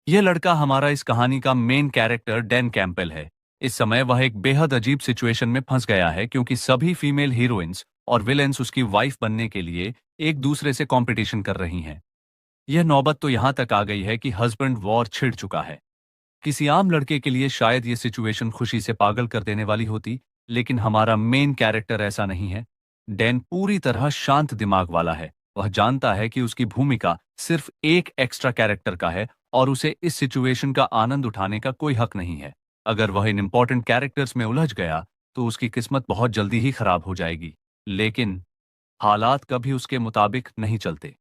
यह लड़का हमारा इस कहानी का मेन कैरेक्टर डैन कैंपबेल है। इस समय वह एक बेहद अजीब सिचुएशन में फंस गया है क्योंकि सभी फीमेल हीरोइंस और विलेंस उसकी वाइफ बनने के लिए एक दूसरे से कंपटीशन कर रही हैं। यह नौबत तो यहां तक आ गई है कि हस्बैंड वॉर छिड़ चुका है। किसी आम लड़के के लिए शायद ये सिचुएशन खुशी से पागल कर देने वाली होती, लेकिन हमारा मेन कैरेक्टर ऐसा नहीं है। डैन पूरी तरह शांत दिमाग वाला है। वह जानता है कि उसकी भूमिका सिर्फ एक एक्स्ट्रा कैरेक्टर का है और उसे इस सिचुएशन का आनंद उठाने का कोई हक नहीं है। अगर वह इन इंपॉर्टेंट कैरेक्टर्स में उलझ गया तो उसकी किस्मत बहुत जल्दी ही खराब हो जाएगी। लेकिन हालात कभी उसके मुताबिक नहीं चलते।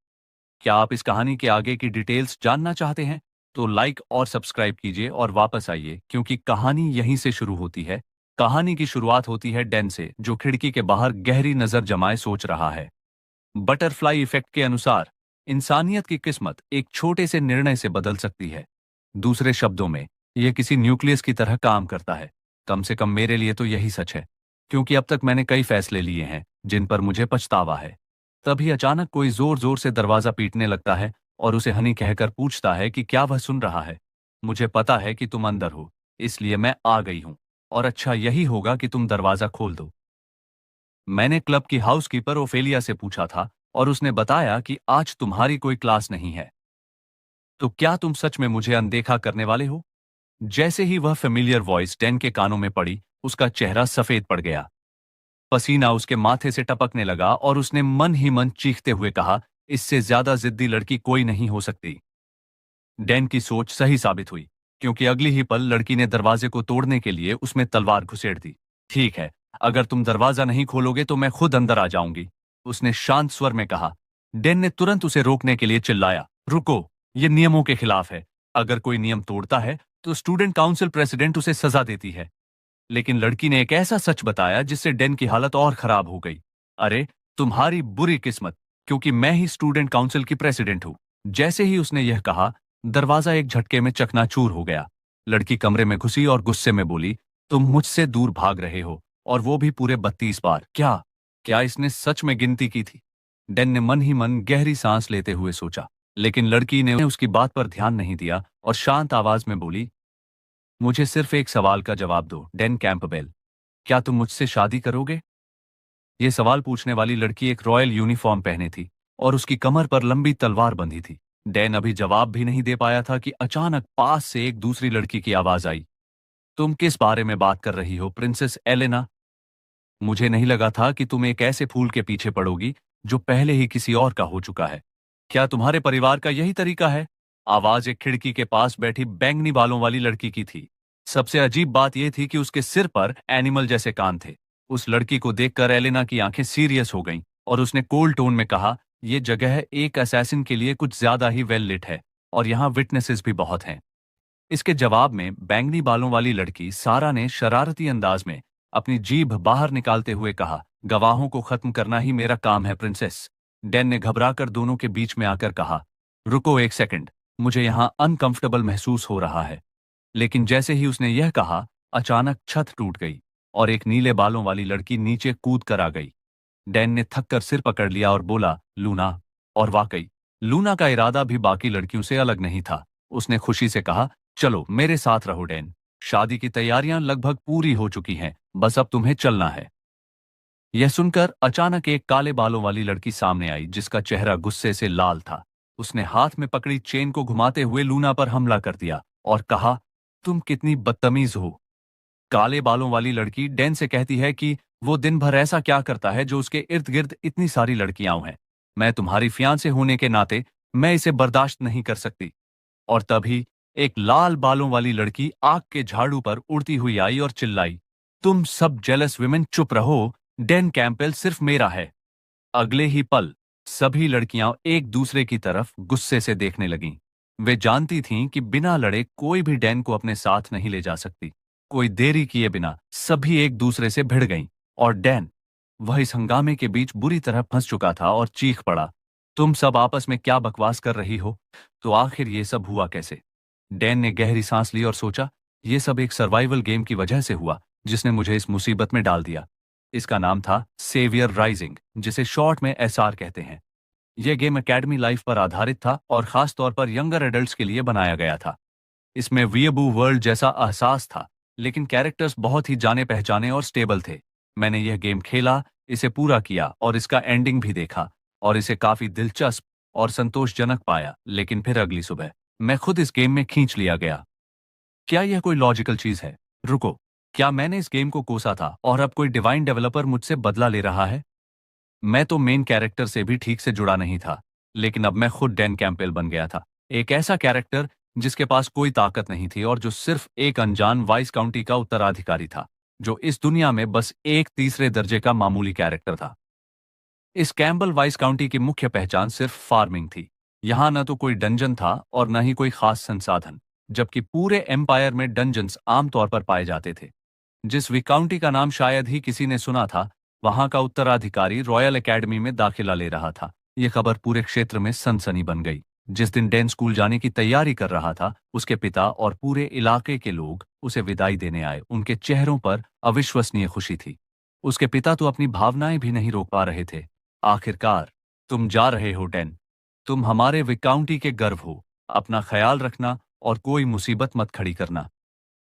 क्या आप इस कहानी के आगे की डिटेल्स जानना चाहते हैं? तो लाइक और सब्सक्राइब कीजिए और वापस आइए क्योंकि कहानी यहीं से शुरू होती है। कहानी की शुरुआत होती है डैन से, जो खिड़की के बाहर गहरी नजर जमाए सोच रहा है। बटरफ्लाई इफेक्ट के अनुसार इंसानियत की किस्मत एक छोटे से निर्णय से बदल सकती है। दूसरे शब्दों में, यह किसी न्यूक्लियस की तरह काम करता है। कम से कम मेरे लिए तो यही सच है, क्योंकि अब तक मैंने कई फैसले लिए हैं जिन पर मुझे पछतावा है। तभी अचानक कोई जोर जोर से दरवाजा पीटने लगता है और उसे हनी कहकर पूछता है कि क्या वह सुन रहा है। मुझे पता है कि तुम अंदर हो, इसलिए मैं आ गई हूं, और अच्छा यही होगा कि तुम दरवाजा खोल दो। मैंने क्लब की हाउसकीपर ओफेलिया से पूछा था और उसने बताया कि आज तुम्हारी कोई क्लास नहीं है। तो क्या तुम सच में मुझे अनदेखा करने वाले हो? जैसे ही वह फेमिलियर वॉइस डैन के कानों में पड़ी, उसका चेहरा सफेद पड़ गया। पसीना उसके माथे से टपकने लगा और उसने मन ही मन चीखते हुए कहा, इससे ज्यादा जिद्दी लड़की कोई नहीं हो सकती। डैन की सोच सही साबित हुई, क्योंकि अगली ही पल लड़की ने दरवाजे को तोड़ने के लिए उसमें तलवार घुसेड़ दी। ठीक है, अगर तुम दरवाजा नहीं खोलोगे तो मैं खुद अंदर आ जाऊंगी, उसने शांत स्वर में कहा। डैन ने तुरंत उसे रोकने के लिए चिल्लाया, रुको, ये नियमों के खिलाफ है। अगर कोई नियम तोड़ता है तो स्टूडेंट काउंसिल प्रेसिडेंट उसे सजा देती है। लेकिन लड़की ने एक ऐसा सच बताया जिससे डैन की हालत और खराब हो गई। अरे, तुम्हारी बुरी किस्मत, क्योंकि मैं ही स्टूडेंट काउंसिल की प्रेसिडेंट हूं। जैसे ही उसने यह कहा, दरवाजा एक झटके में चकनाचूर हो गया। लड़की कमरे में घुसी और गुस्से में बोली, तुम मुझसे दूर भाग रहे हो, और वो भी पूरे 32 बार। क्या क्या इसने सच में गिनती की थी? डैन ने मन ही मन गहरी सांस लेते हुए सोचा, लेकिन लड़की ने उसकी बात पर ध्यान नहीं दिया और शांत आवाज में बोली, मुझे सिर्फ एक सवाल का जवाब दो, डैन कैंपबेल। क्या तुम मुझसे शादी करोगे? यह सवाल पूछने वाली लड़की एक रॉयल यूनिफॉर्म पहने थी और उसकी कमर पर लंबी तलवार बंधी थी। डैन अभी जवाब भी नहीं दे पाया था कि अचानक पास से एक दूसरी लड़की की आवाज आई, तुम किस बारे में बात कर रही हो, प्रिंसेस एलेना? मुझे नहीं लगा था कि तुम एक ऐसे फूल के पीछे पड़ोगी जो पहले ही किसी और का हो चुका है। क्या तुम्हारे परिवार का यही तरीका है? आवाज एक खिड़की के पास बैठी बैंगनी बालों वाली लड़की की थी। सबसे अजीब बात यह थी कि उसके सिर पर एनिमल जैसे कान थे। उस लड़की को देखकर एलेना की आंखें सीरियस हो गईं और उसने कोल्ड टोन में कहा, यह जगह एक असैसिन के लिए कुछ ज्यादा ही वेल लिट है और यहाँ विटनेसेस भी बहुत हैं। इसके जवाब में बैंगनी बालों वाली लड़की सारा ने शरारती अंदाज में अपनी जीभ बाहर निकालते हुए कहा, गवाहों को खत्म करना ही मेरा काम है, प्रिंसेस। डैन ने घबराकर दोनों के बीच में आकर कहा, रुको एक सेकंड, मुझे यहाँ अनकंफर्टेबल महसूस हो रहा है। लेकिन जैसे ही उसने यह कहा, अचानक छत टूट गई और एक नीले बालों वाली लड़की नीचे कूद कर आ गई। डैन ने थककर सिर पकड़ लिया और बोला, लूना। और वाकई, लूना का इरादा भी बाकी लड़कियों से अलग नहीं था। उसने खुशी से कहा, चलो मेरे साथ रहो डैन। शादी की तैयारियां लगभग पूरी हो चुकी हैं, बस अब तुम्हें चलना है। यह सुनकर अचानक एक काले बालों वाली लड़की सामने आई जिसका चेहरा गुस्से से लाल था। उसने हाथ में पकड़ी चेन को घुमाते हुए लूना पर हमला कर दिया और कहा, तुम कितनी बदतमीज हो। काले बालों वाली लड़की डैन से कहती है कि वो दिन भर ऐसा क्या करता है जो उसके इर्द गिर्द इतनी सारी लड़कियां हैं। मैं तुम्हारी फियांसे होने के नाते मैं इसे बर्दाश्त नहीं कर सकती। और तभी एक लाल बालों वाली लड़की आग के झाड़ू पर उड़ती हुई आई और चिल्लाई, तुम सब जेलस विमेन चुप रहो, डैन कैंपबेल सिर्फ मेरा है। अगले ही पल सभी लड़कियां एक दूसरे की तरफ गुस्से से देखने लगीं। वे जानती थीं कि बिना लड़े कोई भी डैन को अपने साथ नहीं ले जा सकती। कोई देरी किए बिना सभी एक दूसरे से भिड़ गईं और डैन, वह इस हंगामे के बीच बुरी तरह फंस चुका था और चीख पड़ा, तुम सब आपस में क्या बकवास कर रही हो? तो आखिर ये सब हुआ कैसे? डैन ने गहरी सांस ली और सोचा, यह सब एक सर्वाइवल गेम की वजह से हुआ जिसने मुझे इस मुसीबत में डाल दिया। इसका नाम था सेवियर राइजिंग, जिसे शॉर्ट में एसआर कहते हैं। यह गेम एकेडमी लाइफ पर आधारित था और खास तौर पर यंगर एडल्ट्स के लिए बनाया गया था। इसमें वीएबू वर्ल्ड जैसा एहसास था, लेकिन कैरेक्टर्स बहुत ही जाने पहचाने और स्टेबल थे। मैंने यह गेम खेला, इसे पूरा किया और इसका एंडिंग भी देखा, और इसे काफी दिलचस्प और संतोषजनक पाया। लेकिन फिर अगली सुबह मैं खुद इस गेम में खींच लिया गया। क्या यह कोई लॉजिकल चीज है? रुको, क्या मैंने इस गेम को कोसा था और अब कोई डिवाइन डेवलपर मुझसे बदला ले रहा है? मैं तो मेन कैरेक्टर से भी ठीक से जुड़ा नहीं था, लेकिन अब मैं खुद डैन कैंपेल बन गया था। एक ऐसा कैरेक्टर जिसके पास कोई ताकत नहीं थी और जो सिर्फ एक अनजान वाइस काउंटी का उत्तराधिकारी था, जो इस दुनिया में बस एक तीसरे दर्जे का मामूली कैरेक्टर था। इस कैम्बल वाइस काउंटी की मुख्य पहचान सिर्फ फार्मिंग थी। यहां न तो कोई डंजन था और न ही कोई खास संसाधन, जबकि पूरे एम्पायर में डंजन्स आमतौर पर पाए जाते थे। जिस विकाउंटी का नाम शायद ही किसी ने सुना था, वहां का उत्तराधिकारी रॉयल एकेडमी में दाखिला ले रहा था। यह खबर पूरे क्षेत्र में सनसनी बन गई। जिस दिन डैन स्कूल जाने की तैयारी कर रहा था, उसके पिता और पूरे इलाके के लोग उसे विदाई देने आए। उनके चेहरों पर अविश्वसनीय खुशी थी। उसके पिता तो अपनी भावनाएं भी नहीं रोक पा रहे थे। आखिरकार, तुम जा रहे हो डैन। तुम हमारे विकाउंटी के गर्व हो। अपना ख्याल रखना और कोई मुसीबत मत खड़ी करना।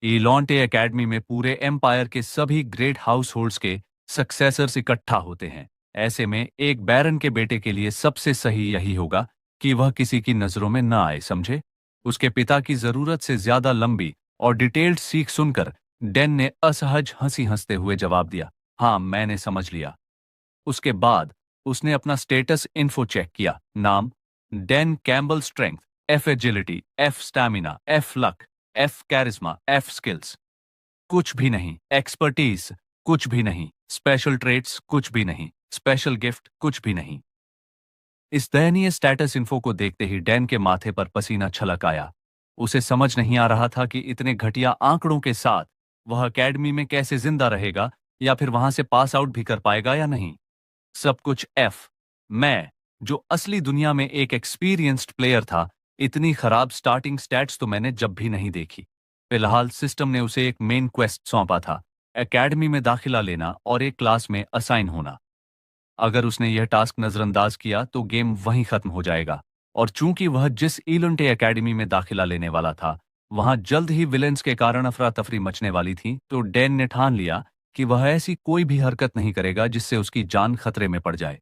ईलॉन्टे एकेडमी में पूरे एम्पायर के सभी ग्रेट हाउस होल्ड्स के सक्सेसर्स इकट्ठा होते हैं। ऐसे में एक बैरन के बेटे के लिए सबसे सही यही होगा कि वह किसी की नजरों में न आए, समझे? उसके पिता की जरूरत से ज्यादा लंबी और डिटेल्ड सीख सुनकर डैन ने असहज हंसी हंसते हुए जवाब दिया, हाँ, मैंने समझ लिया। उसके बाद उसने अपना स्टेटस इन्फो चेक किया। नाम Dan Campbell, strength F, agility F, stamina F, luck F, charisma F, skills कुछ भी नहीं, एक्सपर्टीज कुछ भी नहीं, स्पेशल ट्रेट्स कुछ भी नहीं, स्पेशल गिफ्ट कुछ भी नहीं। इस दयनीय स्टेटस इन्फो को देखते ही डैन के माथे पर पसीना छलक आया। उसे समझ नहीं आ रहा था कि इतने घटिया आंकड़ों के साथ वह एकेडमी में कैसे जिंदा रहेगा, या फिर वहां से पास आउट भी कर पाएगा या नहीं। सब कुछ एफ। मैं, जो असली दुनिया में एक एक्सपीरियंस्ड प्लेयर था, इतनी खराब स्टार्टिंग स्टैट्स तो मैंने जब भी नहीं देखी। फिलहाल सिस्टम ने उसे एक मेन क्वेस्ट सौंपा था, एकेडमी में दाखिला लेना और एक क्लास में असाइन होना। अगर उसने यह टास्क नजरअंदाज किया तो गेम वहीं खत्म हो जाएगा। और चूंकि वह जिस ईलुंटे एकेडमी में दाखिला लेने वाला था, वहां जल्द ही विलेंस के कारण अफरा तफरी मचने वाली थी, तो डैन ने ठान लिया कि वह ऐसी कोई भी हरकत नहीं करेगा जिससे उसकी जान खतरे में पड़ जाए।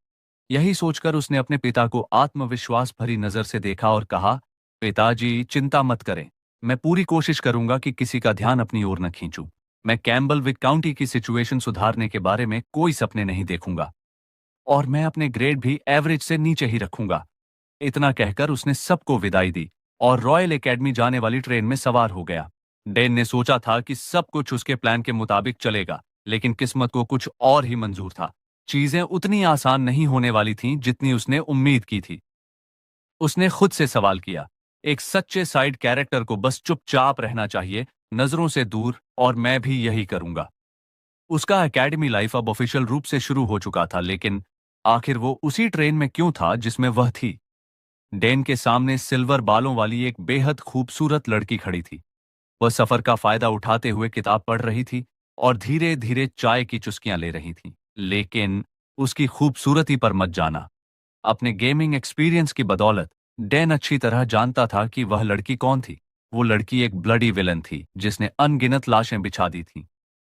यही सोचकर उसने अपने पिता को आत्मविश्वास भरी नजर से देखा और कहा, पिताजी, चिंता मत करें। मैं पूरी कोशिश करूंगा कि किसी का ध्यान अपनी ओर न खींचूं। मैं कैम्बलविक काउंटी की सिचुएशन सुधारने के बारे में कोई सपने नहीं देखूंगा, और मैं अपने ग्रेड भी एवरेज से नीचे ही रखूंगा। इतना कहकर उसने सबको विदाई दी और रॉयल एकेडमी जाने वाली ट्रेन में सवार हो गया। डैन ने सोचा था कि सब कुछ उसके प्लान के मुताबिक चलेगा, लेकिन किस्मत को कुछ और ही मंजूर था। चीजें उतनी आसान नहीं होने वाली थीं जितनी उसने उम्मीद की थी। उसने खुद से सवाल किया, एक सच्चे साइड कैरेक्टर को बस चुपचाप रहना चाहिए, नजरों से दूर, और मैं भी यही करूंगा। उसका एकेडमी लाइफ अब ऑफिशियल रूप से शुरू हो चुका था, लेकिन आखिर वो उसी ट्रेन में क्यों था जिसमें वह थी? डैन के सामने सिल्वर बालों वाली एक बेहद खूबसूरत लड़की खड़ी थी। वह सफर का फायदा उठाते हुए किताब पढ़ रही थी और धीरे धीरे चाय की चुस्कियां ले रही थी। लेकिन उसकी खूबसूरती पर मत जाना। अपने गेमिंग एक्सपीरियंस की बदौलत डैन अच्छी तरह जानता था कि वह लड़की कौन थी। वो लड़की एक ब्लडी विलन थी जिसने अनगिनत लाशें बिछा दी थीं।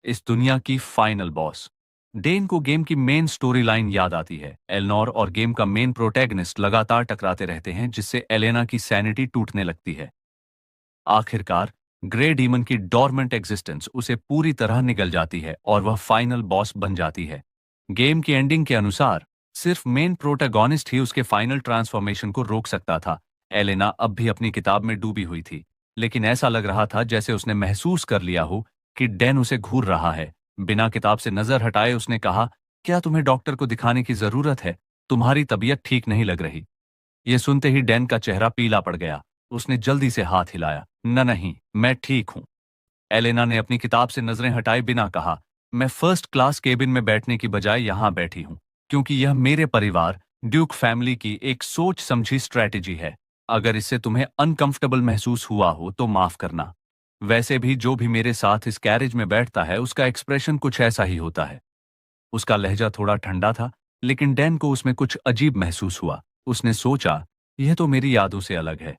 इस दुनिया की फाइनल बॉस। डेन को गेम की मेन स्टोरी लाइन याद आती है। एलनोर और गेम का मेन प्रोटैगनिस्ट लगातार टकराते रहते हैं, जिससे एलेना की सैनिटी टूटने लगती है। आखिरकार ग्रे डीमन की डॉर्मेंट एग्जिस्टेंस उसे पूरी तरह निगल जाती है और वह फाइनल बॉस बन जाती है। गेम की एंडिंग के अनुसार सिर्फ मेन प्रोटैगनिस्ट ही उसके फाइनल ट्रांसफॉर्मेशन को रोक सकता था। एलेना अब भी अपनी किताब में डूबी हुई थी, लेकिन ऐसा लग रहा था जैसे उसने महसूस कर लिया हो कि डैन उसे घूर रहा है। बिना किताब से नजर हटाए उसने कहा, क्या तुम्हें डॉक्टर को दिखाने की जरूरत है? तुम्हारी तबीयत ठीक नहीं लग रही। यह सुनते ही डैन का चेहरा पीला पड़ गया। उसने जल्दी से हाथ हिलाया, नहीं, मैं ठीक हूं। एलेना ने अपनी किताब से नजरें हटाए बिना कहा, मैं फर्स्ट क्लास केबिन में बैठने की बजाय यहां बैठी हूं, क्योंकि यह मेरे परिवार ड्यूक फैमिली की एक सोच समझी स्ट्रैटेजी है। अगर इससे तुम्हें अनकंफर्टेबल महसूस हुआ हो तो माफ करना। वैसे भी जो भी मेरे साथ इस कैरेज में बैठता है उसका एक्सप्रेशन कुछ ऐसा ही होता है। उसका लहजा थोड़ा ठंडा था, लेकिन डैन को उसमें कुछ अजीब महसूस हुआ। उसने सोचा, यह तो मेरी यादों से अलग है।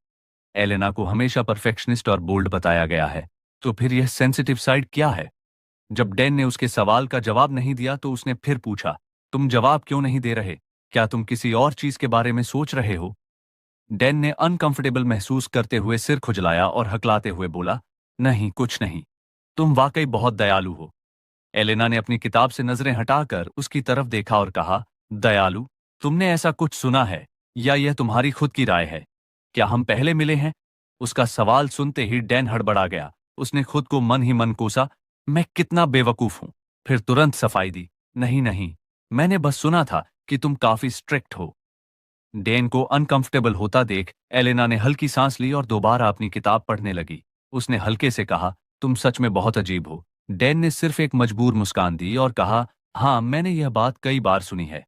एलेना को हमेशा परफेक्शनिस्ट और बोल्ड बताया गया है, तो फिर यह सेंसिटिव साइड क्या है? जब डैन ने उसके सवाल का जवाब नहीं दिया तो उसने फिर पूछा, तुम जवाब क्यों नहीं दे रहे? क्या तुम किसी और चीज के बारे में सोच रहे हो? डैन ने अनकंफर्टेबल महसूस करते हुए सिर खुजलाया और हकलाते हुए बोला, नहीं, कुछ नहीं। तुम वाकई बहुत दयालु हो। एलेना ने अपनी किताब से नजरें हटाकर उसकी तरफ देखा और कहा, दयालु? तुमने ऐसा कुछ सुना है या यह तुम्हारी खुद की राय है? क्या हम पहले मिले हैं? उसका सवाल सुनते ही डैन हड़बड़ा गया। उसने खुद को मन ही मन कोसा, मैं कितना बेवकूफ हूं। फिर तुरंत सफाई दी, नहीं नहीं, मैंने बस सुना था कि तुम काफी स्ट्रिक्ट हो। डैन को अनकंफर्टेबल होता देख एलेना ने हल्की सांस ली और दोबारा अपनी किताब पढ़ने लगी। उसने हल्के से कहा, तुम सच में बहुत अजीब हो। डैन ने सिर्फ एक मजबूर मुस्कान दी और कहा, हाँ, मैंने यह बात कई बार सुनी है।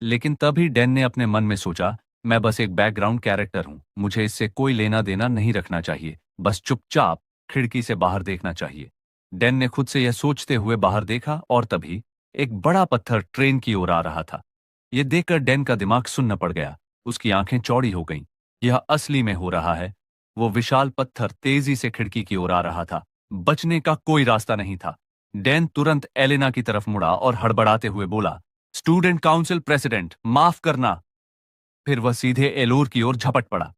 लेकिन तभी डैन ने अपने मन में सोचा, मैं बस एक बैकग्राउंड कैरेक्टर हूं, मुझे इससे कोई लेना देना नहीं रखना चाहिए, बस चुपचाप खिड़की से बाहर देखना चाहिए। डैन ने खुद से यह सोचते हुए बाहर देखा और तभी एक बड़ा पत्थर ट्रेन की ओर आ रहा था। यह देखकर डैन का दिमाग सुन्न पड़ गया। उसकी आंखें चौड़ी हो गईं। यह असली में हो रहा है। वो विशाल पत्थर तेजी से खिड़की की ओर आ रहा था। बचने का कोई रास्ता नहीं था। डैन तुरंत एलेना की तरफ मुड़ा और हड़बड़ाते हुए बोला, स्टूडेंट काउंसिल प्रेसिडेंट, माफ करना। फिर वह सीधे एलोर की ओर झपट पड़ा।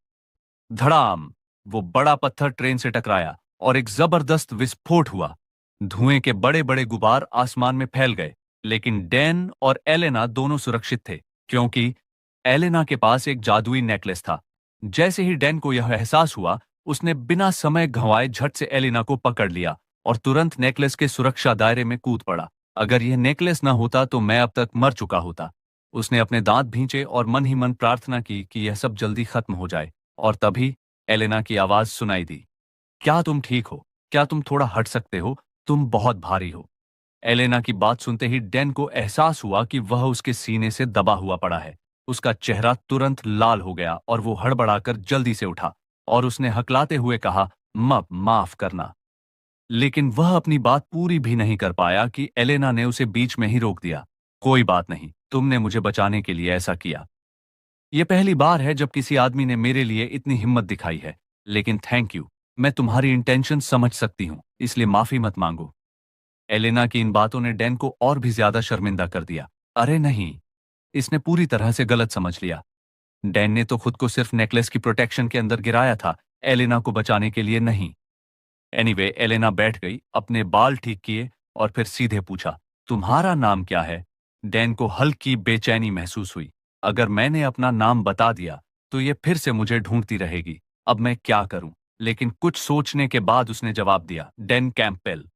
धड़ाम! वो बड़ा पत्थर ट्रेन से टकराया और एक जबरदस्त विस्फोट हुआ। धुएं के बड़े बड़े गुबार आसमान में फैल गए, लेकिन डैन और एलेना दोनों सुरक्षित थे, क्योंकि एलेना के पास एक जादुई नेकलेस था। जैसे ही डैन को यह एहसास हुआ, उसने बिना समय गंवाए झट से एलेना को पकड़ लिया और तुरंत नेकलेस के सुरक्षा दायरे में कूद पड़ा। अगर यह नेकलेस न होता तो मैं अब तक मर चुका होता। उसने अपने दांत भींचे और मन ही मन प्रार्थना की कि यह सब जल्दी खत्म हो जाए। और तभी एलेना की आवाज सुनाई दी, क्या तुम ठीक हो? क्या तुम थोड़ा हट सकते हो? तुम बहुत भारी हो। एलेना की बात सुनते ही डैन को एहसास हुआ कि वह उसके सीने से दबा हुआ पड़ा है। उसका चेहरा तुरंत लाल हो गया और वो हड़बड़ाकर जल्दी से उठा और उसने हकलाते हुए कहा, माफ करना। लेकिन वह अपनी बात पूरी भी नहीं कर पाया कि एलेना ने उसे बीच में ही रोक दिया। कोई बात नहीं, तुमने मुझे बचाने के लिए ऐसा किया। यह पहली बार है जब किसी आदमी ने मेरे लिए इतनी हिम्मत दिखाई है, लेकिन थैंक यू। मैं तुम्हारी इंटेंशन समझ सकती हूं, इसलिए माफी मत मांगो। एलेना की इन बातों ने डैन को और भी ज्यादा शर्मिंदा कर दिया। अरे नहीं, इसने पूरी तरह से गलत समझ लिया। डैन ने तो खुद को सिर्फ नेकलेस की प्रोटेक्शन के अंदर गिराया था, एलेना को बचाने के लिए नहीं। एनीवे, एलेना बैठ गई, अपने बाल ठीक किए और फिर सीधे पूछा, तुम्हारा नाम क्या है? डैन को हल्की बेचैनी महसूस हुई। अगर मैंने अपना नाम बता दिया तो ये फिर से मुझे ढूंढती रहेगी। अब मैं क्या करूं? लेकिन कुछ सोचने के बाद उसने जवाब दिया, डैन कैंपबेल।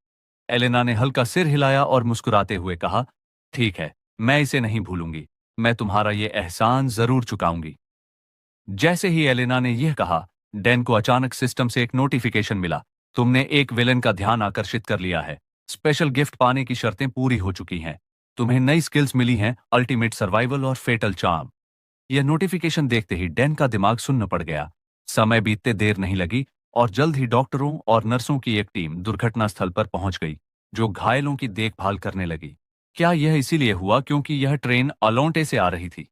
एलेना ने हल्का सिर हिलाया और मुस्कुराते हुए कहा, ठीक है, मैं इसे नहीं भूलूंगी। मैं तुम्हारा ये एहसान जरूर चुकाऊंगी। जैसे ही एलेना ने यह कहा, डैन को अचानक सिस्टम से एक नोटिफिकेशन मिला, तुमने एक विलेन का ध्यान आकर्षित कर लिया है। स्पेशल गिफ्ट पाने की शर्तें पूरी हो चुकी हैं। तुम्हें नई स्किल्स मिली हैं, अल्टीमेट सर्वाइवल और फेटल चार्म। यह नोटिफिकेशन देखते ही डैन का दिमाग सुन्न पड़ गया। समय बीतते देर नहीं लगी और जल्द ही डॉक्टरों और नर्सों की एक टीम दुर्घटना स्थल पर पहुंच गई, जो घायलों की देखभाल करने लगी। क्या यह इसीलिए हुआ क्योंकि यह ट्रेन अलोंटे से आ रही थी?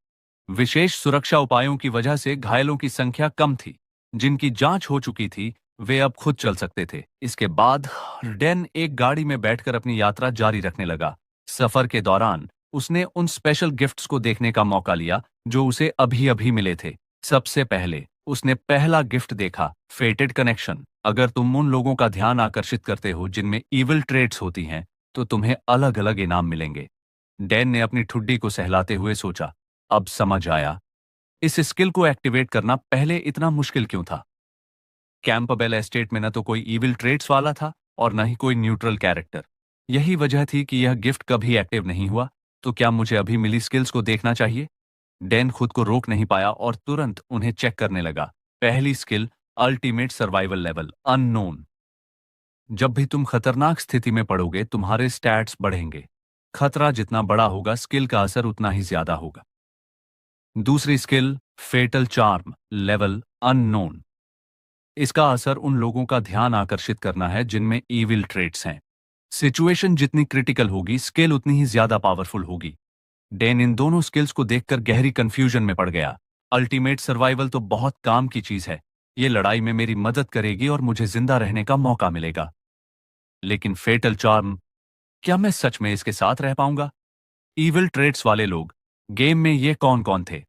विशेष सुरक्षा उपायों की वजह से घायलों की संख्या कम थी। जिनकी जांच हो चुकी थी, वे अब खुद चल सकते थे। इसके बाद डैन एक गाड़ी में बैठकर अपनी यात्रा जारी रखने लगा। सफर के दौरान उसने उन स्पेशल गिफ्ट्स को देखने का मौका लिया जो उसे अभी अभी मिले थे। सबसे पहले उसने पहला गिफ्ट देखा, फेटेड कनेक्शन। अगर तुम उन लोगों का ध्यान आकर्षित करते हो जिनमें इविल ट्रेट्स होती हैं, तो तुम्हें अलग अलग इनाम मिलेंगे। डैन ने अपनी ठुड्डी को सहलाते हुए सोचा, अब समझ आया इस स्किल को एक्टिवेट करना पहले इतना मुश्किल क्यों था। कैंपबेल एस्टेट में न तो कोई इविल ट्रेट्स वाला था और न ही कोई न्यूट्रल कैरेक्टर। यही वजह थी कि यह गिफ्ट कभी एक्टिव नहीं हुआ। तो क्या मुझे अभी मिली स्किल्स को देखना चाहिए? डैन खुद को रोक नहीं पाया और तुरंत उन्हें चेक करने लगा। पहली skill, ultimate survival level, unknown. जब भी तुम खतरनाक स्थिति में पड़ोगे, तुम्हारे स्टैट्स बढ़ेंगे। खतरा जितना बड़ा होगा, स्किल का असर उतना ही ज्यादा होगा। दूसरी skill, fatal charm, level unknown. इसका असर उन लोगों का ध्यान आकर्षित करना है जिनमें ईविल ट्रेट्स हैं। सिचुएशन जितनी क्रिटिकल होगी, स्किल उतनी ही ज्यादा पावरफुल होगी। डैन इन दोनों स्किल्स को देखकर गहरी कंफ्यूजन में पड़ गया। अल्टीमेट सर्वाइवल तो बहुत काम की चीज है, ये लड़ाई में मेरी मदद करेगी और मुझे जिंदा रहने का मौका मिलेगा। लेकिन फेटल चार्म, क्या मैं सच में इसके साथ रह पाऊंगा? इविल ट्रेड्स वाले लोग, गेम में ये कौन कौन थे?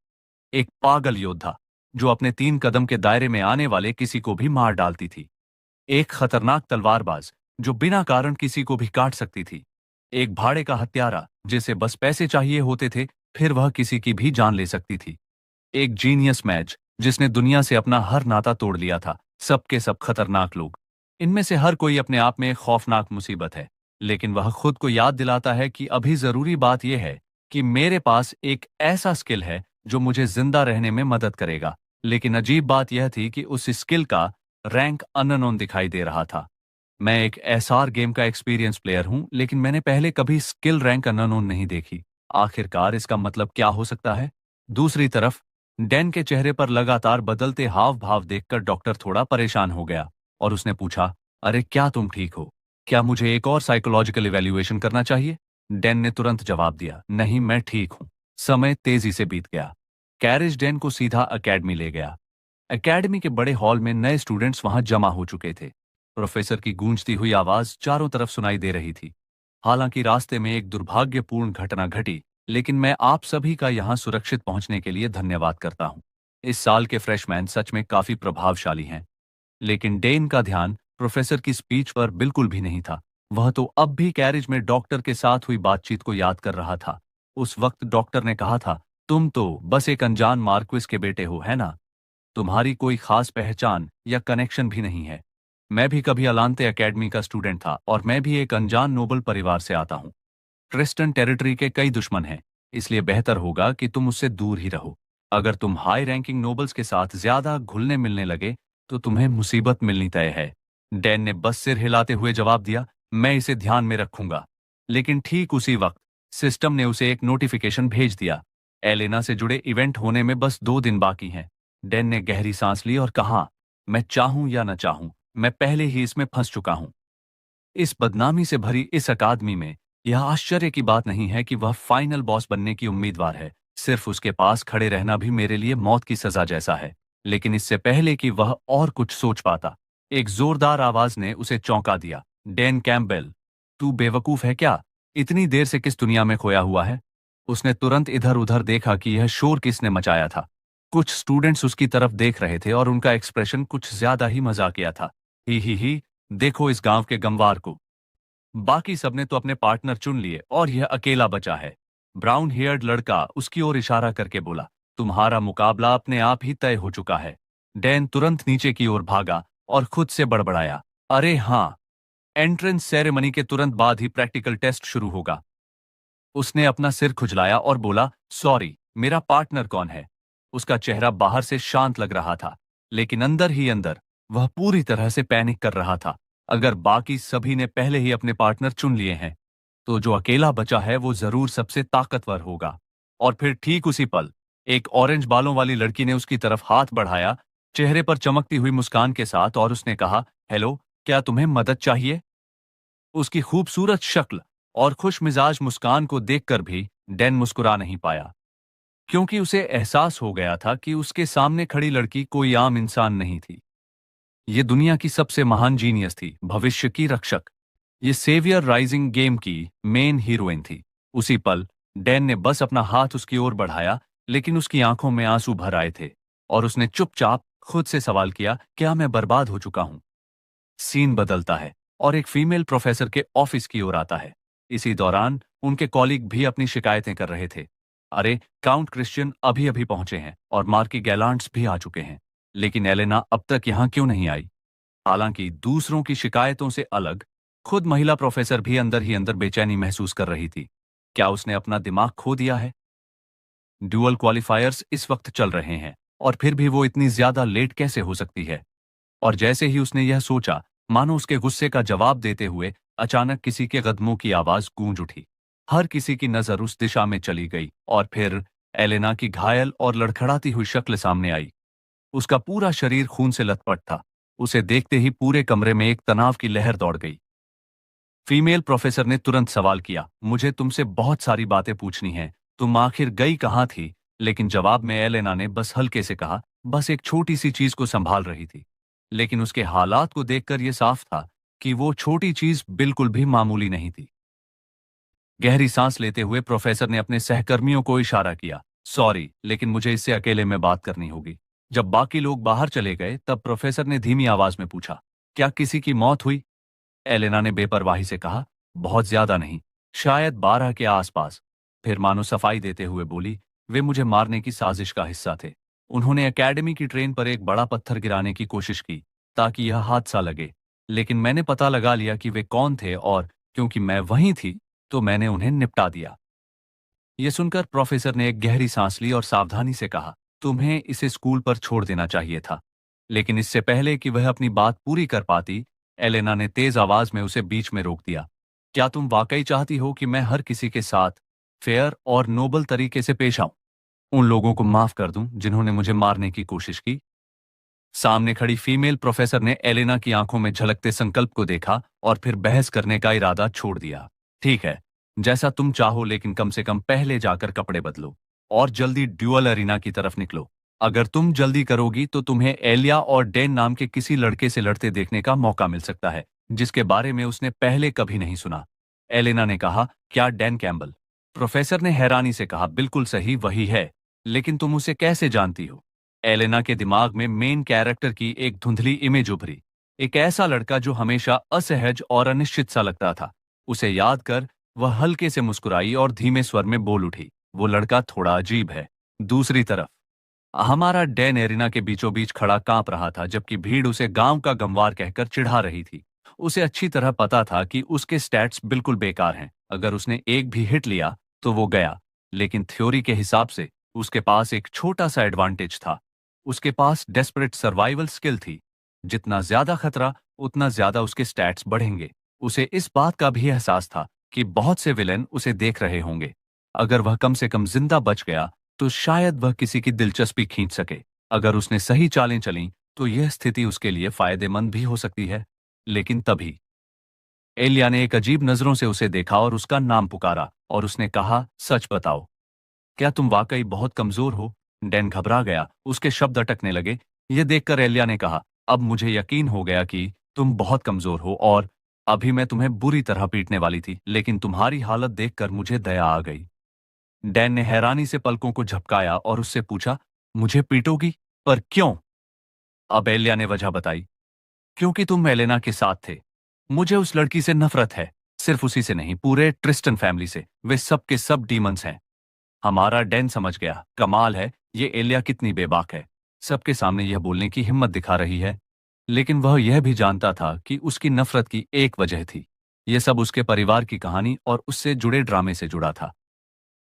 एक पागल योद्धा जो अपने 3 कदम के दायरे में आने वाले किसी को भी मार डालती थी। एक खतरनाक तलवारबाज जो बिना कारण किसी को भी काट सकती थी। एक भाड़े का हत्यारा जिसे बस पैसे चाहिए होते थे, फिर वह किसी की भी जान ले सकती थी। एक जीनियस मैच जिसने दुनिया से अपना हर नाता तोड़ लिया था। सबके सब खतरनाक लोग। इनमें से हर कोई अपने आप में एक खौफनाक मुसीबत है, लेकिन वह खुद को याद दिलाता है कि अभी जरूरी बात यह है कि मेरे पास एक ऐसा स्किल है जो मुझे जिंदा रहने में मदद करेगा। लेकिन अजीब बात यह थी कि उस स्किल का रैंक अननोन दिखाई दे रहा था। मैं एक एसआर गेम का एक्सपीरियंस प्लेयर हूं, लेकिन मैंने पहले कभी स्किल रैंक अननोन नहीं देखी। आखिरकार इसका मतलब क्या हो सकता है? दूसरी तरफ डैन के चेहरे पर लगातार बदलते हाव भाव देखकर डॉक्टर थोड़ा परेशान हो गया और उसने पूछा, अरे क्या तुम ठीक हो? क्या मुझे एक और साइकोलॉजिकल इवैल्यूएशन करना चाहिए? डैन ने तुरंत जवाब दिया, नहीं, मैं ठीक हूं। समय तेजी से बीत गया। कैरिज डैन को सीधा एकेडमी ले गया। एकेडमी के बड़े हॉल में नए स्टूडेंट्स वहां जमा हो चुके थे। प्रोफेसर की गूंजती हुई आवाज चारों तरफ सुनाई दे रही थी। हालांकि रास्ते में एक दुर्भाग्यपूर्ण घटना घटी, लेकिन मैं आप सभी का यहां सुरक्षित पहुंचने के लिए धन्यवाद करता हूं। इस साल के फ्रेशमैन सच में काफी प्रभावशाली हैं। लेकिन डेन का ध्यान प्रोफेसर की स्पीच पर बिल्कुल भी नहीं था। वह तो अब भी कैरिज में डॉक्टर के साथ हुई बातचीत को याद कर रहा था। उस वक्त डॉक्टर ने कहा था, तुम तो बस एक अनजान मार्क्विस के बेटे हो, है ना? तुम्हारी कोई खास पहचान या कनेक्शन भी नहीं है। मैं भी कभी अलांते एकेडमी का स्टूडेंट था और मैं भी एक अनजान नोबल परिवार से आता हूँ। क्रिस्टन टेरिटरी के कई दुश्मन हैं, इसलिए बेहतर होगा कि तुम उससे दूर ही रहो। अगर तुम हाई रैंकिंग नोबल्स के साथ ज्यादा घुलने मिलने लगे तो तुम्हें मुसीबत मिलनी तय है। डैन ने बस सिर हिलाते हुए जवाब दिया, मैं इसे ध्यान में रखूंगा। लेकिन ठीक उसी वक्त सिस्टम ने उसे एक नोटिफिकेशन भेज दिया। एलेना से जुड़े इवेंट होने में बस 2 दिन बाकी हैं। डैन ने गहरी सांस ली और कहा, मैं चाहूं या न चाहूं, मैं पहले ही इसमें फंस चुका हूं। इस बदनामी से भरी इस अकादमी में यह आश्चर्य की बात नहीं है कि वह फाइनल बॉस बनने की उम्मीदवार है। सिर्फ उसके पास खड़े रहना भी मेरे लिए मौत की सजा जैसा है। लेकिन इससे पहले कि वह और कुछ सोच पाता, एक जोरदार आवाज ने उसे चौंका दिया। डैन कैम्पबेल, तू बेवकूफ है क्या? इतनी देर से किस दुनिया में खोया हुआ है? उसने तुरंत इधर उधर देखा कि यह शोर किसने मचाया था। कुछ स्टूडेंट्स उसकी तरफ देख रहे थे और उनका एक्सप्रेशन कुछ ज्यादा ही मजाकिया था। ही, देखो इस गांव के गंवार को। बाकी सबने तो अपने पार्टनर चुन लिए और यह अकेला बचा है। ब्राउन हेयर्ड लड़का उसकी ओर इशारा करके बोला, तुम्हारा मुकाबला अपने आप ही तय हो चुका है। डैन तुरंत नीचे की ओर भागा और खुद से बड़बड़ाया, अरे हाँ, एंट्रेंस सेरेमनी के तुरंत बाद ही प्रैक्टिकल टेस्ट शुरू होगा। उसने अपना सिर खुजलाया और बोला, सॉरी, मेरा पार्टनर कौन है? उसका चेहरा बाहर से शांत लग रहा था, लेकिन अंदर ही अंदर वह पूरी तरह से पैनिक कर रहा था। अगर बाकी सभी ने पहले ही अपने पार्टनर चुन लिए हैं, तो जो अकेला बचा है वो जरूर सबसे ताकतवर होगा। और फिर ठीक उसी पल एक ऑरेंज बालों वाली लड़की ने उसकी तरफ हाथ बढ़ाया, चेहरे पर चमकती हुई मुस्कान के साथ, और उसने कहा, हेलो, क्या तुम्हें मदद चाहिए? उसकी खूबसूरत शक्ल और खुश मिजाज मुस्कान को देखकर भी डैन मुस्कुरा नहीं पाया, क्योंकि उसे एहसास हो गया था कि उसके सामने खड़ी लड़की कोई आम इंसान नहीं थी। ये दुनिया की सबसे महान जीनियस थी, भविष्य की रक्षक। ये सेवियर राइजिंग गेम की मेन हीरोइन थी। उसी पल डैन ने बस अपना हाथ उसकी ओर बढ़ाया, लेकिन उसकी आंखों में आंसू भर आए थे और उसने चुपचाप खुद से सवाल किया, क्या मैं बर्बाद हो चुका हूं? सीन बदलता है और एक फीमेल प्रोफेसर के ऑफिस की ओर आता है। इसी दौरान उनके कॉलीग भी अपनी शिकायतें कर रहे थे। अरे, काउंट क्रिश्चियन अभी अभी पहुंचे हैं और मार्की गैलांट्स भी आ चुके हैं, लेकिन एलेना अब तक यहां क्यों नहीं आई? हालांकि दूसरों की शिकायतों से अलग खुद महिला प्रोफेसर भी अंदर ही अंदर बेचैनी महसूस कर रही थी। क्या उसने अपना दिमाग खो दिया है? ड्यूअल क्वालिफायर्स इस वक्त चल रहे हैं और फिर भी वो इतनी ज्यादा लेट कैसे हो सकती है? और जैसे ही उसने यह सोचा, मानो उसके गुस्से का जवाब देते हुए अचानक किसी के कदमों की आवाज गूंज उठी। हर किसी की नजर उस दिशा में चली गई और फिर एलेना की घायल और लड़खड़ाती हुई शक्ल सामने आई। उसका पूरा शरीर खून से लथपथ था। उसे देखते ही पूरे कमरे में एक तनाव की लहर दौड़ गई। फीमेल प्रोफेसर ने तुरंत सवाल किया, मुझे तुमसे बहुत सारी बातें पूछनी हैं। तुम आखिर गई कहाँ थी? लेकिन जवाब में एलेना ने बस हल्के से कहा, बस एक छोटी सी चीज को संभाल रही थी। लेकिन उसके हालात को देखकर यह साफ था कि वो छोटी चीज बिल्कुल भी मामूली नहीं थी। गहरी सांस लेते हुए प्रोफेसर ने अपने सहकर्मियों को इशारा किया, सॉरी, लेकिन मुझे इससे अकेले में बात करनी होगी। जब बाकी लोग बाहर चले गए तब प्रोफेसर ने धीमी आवाज में पूछा, क्या किसी की मौत हुई? एलेना ने बेपरवाही से कहा, बहुत ज्यादा नहीं, शायद 12 के आसपास। फिर मानो सफाई देते हुए बोली, वे मुझे मारने की साजिश का हिस्सा थे। उन्होंने एकेडमी की ट्रेन पर एक बड़ा पत्थर गिराने की कोशिश की ताकि यह हादसा लगे, लेकिन मैंने पता लगा लिया कि वे कौन थे और क्योंकि मैं वहीं थी तो मैंने उन्हें निपटा दिया। यह सुनकर प्रोफेसर ने एक गहरी सांस ली और सावधानी से कहा, तुम्हें इसे स्कूल पर छोड़ देना चाहिए था। लेकिन इससे पहले कि वह अपनी बात पूरी कर पाती, एलेना ने तेज आवाज में उसे बीच में रोक दिया। क्या तुम वाकई चाहती हो कि मैं हर किसी के साथ फेयर और नोबल तरीके से पेश आऊं? उन लोगों को माफ कर दूं जिन्होंने मुझे मारने की कोशिश की? सामने खड़ी फीमेल प्रोफेसर ने एलेना की आंखों में झलकते संकल्प को देखा और फिर बहस करने का इरादा छोड़ दिया। ठीक है, जैसा तुम चाहो, लेकिन कम से कम पहले जाकर कपड़े बदलो और जल्दी ड्यूअल अरीना की तरफ निकलो। अगर तुम जल्दी करोगी तो तुम्हें एलिया और डेन नाम के किसी लड़के से लड़ते देखने का मौका मिल सकता है जिसके बारे में उसने पहले कभी नहीं सुना। एलेना ने कहा, क्या डैन कैम्बल? प्रोफेसर ने हैरानी से कहा, बिल्कुल सही, वही है। लेकिन तुम उसे कैसे जानती हो? एलेना के दिमाग में मेन कैरेक्टर की एक धुंधली इमेज उभरी। एक ऐसा लड़का जो हमेशा असहज और अनिश्चित सा लगता था। उसे याद कर वह हल्के से मुस्कुराई और धीमे स्वर में बोल उठी, वो लड़का थोड़ा अजीब है। दूसरी तरफ हमारा डैन एरिना के बीचों बीच खड़ा कांप रहा था जबकि भीड़ उसे गांव का गंवार कहकर चिढ़ा रही थी। उसे अच्छी तरह पता था कि उसके स्टैट्स बिल्कुल बेकार हैं। अगर उसने एक भी हिट लिया तो वो गया। लेकिन थ्योरी के हिसाब से उसके पास एक छोटा सा एडवांटेज था। उसके पास डेस्परेट सर्वाइवल स्किल थी। जितना ज्यादा खतरा उतना ज्यादा उसके स्टैट्स बढ़ेंगे। उसे इस बात का भी एहसास था कि बहुत से विलेन उसे देख रहे होंगे। अगर वह कम से कम जिंदा बच गया तो शायद वह किसी की दिलचस्पी खींच सके। अगर उसने सही चालें चली तो यह स्थिति उसके लिए फायदेमंद भी हो सकती है। लेकिन तभी एलिया ने एक अजीब नजरों से उसे देखा और उसका नाम पुकारा और उसने कहा, सच बताओ, क्या तुम वाकई बहुत कमजोर हो? डैन घबरा गया, उसके शब्द अटकने लगे। यह देखकर एलिया ने कहा, अब मुझे यकीन हो गया कि तुम बहुत कमजोर हो और अभी मैं तुम्हें बुरी तरह पीटने वाली थी, लेकिन तुम्हारी हालत देखकर मुझे दया आ गई। डैन ने हैरानी से पलकों को झपकाया और उससे पूछा, मुझे पीटोगी? पर क्यों? अब एलिया ने वजह बताई, क्योंकि तुम एलेना के साथ थे। मुझे उस लड़की से नफरत है, सिर्फ उसी से नहीं, पूरे ट्रिस्टन फैमिली से। वे सब के सब डीमंस हैं। हमारा डैन समझ गया। कमाल है, ये एलिया कितनी बेबाक है, सबके सामने यह बोलने की हिम्मत दिखा रही है। लेकिन वह यह भी जानता था कि उसकी नफरत की एक वजह थी। यह सब उसके परिवार की कहानी और उससे जुड़े ड्रामे से जुड़ा था।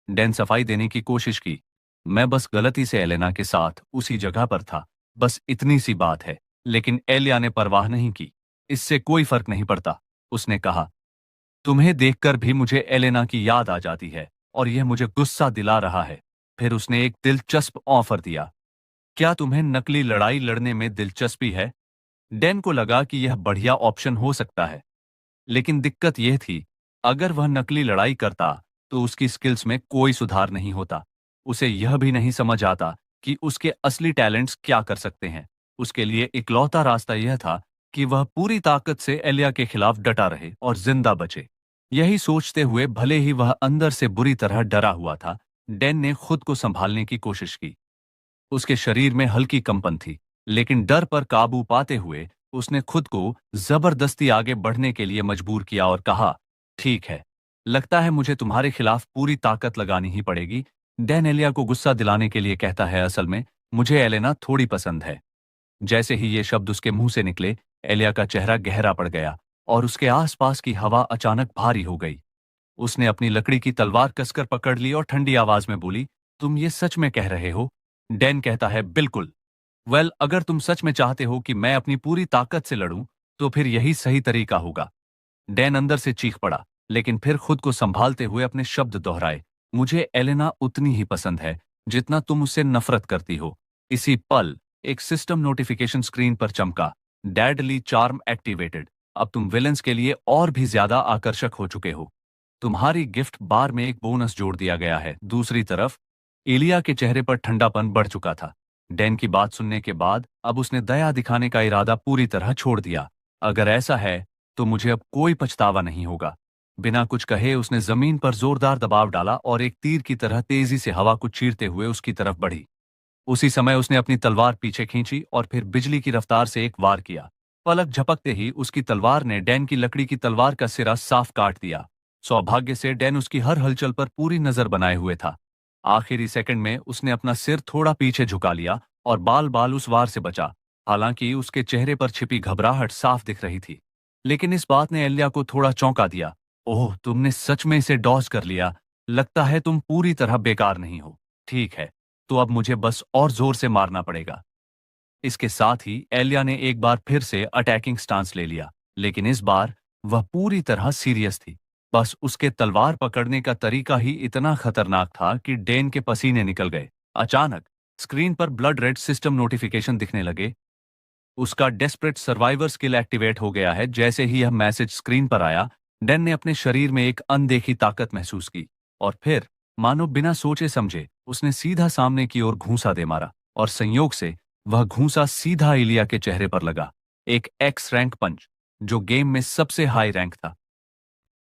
डैन सफाई देने की कोशिश की, मैं बस गलती से एलेना के साथ उसी जगह पर था, बस इतनी सी बात है। लेकिन एलिया ने परवाह नहीं की। इससे कोई फर्क नहीं पड़ता, उसने कहा। तुम्हें देखकर भी मुझे एलेना की याद आ जाती है और यह मुझे गुस्सा दिला रहा है। फिर उसने एक दिलचस्प ऑफर दिया, क्या तुम्हें नकली लड़ाई लड़ने में दिलचस्पी है? डैन को लगा कि यह बढ़िया ऑप्शन हो सकता है। लेकिन दिक्कत यह थी, अगर वह नकली लड़ाई करता तो उसकी स्किल्स में कोई सुधार नहीं होता। उसे यह भी नहीं समझ आता कि उसके असली टैलेंट्स क्या कर सकते हैं। उसके लिए इकलौता रास्ता यह था कि वह पूरी ताकत से एलिया के खिलाफ डटा रहे और जिंदा बचे। यही सोचते हुए, भले ही वह अंदर से बुरी तरह डरा हुआ था, डैन ने खुद को संभालने की कोशिश की। उसके शरीर में हल्की कंपन थी, लेकिन डर पर काबू पाते हुए उसने खुद को जबरदस्ती आगे बढ़ने के लिए मजबूर किया और कहा, ठीक है, लगता है मुझे तुम्हारे खिलाफ पूरी ताकत लगानी ही पड़ेगी। डैन एलिया को गुस्सा दिलाने के लिए कहता है, असल में मुझे एलेना थोड़ी पसंद है। जैसे ही ये शब्द उसके मुंह से निकले, एलिया का चेहरा गहरा पड़ गया और उसके आसपास की हवा अचानक भारी हो गई। उसने अपनी लकड़ी की तलवार कसकर पकड़ ली और ठंडी आवाज में बोली, तुम ये सच में कह रहे हो? डैन कहता है, बिल्कुल। अगर तुम सच में चाहते हो कि मैं अपनी पूरी ताकत से लड़ूं, तो फिर यही सही तरीका होगा। डैन अंदर से चीख पड़ा, लेकिन फिर खुद को संभालते हुए अपने शब्द दोहराए, मुझे एलेना उतनी ही पसंद है जितना तुम उससे नफरत करती हो। इसी पल एक सिस्टम नोटिफिकेशन स्क्रीन पर चमका, डेडली चार्म एक्टिवेटेड। अब तुम विलेंस के लिए और भी ज्यादा आकर्षक हो चुके हो। तुम्हारी गिफ्ट बार में एक बोनस जोड़ दिया गया है। दूसरी तरफ एलिया के चेहरे पर ठंडापन बढ़ चुका था। डैन की बात सुनने के बाद अब उसने दया दिखाने का इरादा पूरी तरह छोड़ दिया। अगर ऐसा है तो मुझे अब कोई पछतावा नहीं होगा। बिना कुछ कहे उसने जमीन पर जोरदार दबाव डाला और एक तीर की तरह तेजी से हवा को चीरते हुए उसकी तरफ बढ़ी। उसी समय उसने अपनी तलवार पीछे खींची और फिर बिजली की रफ्तार से एक वार किया। पलक झपकते ही उसकी तलवार ने डैन की लकड़ी की तलवार का सिरा साफ काट दिया। सौभाग्य से डैन उसकी हर हलचल पर पूरी नजर बनाए हुए था। आखिरी सेकंड में उसने अपना सिर थोड़ा पीछे झुका लिया और बाल बाल उस वार से बचा। हालांकि उसके चेहरे पर छिपी घबराहट साफ दिख रही थी। लेकिन इस बात ने एलिया को थोड़ा चौंका दिया। ओह, तुमने सच में इसे डॉज कर लिया। लगता है तुम पूरी तरह बेकार नहीं हो। ठीक है, तो अब मुझे बस और जोर से मारना पड़ेगा। इसके साथ ही एलिया ने एक बार फिर से अटैकिंग स्टांस ले लिया, लेकिन इस बार वह पूरी तरह सीरियस थी। बस उसके तलवार पकड़ने का तरीका ही इतना खतरनाक था कि डेन के पसीने निकल गए। अचानक स्क्रीन पर ब्लड रेड सिस्टम नोटिफिकेशन दिखने लगे। उसका डेस्परेट सर्वाइवर स्किल एक्टिवेट हो गया है। जैसे ही यह मैसेज स्क्रीन पर आया, डेन ने अपने शरीर में एक अनदेखी ताकत महसूस की और फिर मानो बिना सोचे समझे उसने सीधा सामने की ओर घूंसा दे मारा और संयोग से वह घूंसा सीधा इलिया के चेहरे पर लगा। एक एक्स रैंक पंच, जो गेम में सबसे हाई रैंक था।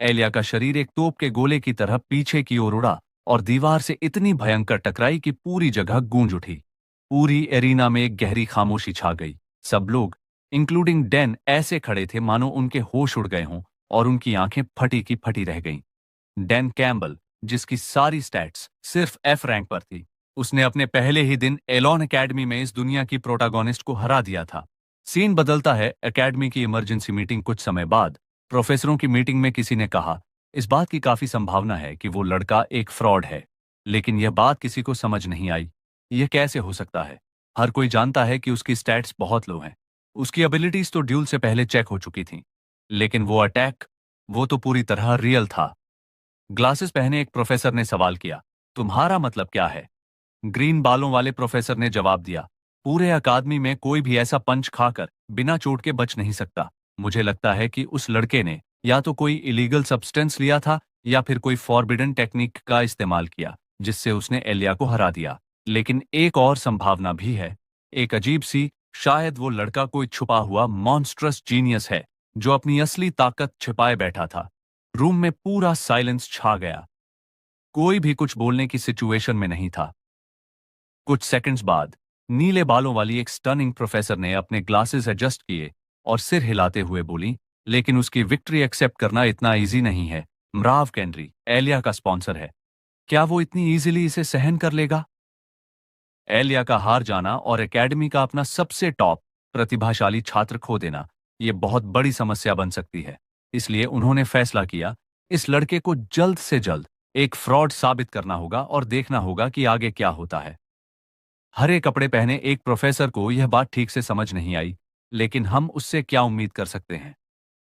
एलिया का शरीर एक तोप के गोले की तरह पीछे की ओर उड़ा और दीवार से इतनी भयंकर टकराई कि पूरी जगह गूंज उठी। पूरी एरिना में एक गहरी खामोशी छा गई। सब लोग, इंक्लूडिंग डेन, ऐसे खड़े थे मानो उनके होश उड़ गए हों और उनकी आंखें फटी की फटी रह गईं। डैन कैम्बल, जिसकी सारी स्टैट्स सिर्फ एफ रैंक पर थी, उसने अपने पहले ही दिन एलॉन एकेडमी में इस दुनिया की प्रोटागोनिस्ट को हरा दिया था। सीन बदलता है एकेडमी की इमरजेंसी मीटिंग। कुछ समय बाद प्रोफेसरों की मीटिंग में किसी ने कहा, इस बात की काफी संभावना है कि वो लड़का एक फ्रॉड है। लेकिन यह बात किसी को समझ नहीं आई। यह कैसे हो सकता है? हर कोई जानता है कि उसकी स्टैट्स बहुत लो हैं। उसकी एबिलिटीज तो ड्यूल से पहले चेक हो चुकी थीं। लेकिन वो अटैक, वो तो पूरी तरह रियल था। ग्लासेस पहने एक प्रोफेसर ने सवाल किया, तुम्हारा मतलब क्या है? ग्रीन बालों वाले प्रोफेसर ने जवाब दिया, पूरे अकादमी में कोई भी ऐसा पंच खाकर बिना चोट के बच नहीं सकता। मुझे लगता है कि उस लड़के ने या तो कोई इलीगल सब्सटेंस लिया था या फिर कोई फॉरबिडन टेक्निक का इस्तेमाल किया, जिससे उसने एलिया को हरा दिया। लेकिन एक और संभावना भी है, एक अजीब सी, शायद वो लड़का कोई छुपा हुआ मॉन्स्ट्रस जीनियस है जो अपनी असली ताकत छिपाए बैठा था। रूम में पूरा साइलेंस छा गया। कोई भी कुछ बोलने की सिचुएशन में नहीं था। कुछ सेकंड्स बाद नीले बालों वाली एक स्टनिंग प्रोफेसर ने अपने ग्लासेस एडजस्ट किए और सिर हिलाते हुए बोली, लेकिन उसकी विक्ट्री एक्सेप्ट करना इतना इजी नहीं है। मराव कैनरी एलिया का स्पॉन्सर है। क्या वो इतनी इजीली इसे सहन कर लेगा? एलिया का हार जाना और एकेडमी का अपना सबसे टॉप प्रतिभाशाली छात्र खो देना, ये बहुत बड़ी समस्या बन सकती है। इसलिए उन्होंने फैसला किया, इस लड़के को जल्द से जल्द एक फ्रॉड साबित करना होगा और देखना होगा कि आगे क्या होता है। हरे कपड़े पहने एक प्रोफेसर को यह बात ठीक से समझ नहीं आई, लेकिन हम उससे क्या उम्मीद कर सकते हैं?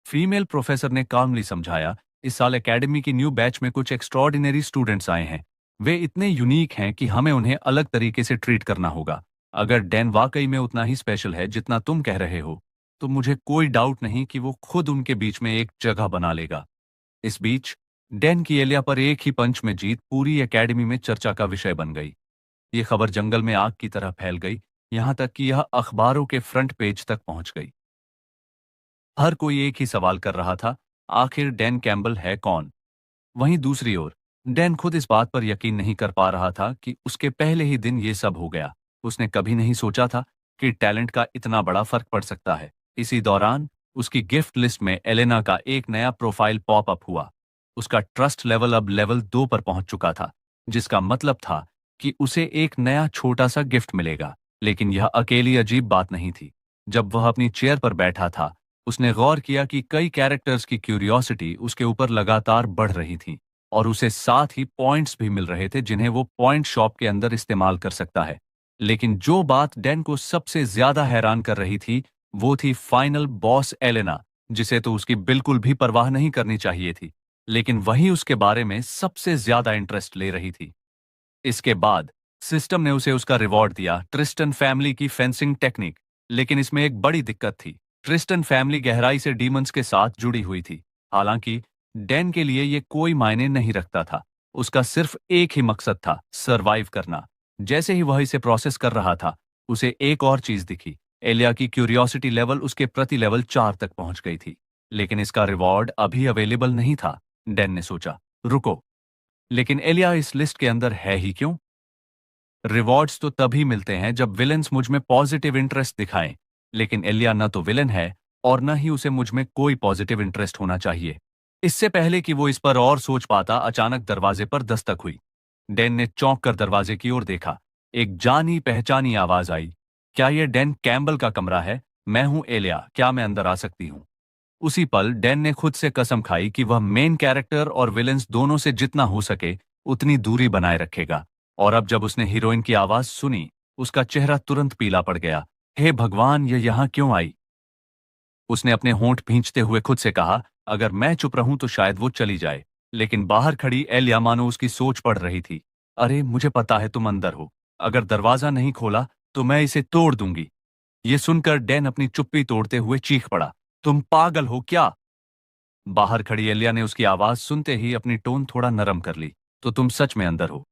फीमेल प्रोफेसर ने कामली समझाया, इस साल एकेडमी की न्यू बैच में कुछ एक्स्ट्रॉर्डिनरी स्टूडेंट्स आए हैं। वे इतने यूनिक हैं कि हमें उन्हें अलग तरीके से ट्रीट करना होगा। अगर डैन वाकई में उतना ही स्पेशल है जितना तुम कह रहे हो, तो मुझे कोई डाउट नहीं कि वो खुद उनके बीच में एक जगह बना लेगा। इस बीच डैन की एलिया पर एक ही पंच में जीत पूरी एकेडमी में चर्चा का विषय बन गई। ये खबर जंगल में आग की तरह फैल गई, यहां तक कि यह अखबारों के फ्रंट पेज तक पहुंच गई। हर कोई एक ही सवाल कर रहा था, आखिर डैन कैम्बल है कौन? वहीं दूसरी ओर डैन खुद इस बात पर यकीन नहीं कर पा रहा था कि उसके पहले ही दिन ये सब हो गया। उसने कभी नहीं सोचा था कि टैलेंट का इतना बड़ा फर्क पड़ सकता है। इसी दौरान उसकी गिफ्ट लिस्ट में एलेना का एक नया प्रोफाइल पॉप अप हुआ। उसका ट्रस्ट लेवल अब लेवल 2 पर पहुंच चुका था, जिसका मतलब था कि उसे एक नया छोटा सा गिफ्ट मिलेगा। लेकिन यह अकेली अजीब बात नहीं थी। जब वह अपनी चेयर पर बैठा था, उसने गौर किया कि कई कैरेक्टर्स की क्यूरियोसिटी उसके ऊपर लगातार बढ़ रही थी और उसे साथ ही पॉइंट्स भी मिल रहे थे जिन्हें वो पॉइंट शॉप के अंदर इस्तेमाल कर सकता है। लेकिन जो बात डैन को सबसे ज्यादा हैरान कर रही थी, वो थी फाइनल बॉस एलेना, जिसे तो उसकी बिल्कुल भी परवाह नहीं करनी चाहिए थी, लेकिन वही उसके बारे में सबसे ज्यादा इंटरेस्ट ले रही थी। इसके बाद सिस्टम ने उसे उसका रिवॉर्ड दिया, ट्रिस्टन फैमिली की फेंसिंग टेक्निक। लेकिन इसमें एक बड़ी दिक्कत थी। ट्रिस्टन फैमिली गहराई से डीमंस के साथ जुड़ी हुई थी। हालांकि डैन के लिए यह कोई मायने नहीं रखता था। उसका सिर्फ एक ही मकसद था, सरवाइव करना। जैसे ही वह इसे प्रोसेस कर रहा था, उसे एक और चीज दिखी। एलिया की क्यूरियोसिटी लेवल उसके प्रति लेवल 4 तक पहुंच गई थी, लेकिन इसका रिवॉर्ड अभी अवेलेबल नहीं था। डैन ने सोचा, रुको, लेकिन एलिया इस लिस्ट के अंदर है ही क्यों? रिवॉर्ड्स तो तभी मिलते हैं जब विलेंस मुझ में पॉजिटिव इंटरेस्ट दिखाएं, लेकिन एलिया न तो विलेन है और न ही उसे मुझ में कोई पॉजिटिव इंटरेस्ट होना चाहिए। इससे पहले कि वो इस पर और सोच पाता, अचानक दरवाजे पर दस्तक हुई। डैन ने चौंक कर दरवाजे की ओर देखा। एक जानी पहचानी आवाज आई, क्या यह डैन कैम्बल का कमरा है? मैं हूं एलिया, क्या मैं अंदर आ सकती हूं? उसी पल डैन ने खुद से कसम खाई कि वह मेन कैरेक्टर और विलेंस दोनों से जितना हो सके उतनी दूरी बनाए रखेगा। और अब जब उसने हीरोइन की आवाज सुनी, उसका चेहरा तुरंत पीला पड़ गया। हे भगवान, ये यहां क्यों आई? उसने अपने होंठ भींचते हुए खुद से कहा, अगर मैं चुप रहूं तो शायद वो चली जाए। लेकिन बाहर खड़ी एलिया मानो उसकी सोच पढ़ रही थी। अरे, मुझे पता है तुम अंदर हो। अगर दरवाजा नहीं खोला तो मैं इसे तोड़ दूंगी। ये सुनकर डैन अपनी चुप्पी तोड़ते हुए चीख पड़ा, तुम पागल हो क्या? बाहर खड़ी एलिया ने उसकी आवाज सुनते ही अपनी टोन थोड़ा नरम कर ली। तो तुम सच में अंदर हो?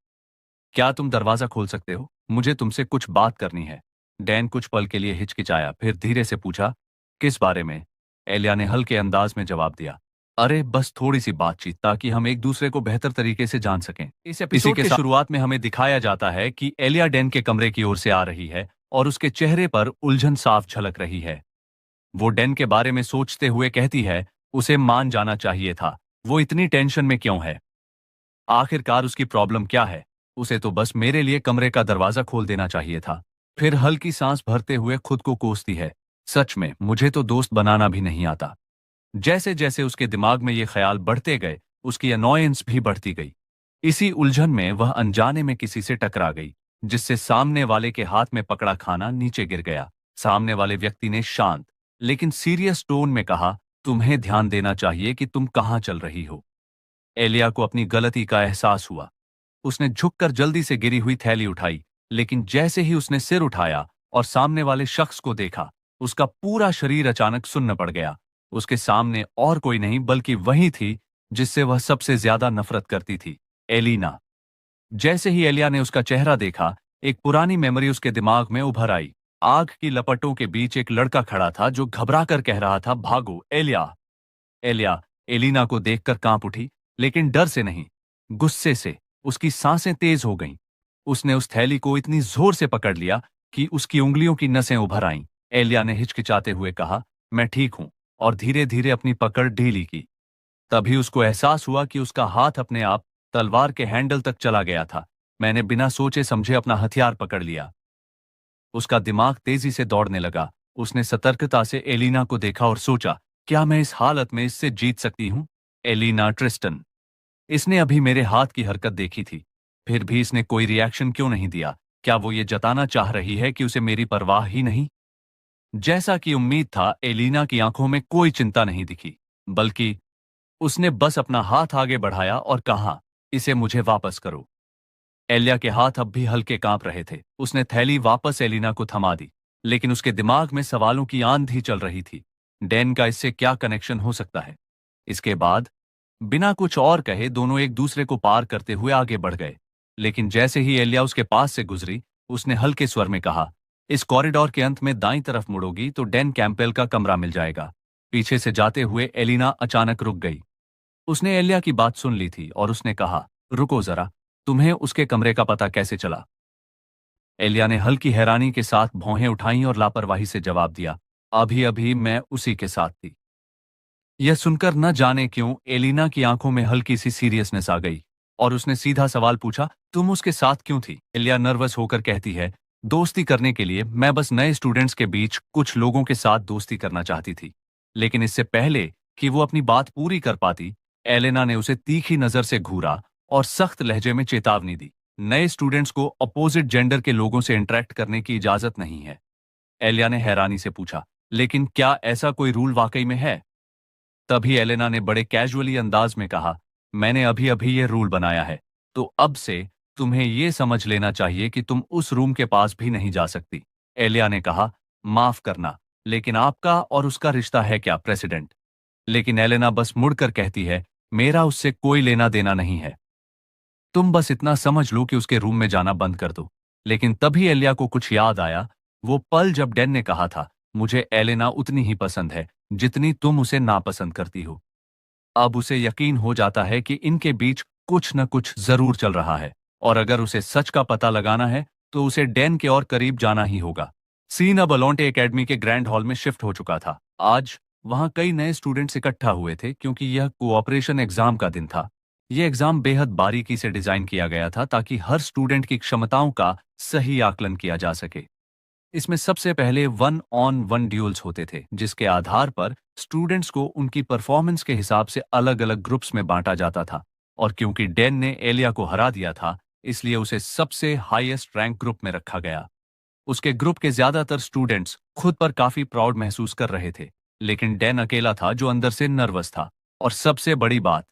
क्या तुम दरवाजा खोल सकते हो? मुझे तुमसे कुछ बात करनी है। डैन कुछ पल के लिए हिचकिचाया, फिर धीरे से पूछा, किस बारे में? एलिया ने हल्के अंदाज में जवाब दिया, अरे बस थोड़ी सी बातचीत, ताकि हम एक दूसरे को बेहतर तरीके से जान सकें। इस एपिसोड के शुरुआत में हमें दिखाया जाता है कि एलिया डैन के कमरे की ओर से आ रही है और उसके चेहरे पर उलझन साफ झलक रही है। वो डैन के बारे में सोचते हुए कहती है, उसे मान जाना चाहिए था। वो इतनी टेंशन में क्यों है? आखिरकार उसकी प्रॉब्लम क्या है? उसे तो बस मेरे लिए कमरे का दरवाजा खोल देना चाहिए था। फिर हल्की सांस भरते हुए खुद को कोसती है, सच में मुझे तो दोस्त बनाना भी नहीं आता। जैसे जैसे उसके दिमाग में ये ख्याल बढ़ते गए, उसकी अनॉयंस भी बढ़ती गई। इसी उलझन में वह अनजाने में किसी से टकरा गई, जिससे सामने वाले के हाथ में पकड़ा खाना नीचे गिर गया। सामने वाले व्यक्ति ने शांत लेकिन सीरियस टोन में कहा, तुम्हें ध्यान देना चाहिए कि तुम कहां चल रही हो। एलिया को अपनी गलती का एहसास हुआ। उसने झुककर जल्दी से गिरी हुई थैली उठाई, लेकिन जैसे ही उसने सिर उठाया और सामने वाले शख्स को देखा, उसका पूरा शरीर अचानक सुन्न पड़ गया। उसके सामने और कोई नहीं बल्कि वही थी जिससे वह सबसे ज्यादा नफरत करती थी, एलिना। जैसे ही एलिया ने उसका चेहरा देखा, एक पुरानी मेमोरी उसके दिमाग में उभर आई। आग की लपटों के बीच एक लड़का खड़ा था जो घबरा कर कह रहा था, भागो एलिया। एलिया एलिना को देखकर कांप उठी, लेकिन डर से नहीं, गुस्से से। उसकी सांसें तेज हो गईं। उसने उस थैली को इतनी जोर से पकड़ लिया कि उसकी उंगलियों की नसें उभर आईं। एलिया ने हिचकिचाते हुए कहा, मैं ठीक हूं, और धीरे धीरे अपनी पकड़ ढीली की। तभी उसको एहसास हुआ कि उसका हाथ अपने आप तलवार के हैंडल तक चला गया था। मैंने बिना सोचे समझे अपना हथियार पकड़ लिया। उसका दिमाग तेजी से दौड़ने लगा। उसने सतर्कता से एलिना को देखा और सोचा, क्या मैं इस हालत में इससे जीत सकती हूं? Elina Tristan. इसने अभी मेरे हाथ की हरकत देखी थी, फिर भी इसने कोई रिएक्शन क्यों नहीं दिया? क्या वो ये जताना चाह रही है कि उसे मेरी परवाह ही नहीं? जैसा कि उम्मीद था, एलिना की आंखों में कोई चिंता नहीं दिखी, बल्कि उसने बस अपना हाथ आगे बढ़ाया और कहा, इसे मुझे वापस करो। एलिया के हाथ अब भी हल्के कांप रहे थे। उसने थैली वापस एलिना को थमा दी, लेकिन उसके दिमाग में सवालों की आंधी चल रही थी। डैन का इससे क्या कनेक्शन हो सकता है? इसके बाद बिना कुछ और कहे दोनों एक दूसरे को पार करते हुए आगे बढ़ गए। लेकिन जैसे ही एलिया उसके पास से गुजरी, उसने हल्के स्वर में कहा, इस कॉरिडोर के अंत में दाईं तरफ मुड़ोगी तो डैन कैंपेल का कमरा मिल जाएगा। पीछे से जाते हुए एलिना अचानक रुक गई। उसने एलिया की बात सुन ली थी और उसने कहा, रुको जरा, तुम्हें उसके कमरे का पता कैसे चला? एलिया ने हल्की हैरानी के साथ भौहें उठाईं और लापरवाही से जवाब दिया, अभी अभी मैं उसी के साथ थी। यह सुनकर न जाने क्यों एलिना की आंखों में हल्की सी सीरियसनेस आ गई और उसने सीधा सवाल पूछा, तुम उसके साथ क्यों थी? एलिया नर्वस होकर कहती है, दोस्ती करने के लिए। मैं बस नए स्टूडेंट्स के बीच कुछ लोगों के साथ दोस्ती करना चाहती थी। लेकिन इससे पहले कि वो अपनी बात पूरी कर पाती, एलेना ने उसे तीखी नजर से घूरा और सख्त लहजे में चेतावनी दी, नए स्टूडेंट्स को अपोजिट जेंडर के लोगों से इंटरेक्ट करने की इजाजत नहीं है। एलिया ने हैरानी से पूछा, लेकिन क्या ऐसा कोई रूल वाकई में है? तभी एलेना ने बड़े कैजुअली अंदाज में कहा, मैंने अभी अभी ये रूल बनाया है, तो अब से तुम्हें ये समझ लेना चाहिए कि तुम उस रूम के पास भी नहीं जा सकती। एलिया ने कहा, माफ करना, लेकिन आपका और उसका रिश्ता है क्या, प्रेसिडेंट? लेकिन एलेना बस मुड़कर कहती है, मेरा उससे कोई लेना देना नहीं है। तुम बस इतना समझ लो कि उसके रूम में जाना बंद कर दो। लेकिन तभी एलिया को कुछ याद आया। वो पल जब डैन ने कहा था, मुझे एलेना उतनी ही पसंद है जितनी तुम उसे नापसंद करती हो। अब उसे यकीन हो जाता है कि इनके बीच कुछ न कुछ जरूर चल रहा है, और अगर उसे सच का पता लगाना है तो उसे डैन के और करीब जाना ही होगा। सीन अब अलोंटे एकेडमी के ग्रैंड हॉल में शिफ्ट हो चुका था। आज वहां कई नए स्टूडेंट्स इकट्ठा हुए थे क्योंकि यह कोऑपरेशन एग्जाम का दिन था। यह एग्जाम बेहद बारीकी से डिजाइन किया गया था ताकि हर स्टूडेंट की क्षमताओं का सही आकलन किया जा सके। इसमें सबसे पहले वन ऑन वन ड्यूल्स होते थे, जिसके आधार पर स्टूडेंट्स को उनकी परफॉर्मेंस के हिसाब से अलग अलग ग्रुप्स में बांटा जाता था। और क्योंकि डैन ने एलिया को हरा दिया था, इसलिए उसे सबसे हाईएस्ट रैंक ग्रुप में रखा गया। उसके ग्रुप के ज्यादातर स्टूडेंट्स खुद पर काफी प्राउड महसूस कर रहे थे, लेकिन डैन अकेला था जो अंदर से नर्वस था। और सबसे बड़ी बात,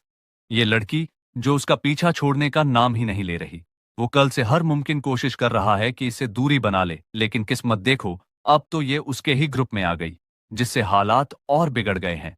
ये लड़की जो उसका पीछा छोड़ने का नाम ही नहीं ले रही। वो कल से हर मुमकिन कोशिश कर रहा है कि इससे दूरी बना ले, लेकिन किस्मत देखो, अब तो ये उसके ही ग्रुप में आ गई, जिससे हालात और बिगड़ गए हैं।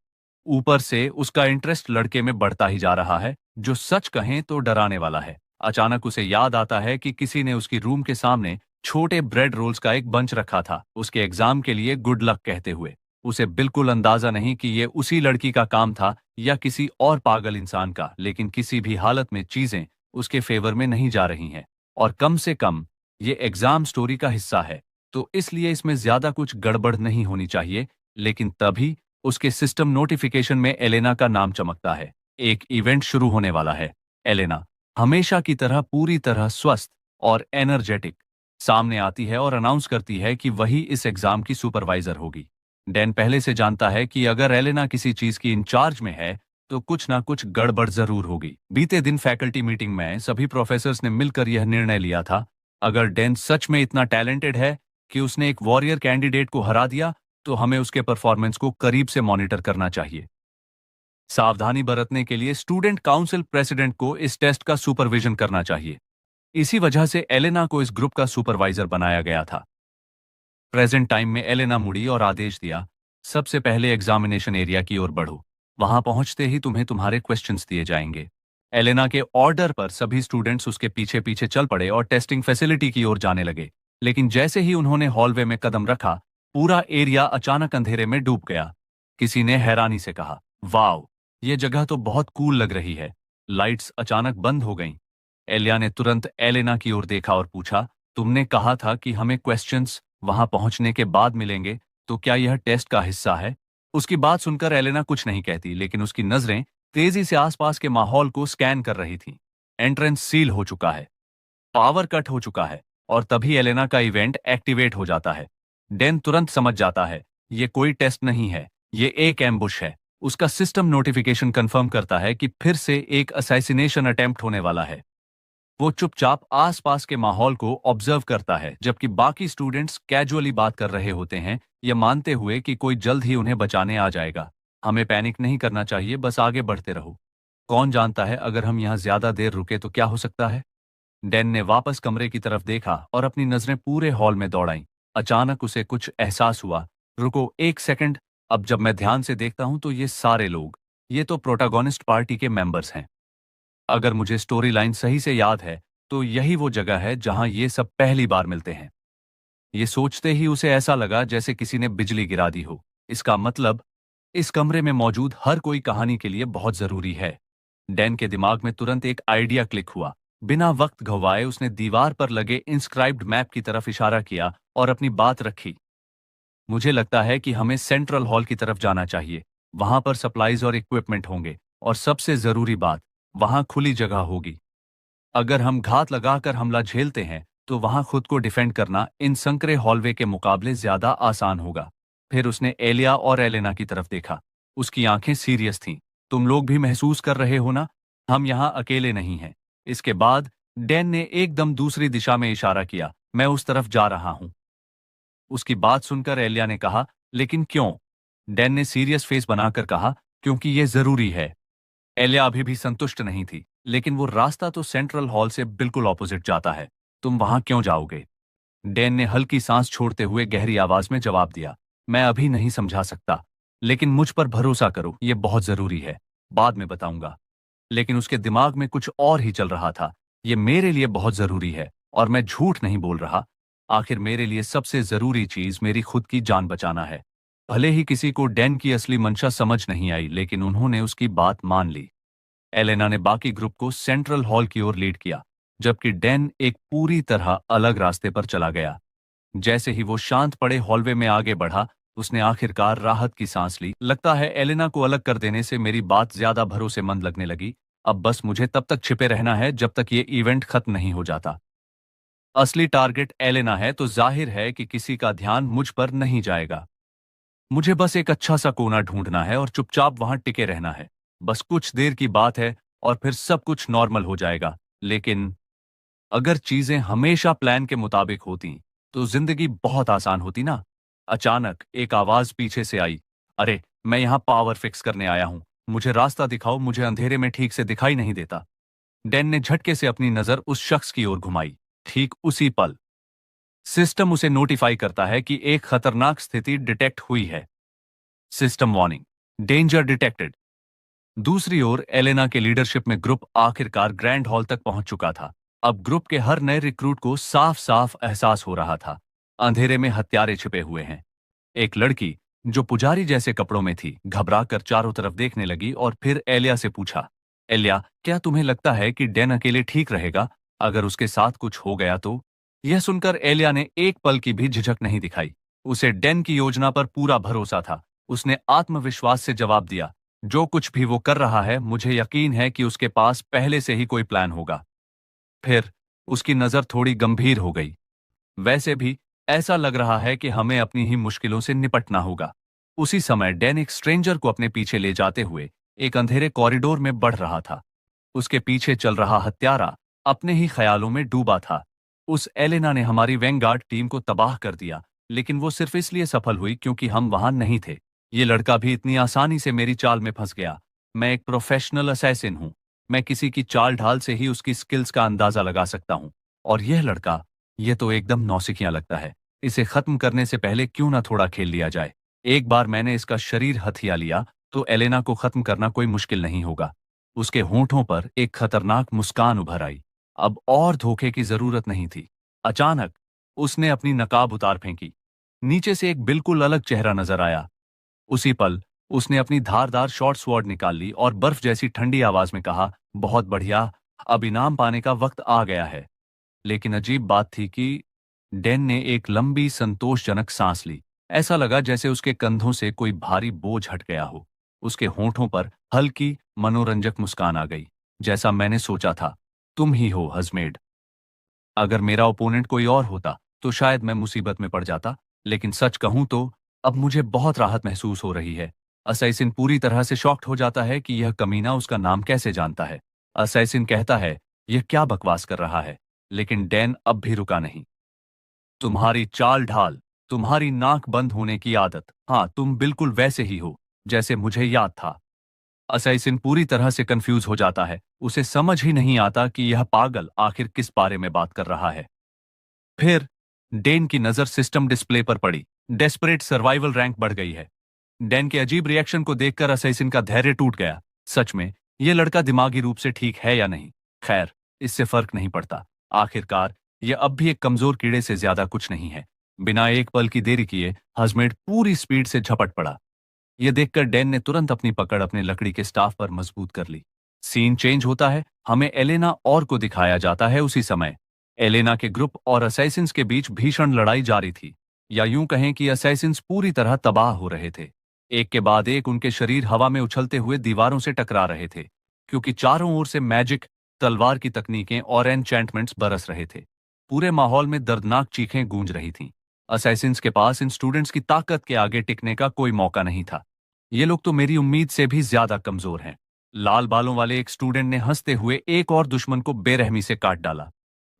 ऊपर से उसका इंटरेस्ट लड़के में बढ़ता ही जा रहा है, जो सच कहें तो डराने वाला है। अचानक उसे याद आता है कि किसी ने उसकी रूम के सामने छोटे ब्रेड रोल्स का एक बंच रखा था, उसके एग्जाम के लिए गुड लक कहते हुए। उसे बिल्कुल अंदाजा नहीं कि ये उसी लड़की का काम था या किसी और पागल इंसान का, लेकिन किसी भी हालत में चीजें उसके फेवर में नहीं जा रही हैं। और कम से कम ये एग्जाम स्टोरी का हिस्सा है, तो इसलिए इसमें ज्यादा कुछ गड़बड़ नहीं होनी चाहिए। लेकिन तभी उसके सिस्टम नोटिफिकेशन में एलेना का नाम चमकता है। एक इवेंट शुरू होने वाला है। एलेना हमेशा की तरह पूरी तरह स्वस्थ और एनर्जेटिक सामने आती है और अनाउंस करती है कि वही इस एग्जाम की सुपरवाइजर होगी। डैन पहले से जानता है कि अगर एलेना किसी चीज की इंचार्ज में है तो कुछ ना कुछ गड़बड़ जरूर होगी। बीते दिन फैकल्टी मीटिंग में सभी प्रोफेसर्स ने मिलकर यह निर्णय लिया था, अगर डैन सच में इतना टैलेंटेड है कि उसने एक वॉरियर कैंडिडेट को हरा दिया, तो हमें उसके परफॉर्मेंस को करीब से मॉनिटर करना चाहिए। सावधानी बरतने के लिए स्टूडेंट काउंसिल प्रेसिडेंट को इस टेस्ट का सुपरविजन करना चाहिए। इसी वजह से एलेना को इस ग्रुप का सुपरवाइजर बनाया गया था। प्रेजेंट टाइम में एलेना मुड़ी और आदेश दिया, सबसे पहले एग्जामिनेशन एरिया की ओर बढ़ो। वहां पहुंचते ही तुम्हें तुम्हारे क्वेश्चंस दिए जाएंगे। एलेना के ऑर्डर पर सभी स्टूडेंट्स उसके पीछे पीछे चल पड़े और टेस्टिंग फैसिलिटी की ओर जाने लगे। लेकिन जैसे ही उन्होंने हॉलवे में कदम रखा, पूरा एरिया अचानक अंधेरे में डूब गया। किसी ने हैरानी से कहा, वाओ, ये जगह तो बहुत कूल लग रही है। लाइट्स अचानक बंद हो गईं। एलिया ने तुरंत एलेना की ओर देखा और पूछा, तुमने कहा था कि हमें क्वेश्चंस वहां पहुंचने के बाद मिलेंगे, तो क्या यह टेस्ट का हिस्सा है? उसकी बात सुनकर एलेना कुछ नहीं कहती, लेकिन उसकी नजरें तेजी से आसपास के माहौल को स्कैन कर रही थीं। एंट्रेंस सील हो चुका है, पावर कट हो चुका है, और तभी एलेना का इवेंट एक्टिवेट हो जाता है। डेन तुरंत समझ जाता है, ये कोई टेस्ट नहीं है, ये एक एम्बुश है। उसका सिस्टम नोटिफिकेशन कंफर्म करता है कि फिर से एक असैसिनेशन अटेम्प्ट होने वाला है। वो चुपचाप आसपास के माहौल को ऑब्जर्व करता है, जबकि बाकी स्टूडेंट्स कैजुअली बात कर रहे होते हैं, ये मानते हुए कि कोई जल्द ही उन्हें बचाने आ जाएगा। हमें पैनिक नहीं करना चाहिए, बस आगे बढ़ते रहो। कौन जानता है, अगर हम यहाँ ज्यादा देर रुके तो क्या हो सकता है? डैन ने वापस कमरे की तरफ देखा और अपनी नजरें पूरे हॉल में दौड़ाईं। अचानक उसे कुछ एहसास हुआ, रुको एक सेकंड, अब जब मैं ध्यान से देखता हूं तो ये सारे लोग, ये तो प्रोटागोनिस्ट पार्टी के मेंबर्स हैं। अगर मुझे स्टोरी लाइन सही से याद है, तो यही वो जगह है जहां ये सब पहली बार मिलते हैं। ये सोचते ही उसे ऐसा लगा जैसे किसी ने बिजली गिरा दी हो। इसका मतलब इस कमरे में मौजूद हर कोई कहानी के लिए बहुत जरूरी है। डैन के दिमाग में तुरंत एक आइडिया क्लिक हुआ। बिना वक्त गंवाए उसने दीवार पर लगे इंस्क्राइब्ड मैप की तरफ इशारा किया और अपनी बात रखी। मुझे लगता है कि हमें सेंट्रल हॉल की तरफ जाना चाहिए। वहां पर सप्लाईज और इक्विपमेंट होंगे, और सबसे जरूरी बात, वहां खुली जगह होगी। अगर हम घात लगाकर हमला झेलते हैं, तो वहां खुद को डिफेंड करना इन संकरे हॉलवे के मुकाबले ज्यादा आसान होगा। फिर उसने एलिया और एलेना की तरफ देखा। उसकी आंखें सीरियस थीं। तुम लोग भी महसूस कर रहे हो ना, हम यहाँ अकेले नहीं हैं। इसके बाद डैन ने एकदम दूसरी दिशा में इशारा किया, मैं उस तरफ जा रहा हूं। उसकी बात सुनकर एलिया ने कहा, लेकिन क्यों? डैन ने सीरियस फेस बनाकर कहा, क्योंकि यह जरूरी है। एलिया अभी भी संतुष्ट नहीं थी, लेकिन वो रास्ता तो सेंट्रल हॉल से बिल्कुल ऑपोजिट जाता है। तुम वहां क्यों जाओगे? डैन ने हल्की सांस छोड़ते हुए गहरी आवाज में जवाब दिया, मैं अभी नहीं समझा सकता, लेकिन मुझ पर भरोसा करो, ये बहुत जरूरी है। बाद में बताऊंगा। लेकिन उसके दिमाग में कुछ और ही चल रहा था। ये मेरे लिए बहुत जरूरी है, और मैं झूठ नहीं बोल रहा। आखिर मेरे लिए सबसे जरूरी चीज मेरी खुद की जान बचाना है। भले ही किसी को डैन की असली मंशा समझ नहीं आई, लेकिन उन्होंने उसकी बात मान ली। एलेना ने बाकी ग्रुप को सेंट्रल हॉल की ओर लीड किया, जबकि डैन एक पूरी तरह अलग रास्ते पर चला गया। जैसे ही वो शांत पड़े हॉलवे में आगे बढ़ा, उसने आखिरकार राहत की सांस ली। लगता है एलेना को अलग कर देने से मेरी बात ज्यादा भरोसेमंद लगने लगी। अब बस मुझे तब तक छिपे रहना है जब तक ये इवेंट खत्म नहीं हो जाता। असली टारगेट एलेना है तो जाहिर है कि किसी का ध्यान मुझ पर नहीं जाएगा। मुझे बस एक अच्छा सा कोना ढूंढना है और चुपचाप वहां टिके रहना है। बस कुछ देर की बात है और फिर सब कुछ नॉर्मल हो जाएगा। लेकिन अगर चीजें हमेशा प्लान के मुताबिक होती तो जिंदगी बहुत आसान होती ना। अचानक एक आवाज पीछे से आई, अरे मैं यहाँ पावर फिक्स करने आया हूँ, मुझे रास्ता दिखाओ, मुझे अंधेरे में ठीक से दिखाई नहीं देता। डैन ने झटके से अपनी नजर उस शख्स की ओर घुमाई। ठीक उसी पल सिस्टम उसे नोटिफाई करता है कि एक खतरनाक स्थिति डिटेक्ट हुई है। System warning, danger detected. दूसरी ओर एलेना के लीडरशिप में ग्रुप आखिरकार ग्रैंड हॉल तक पहुंच चुका था। अब ग्रुप के हर नए रिक्रूट को साफ साफ एहसास हो रहा था, अंधेरे में हत्यारे छिपे हुए हैं। एक लड़की जो पुजारी जैसे कपड़ों में थी घबरा कर चारों तरफ देखने लगी और फिर एलिया से पूछा, एलिया क्या तुम्हें लगता है कि डैन अकेले ठीक रहेगा? अगर उसके साथ कुछ हो गया तो? यह सुनकर एलिया ने एक पल की भी झिझक नहीं दिखाई। उसे डैन की योजना पर पूरा भरोसा था। उसने आत्मविश्वास से जवाब दिया, जो कुछ भी वो कर रहा है मुझे यकीन है कि उसके पास पहले से ही कोई प्लान होगा। फिर उसकी नजर थोड़ी गंभीर हो गई। वैसे भी ऐसा लग रहा है कि हमें अपनी ही मुश्किलों से निपटना होगा। उसी समय डैन एक स्ट्रेंजर को अपने पीछे ले जाते हुए एक अंधेरे कॉरिडोर में बढ़ रहा था। उसके पीछे चल रहा हत्यारा अपने ही ख्यालों में डूबा था। उस एलेना ने हमारी वैंगार्ड टीम को तबाह कर दिया, लेकिन वो सिर्फ इसलिए सफल हुई क्योंकि हम वहां नहीं थे। ये लड़का भी इतनी आसानी से मेरी चाल में फंस गया। मैं एक प्रोफेशनल असैसिन हूं। मैं किसी की चाल ढाल से ही उसकी स्किल्स का अंदाजा लगा सकता हूं। और यह लड़का, ये तो एकदम नौसिखियां लगता है। इसे खत्म करने से पहले क्यों ना थोड़ा खेल लिया जाए। एक बार मैंने इसका शरीर हथिया लिया तो एलेना को खत्म करना कोई मुश्किल नहीं होगा। उसके होंठों पर एक खतरनाक मुस्कान उभर आई। अब और धोखे की जरूरत नहीं थी। अचानक उसने अपनी नकाब उतार फेंकी। नीचे से एक बिल्कुल अलग चेहरा नजर आया। उसी पल उसने अपनी धारदार शॉर्ट स्वॉर्ड निकाल ली और बर्फ जैसी ठंडी आवाज में कहा, बहुत बढ़िया, अब इनाम पाने का वक्त आ गया है। लेकिन अजीब बात थी कि डैन ने एक लंबी संतोषजनक सांस ली। ऐसा लगा जैसे उसके कंधों से कोई भारी बोझ हट गया हो। उसके होंठों पर हल्की मनोरंजक मुस्कान आ गई। जैसा मैंने सोचा था, तुम ही हो हजमेड। अगर मेरा ओपोनेंट कोई और होता तो शायद मैं मुसीबत में पड़ जाता, लेकिन सच कहूं तो अब मुझे बहुत राहत महसूस हो रही है। असैसिन पूरी तरह से शॉक्ड हो जाता है कि यह कमीना उसका नाम कैसे जानता है। असैसिन कहता है, यह क्या बकवास कर रहा है, लेकिन डैन अब भी रुका नहीं। तुम्हारी चाल ढाल, तुम्हारी नाक बंद होने की आदत, हाँ तुम बिल्कुल वैसे ही हो जैसे मुझे याद था। असैसिन पूरी तरह से कंफ्यूज हो जाता है। उसे समझ ही नहीं आता कि यह पागल आखिर किस बारे में बात कर रहा है। फिर डैन की नजर सिस्टम डिस्प्ले पर पड़ी। डेस्परेट सर्वाइवल रैंक बढ़ गई है। डैन के अजीब रिएक्शन को देखकर असैसिन का धैर्य टूट गया। सच में यह लड़का दिमागी रूप से ठीक है या नहीं? खैर, इससे फर्क नहीं पड़ता। आखिरकार यह अब भी एक कमजोर कीड़े से ज्यादा कुछ नहीं है। बिना एक पल की देरी किए हजमेड पूरी स्पीड से झपट पड़ा। यह देखकर डैन ने तुरंत अपनी पकड़ अपने लकड़ी के स्टाफ पर मजबूत कर ली। सीन चेंज होता है। हमें एलेना और को दिखाया जाता है। उसी समय एलेना के ग्रुप और असैसिन्स के बीच भीषण लड़ाई जारी थी, या यूं कहें कि असैसिन्स पूरी तरह तबाह हो रहे थे। एक के बाद एक उनके शरीर हवा में उछलते हुए दीवारों से टकरा रहे थे, क्योंकि चारों ओर से मैजिक, तलवार की तकनीकें और एन्चेंटमेंट्स बरस रहे थे। पूरे माहौल में दर्दनाक चीखें गूंज रही थीं। असैसिन्स के पास इन स्टूडेंट्स की ताकत के आगे टिकने का कोई मौका नहीं था। ये लोग तो मेरी उम्मीद से भी ज्यादा कमजोर हैं। लाल बालों वाले एक स्टूडेंट ने हंसते हुए एक और दुश्मन को बेरहमी से काट डाला।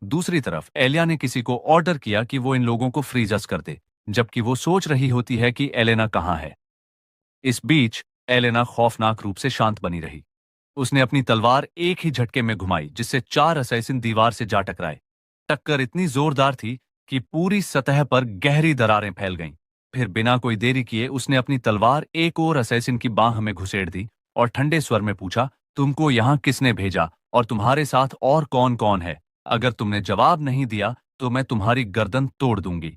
दूसरी तरफ एलिया ने किसी को ऑर्डर किया कि वो इन लोगों को फ्रीजर्स कर दे, जबकि वो सोच रही होती है कि एलेना कहाँ है। इस बीच एलेना खौफनाक रूप से शांत बनी रही। उसने अपनी तलवार एक ही झटके में घुमाई, जिससे चार असैसिन दीवार से जा टकराए। टक्कर इतनी जोरदार थी कि पूरी सतह पर गहरी दरारें फैल गईं। फिर बिना कोई देरी किए उसने अपनी तलवार एक और असैसिन की बांह में घुसेड़ दी और ठंडे स्वर में पूछा, तुमको यहां किसने भेजा और तुम्हारे साथ और कौन कौन है? अगर तुमने जवाब नहीं दिया तो मैं तुम्हारी गर्दन तोड़ दूंगी।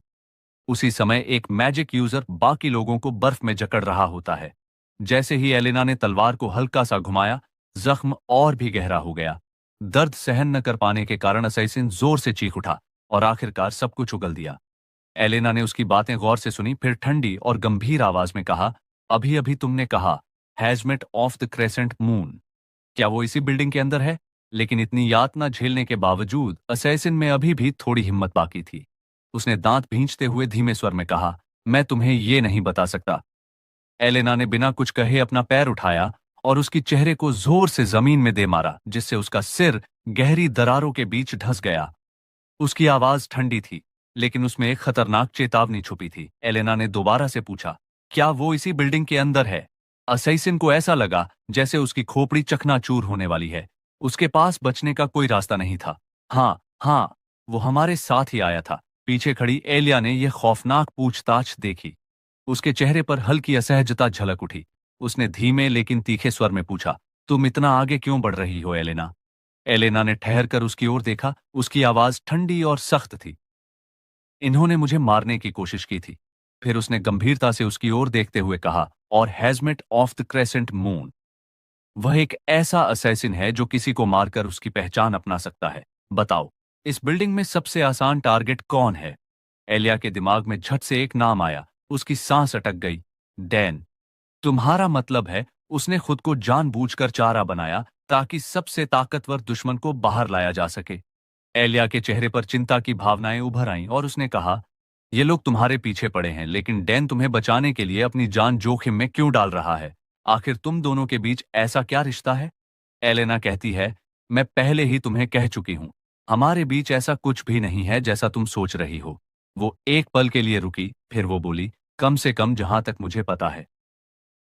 उसी समय एक मैजिक यूजर बाकी लोगों को बर्फ में जकड़ रहा होता है। जैसे ही एलेना ने तलवार को हल्का सा घुमाया, जख्म और भी गहरा हो गया। दर्द सहन न कर पाने के कारण असैसिन जोर से चीख उठा और आखिरकार सब कुछ उगल दिया। एलेना ने उसकी बातें गौर से सुनी, फिर ठंडी और गंभीर आवाज में कहा, अभी अभी तुमने कहा hazmat of the crescent moon, क्या वो इसी बिल्डिंग के अंदर है? लेकिन इतनी यातना झेलने के बावजूद असैसिन में अभी भी थोड़ी हिम्मत बाकी थी। उसने दांत भींचते हुए धीमे स्वर में कहा, मैं तुम्हें ये नहीं बता सकता। एलेना ने बिना कुछ कहे अपना पैर उठाया और उसकी चेहरे को जोर से जमीन में दे मारा, जिससे उसका सिर गहरी दरारों के बीच धंस गया। उसकी आवाज ठंडी थी, लेकिन उसमें एक खतरनाक चेतावनी छुपी थी। एलेना ने दोबारा से पूछा, क्या वो इसी बिल्डिंग के अंदर है? असैसिन को ऐसा लगा जैसे उसकी खोपड़ी चकनाचूर होने वाली है। उसके पास बचने का कोई रास्ता नहीं था। हाँ हाँ, वो हमारे साथ ही आया था। पीछे खड़ी एलिया ने यह खौफनाक पूछताछ देखी। उसके चेहरे पर हल्की असहजता झलक उठी। उसने धीमे लेकिन तीखे स्वर में पूछा, तुम इतना आगे क्यों बढ़ रही हो एलेना? एलेना ने ठहर कर उसकी ओर देखा। उसकी आवाज ठंडी और सख्त थी। इन्होंने मुझे मारने की कोशिश की थी। फिर उसने गंभीरता से उसकी ओर देखते हुए कहा, और hazmat of the crescent moon, वह एक ऐसा असैसिन है जो किसी को मारकर उसकी पहचान अपना सकता है। बताओ, इस बिल्डिंग में सबसे आसान टारगेट कौन है? एलिया के दिमाग में झट से एक नाम आया। उसकी सांस अटक गई। डैन। तुम्हारा मतलब है उसने खुद को जानबूझकर चारा बनाया ताकि सबसे ताकतवर दुश्मन को बाहर लाया जा सके। एलिया के चेहरे पर चिंता की भावनाएं उभर आईं और उसने कहा, ये लोग तुम्हारे पीछे पड़े हैं, लेकिन डैन तुम्हें बचाने के लिए अपनी जान जोखिम में क्यों डाल रहा है? आखिर तुम दोनों के बीच ऐसा क्या रिश्ता है? एलेना कहती है, मैं पहले ही तुम्हें कह चुकी हूं, हमारे बीच ऐसा कुछ भी नहीं है जैसा तुम सोच रही हो। वो एक पल के लिए रुकी, फिर वो बोली, कम से कम जहां तक मुझे पता है।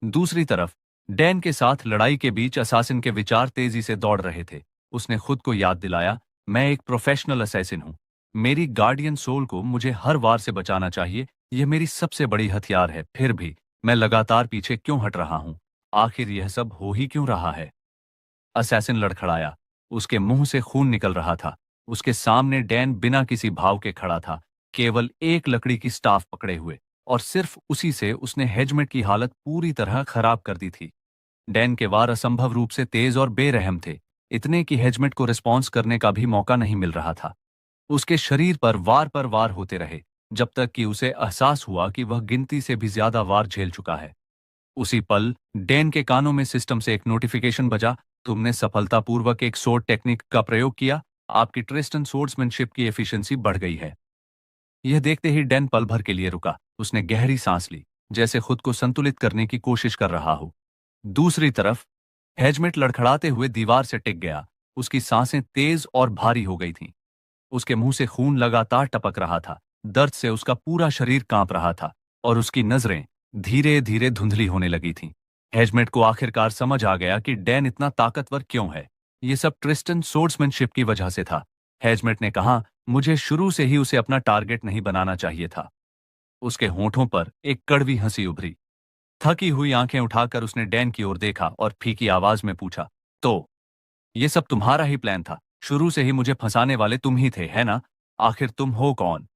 दूसरी तरफ डैन के साथ लड़ाई के बीच असासिन के विचार तेजी से दौड़ रहे थे। उसने खुद को याद दिलाया, मैं एक प्रोफेशनल असैसिन हूं। मेरी गार्डियन सोल को मुझे हर वार से बचाना चाहिए। यह मेरी सबसे बड़ी हथियार है। फिर भी मैं लगातार पीछे क्यों हट रहा हूं? आखिर यह सब हो ही क्यों रहा है? असैसिन लड़खड़ाया। उसके मुंह से खून निकल रहा था। उसके सामने डैन बिना किसी भाव के खड़ा था, केवल एक लकड़ी की स्टाफ पकड़े हुए, और सिर्फ उसी से उसने हेजमेट की हालत पूरी तरह खराब कर दी थी। डैन के वार असंभव रूप से तेज और बेरहम थे, इतने कि हेजमेट को रिस्पॉन्स करने का भी मौका नहीं मिल रहा था। उसके शरीर पर वार होते रहे, जब तक कि उसे एहसास हुआ कि वह गिनती से भी ज्यादा वार झेल चुका है। उसी पल डैन के कानों में सिस्टम से एक नोटिफिकेशन बजा, तुमने सफलतापूर्वक एक सोर्ड टेक्निक का प्रयोग किया। आपकी ट्रिस्टन सोर्ड्समैनशिप की एफिशिएंसी बढ़ गई है। यह देखते ही डैन पल भर के लिए रुका। उसने गहरी सांस ली, जैसे खुद को संतुलित करने की कोशिश कर रहा हो। दूसरी तरफ हेजमेट लड़खड़ाते हुए दीवार से टिक गया। उसकी सांसें तेज और भारी हो गई थीं। उसके मुंह से खून लगातार टपक रहा था। दर्द से उसका पूरा शरीर कांप रहा था और उसकी नजरें धीरे धीरे धुंधली होने लगी थीं। हेजमेट को आखिरकार समझ आ गया कि डैन इतना ताकतवर क्यों है। ये सब ट्रिस्टन सोर्ड्समैनशिप की वजह से था। हेजमेट ने कहा, मुझे शुरू से ही उसे अपना टारगेट नहीं बनाना चाहिए था। उसके होठों पर एक कड़वी हंसी उभरी। थकी हुई आंखें उठाकर उसने डैन की ओर देखा और फीकी आवाज में पूछा, तो ये सब तुम्हारा ही प्लान था? शुरू से ही मुझे फंसाने वाले तुम ही थे, है ना? आखिर तुम हो कौन?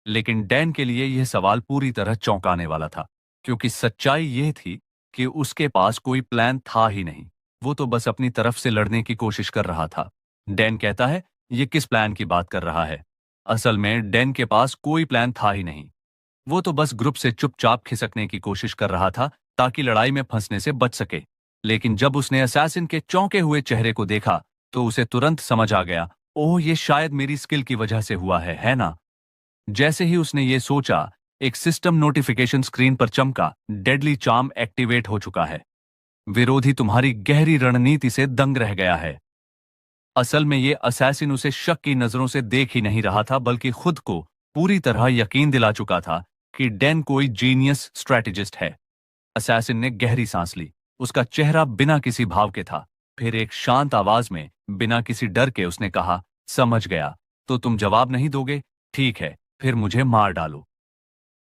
लेकिन डैन के लिए यह सवाल पूरी तरह चौंकाने वाला था, क्योंकि सच्चाई यह थी कि उसके पास कोई प्लान था ही नहीं। वो तो बस अपनी तरफ से लड़ने की कोशिश कर रहा था। डैन कहता है, ये किस प्लान की बात कर रहा है? असल में डैन के पास कोई प्लान था ही नहीं। वो तो बस ग्रुप से चुपचाप खिसकने की कोशिश कर रहा था ताकि लड़ाई में फंसने से बच सके। लेकिन जब उसने असैसिन के चौंके हुए चेहरे को देखा, तो उसे तुरंत समझ आ गया, ओह, ये शायद मेरी स्किल की वजह से हुआ है ना? जैसे ही उसने ये सोचा, एक सिस्टम नोटिफिकेशन स्क्रीन पर चमका, डेडली चार्म एक्टिवेट हो चुका है। विरोधी तुम्हारी गहरी रणनीति से दंग रह गया है। असल में ये असैसिन उसे शक की नजरों से देख ही नहीं रहा था, बल्कि खुद को पूरी तरह यकीन दिला चुका था कि डैन कोई जीनियस स्ट्रैटेजिस्ट है। असैसिन ने गहरी सांस ली। उसका चेहरा बिना किसी भाव के था। फिर एक शांत आवाज में, बिना किसी डर के, उसने कहा, समझ गया। तो तुम जवाब नहीं दोगे? ठीक है, फिर मुझे मार डालो।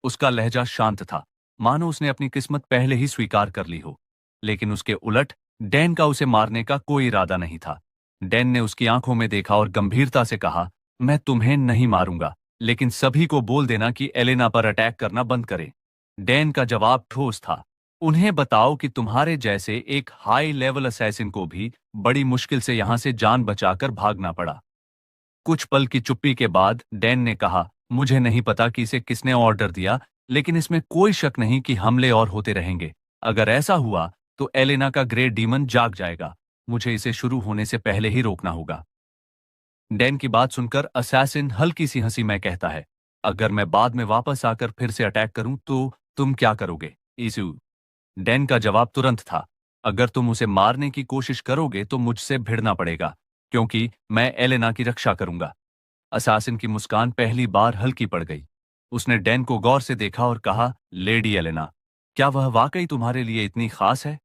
उसका लहजा शांत था, मानो उसने अपनी किस्मत पहले ही स्वीकार कर ली हो। लेकिन उसके उलट डैन का उसे मारने का कोई इरादा नहीं था। डैन ने उसकी आंखों में देखा और गंभीरता से कहा, मैं तुम्हें नहीं मारूंगा, लेकिन सभी को बोल देना कि एलेना पर अटैक करना बंद करें। डैन का जवाब ठोस था। उन्हें बताओ कि तुम्हारे जैसे एक हाई लेवल असैसिन को भी बड़ी मुश्किल से यहां से जान बचाकर भागना पड़ा। कुछ पल की चुप्पी के बाद डैन ने कहा, मुझे नहीं पता कि इसे किसने ऑर्डर दिया, लेकिन इसमें कोई शक नहीं कि हमले और होते रहेंगे। अगर ऐसा हुआ तो एलेना का ग्रेट डीमन जाग जाएगा। मुझे इसे शुरू होने से पहले ही रोकना होगा। डैन की बात सुनकर असैसिन हल्की सी हंसी में कहता है, अगर मैं बाद में वापस आकर फिर से अटैक करूं तो तुम क्या करोगे, ईसू? डैन का जवाब तुरंत था, अगर तुम उसे मारने की कोशिश करोगे तो मुझसे भिड़ना पड़ेगा, क्योंकि मैं एलेना की रक्षा करूंगा। असासिन की मुस्कान पहली बार हल्की पड़ गई। उसने डैन को गौर से देखा और कहा, लेडी एलेना, क्या वह वाकई तुम्हारे लिए इतनी खास है?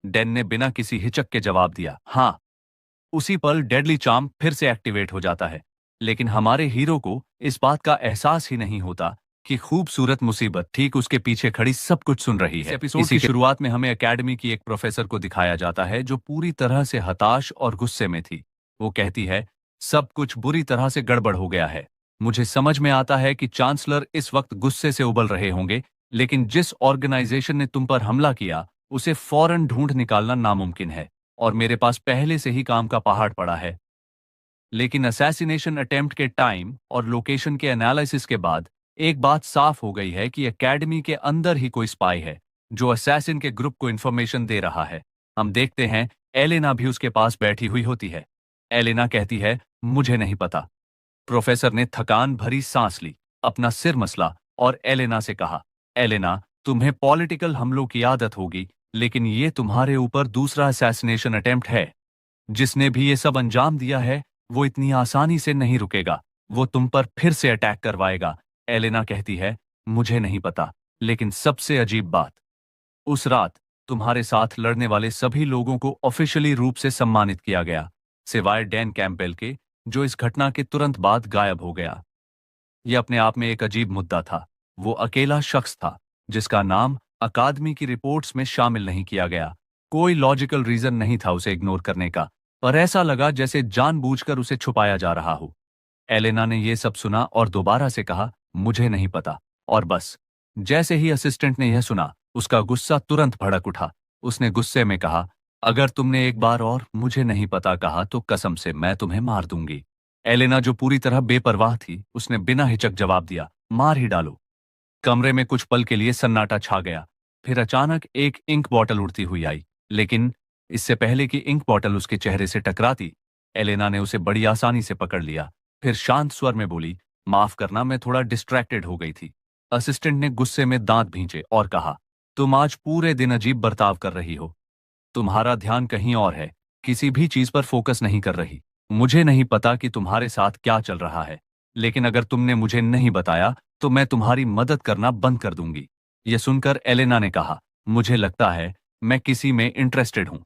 डैन ने बिना किसी हिचक के जवाब दिया, हाँ। उसी पल डेडली चार्म फिर से एक्टिवेट हो जाता है, लेकिन हमारे हीरो को इस बात का एहसास ही नहीं होता कि खूबसूरत मुसीबत ठीक उसके पीछे खड़ी सब कुछ सुन रही है। एपिसोड की शुरुआत में हमें एकेडमी की एक प्रोफेसर को दिखाया जाता है जो पूरी तरह से हताश और गुस्से में थी। वो कहती है, सब कुछ बुरी तरह से गड़बड़ हो गया है। मुझे समझ में आता है कि चांसलर इस वक्त गुस्से से उबल रहे होंगे, लेकिन जिस ऑर्गेनाइजेशन ने तुम पर हमला किया उसे फौरन ढूंढ निकालना नामुमकिन है, और मेरे पास पहले से ही काम का पहाड़ पड़ा है। लेकिन असैसिनेशन अटेम्प्ट के टाइम और लोकेशन के एनालिसिस के बाद एक बात साफ हो गई है कि एकेडमी के अंदर ही कोई स्पाई है जो असैसिन के ग्रुप को इंफॉर्मेशन दे रहा है। हम देखते हैं एलेना भी उसके पास बैठी हुई होती है। एलेना कहती है, मुझे नहीं पता। प्रोफेसर ने थकान भरी सांस ली, अपना सिर मसला और एलेना से कहा, एलेना, तुम्हें पॉलिटिकल हमलों की आदत होगी, लेकिन ये तुम्हारे ऊपर दूसरा असैसिनेशन अटेम्प्ट है। जिसने भी ये सब अंजाम दिया है वो इतनी आसानी से नहीं रुकेगा। वो तुम पर फिर से अटैक करवाएगा। एलेना कहती है, मुझे नहीं पता, लेकिन सबसे अजीब बात, उस रात तुम्हारे साथ लड़ने वाले सभी लोगों को ऑफिशियली रूप से सम्मानित किया गया, सिवाय डैन कैंपेल के, जो इस घटना के तुरंत बाद गायब हो गया। यह अपने आप में एक अजीब मुद्दा था। वो अकेला शख्स था जिसका नाम अकादमी की रिपोर्ट्स में शामिल नहीं किया गया। कोई लॉजिकल रीजन नहीं था उसे इग्नोर करने का, पर ऐसा लगा जैसे जानबूझकर उसे छुपाया जा रहा हो। एलेना ने यह सब सुना और दोबारा से कहा, मुझे नहीं पता, और बस। जैसे ही असिस्टेंट ने यह सुना, उसका गुस्सा तुरंत भड़क उठा। उसने गुस्से में कहा, अगर तुमने एक बार और मुझे नहीं पता कहा तो कसम से मैं तुम्हें मार दूंगी। एलेना, जो पूरी तरह बेपरवाह थी, उसने बिना हिचक जवाब दिया, मार ही डालो। कमरे में कुछ पल के लिए सन्नाटा छा गया। फिर अचानक एक इंक बॉटल उड़ती हुई आई, लेकिन इससे पहले कि इंक बॉटल उसके चेहरे से टकराती, एलेना ने उसे बड़ी आसानी से पकड़ लिया। फिर शांत स्वर में बोली, माफ करना, मैं थोड़ा डिस्ट्रैक्टेड हो गई थी। असिस्टेंट ने गुस्से में दांत भींचे और कहा, तुम आज पूरे दिन अजीब बर्ताव कर रही हो। तुम्हारा ध्यान कहीं और है, किसी भी चीज पर फोकस नहीं कर रही। मुझे नहीं पता कि तुम्हारे साथ क्या चल रहा है, लेकिन अगर तुमने मुझे नहीं बताया तो मैं तुम्हारी मदद करना बंद कर दूंगी। यह सुनकर एलेना ने कहा, मुझे लगता है मैं किसी में इंटरेस्टेड हूं।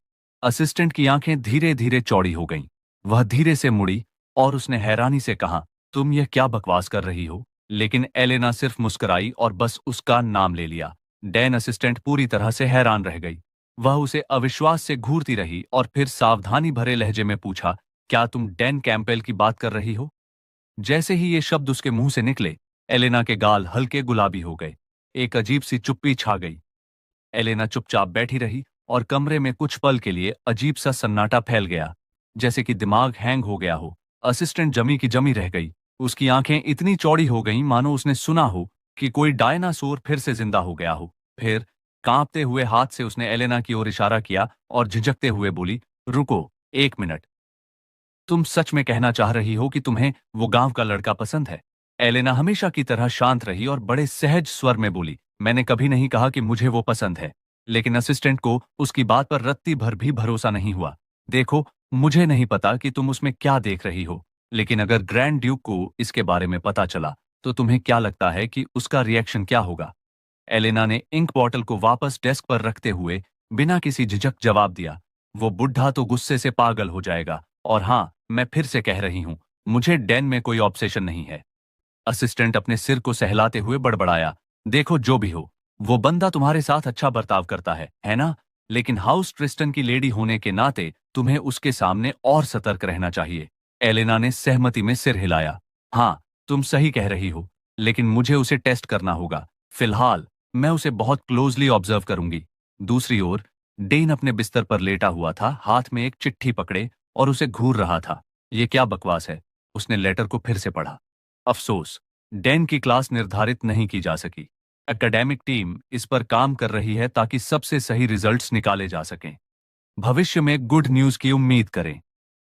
असिस्टेंट की आंखें धीरे धीरे चौड़ी हो गईं। वह धीरे से मुड़ी और उसने हैरानी से कहा, तुम यह क्या बकवास कर रही हो? लेकिन एलेना सिर्फ मुस्कुराई और बस उसका नाम ले लिया। डैन असिस्टेंट पूरी तरह से हैरान रह गई। वह उसे अविश्वास से घूरती रही और फिर सावधानी भरे लहजे में पूछा, क्या तुम डैन कैंपेल की बात कर रही हो? जैसे ही ये शब्द उसके मुंह से निकले, एलेना के गाल हल्के गुलाबी हो गए। एक अजीब सी चुप्पी छा गई। एलेना चुपचाप बैठी रही और कमरे में कुछ पल के लिए अजीब सा सन्नाटा फैल गया, जैसे कि दिमाग हैंग हो गया हो। असिस्टेंट जमी की जमी रह गई। उसकी आंखें इतनी चौड़ी हो गईं मानो उसने सुना हो कि कोई डायनासोर फिर से जिंदा हो गया हो। फिर कांपते हुए हाथ से उसने एलेना की ओर इशारा किया और झिझकते हुए बोली, रुको, एक मिनट। तुम सच में कहना चाह रही हो कि तुम्हें वो गांव का लड़का पसंद है? एलेना हमेशा की तरह शांत रही और बड़े सहज स्वर में बोली, मैंने कभी नहीं कहा कि मुझे वो पसंद है। लेकिन असिस्टेंट को उसकी बात पर रत्ती भर भी भरोसा नहीं हुआ। देखो, मुझे नहीं पता कि तुम उसमें क्या देख रही हो, लेकिन अगर ग्रैंड ड्यूक को इसके बारे में पता चला तो तुम्हें क्या लगता है कि उसका रिएक्शन क्या होगा? एलेना ने इंक बॉटल को वापस डेस्क पर रखते हुए बिना किसी झिझक जवाब दिया, वो बुढ़ा तो गुस्से से पागल हो जाएगा। और हाँ, मैं फिर से कह रही हूं, मुझे डैन में कोई ऑब्सेशन नहीं है। असिस्टेंट अपने सिर को सहलाते हुए बड़बड़ाया, देखो, जो भी हो, वो बंदा तुम्हारे साथ अच्छा बर्ताव करता है ना? लेकिन हाउस ट्रिस्टन की लेडी होने के नाते तुम्हें उसके सामने और सतर्क रहना चाहिए। एलेना ने सहमति में सिर हिलाया। हाँ, तुम सही कह रही हो, लेकिन मुझे उसे टेस्ट करना होगा। फिलहाल मैं उसे बहुत क्लोजली ऑब्जर्व करूंगी। दूसरी ओर डेन अपने बिस्तर पर लेटा हुआ था, हाथ में एक चिट्ठी पकड़े और उसे घूर रहा था। ये क्या बकवास है? उसने लेटर को फिर से पढ़ा। अफसोस, डेन की क्लास निर्धारित नहीं की जा सकी। एकेडमिक टीम इस पर काम कर रही है ताकि सबसे सही रिजल्ट्स निकाले जा सकें। भविष्य में गुड न्यूज की उम्मीद करें।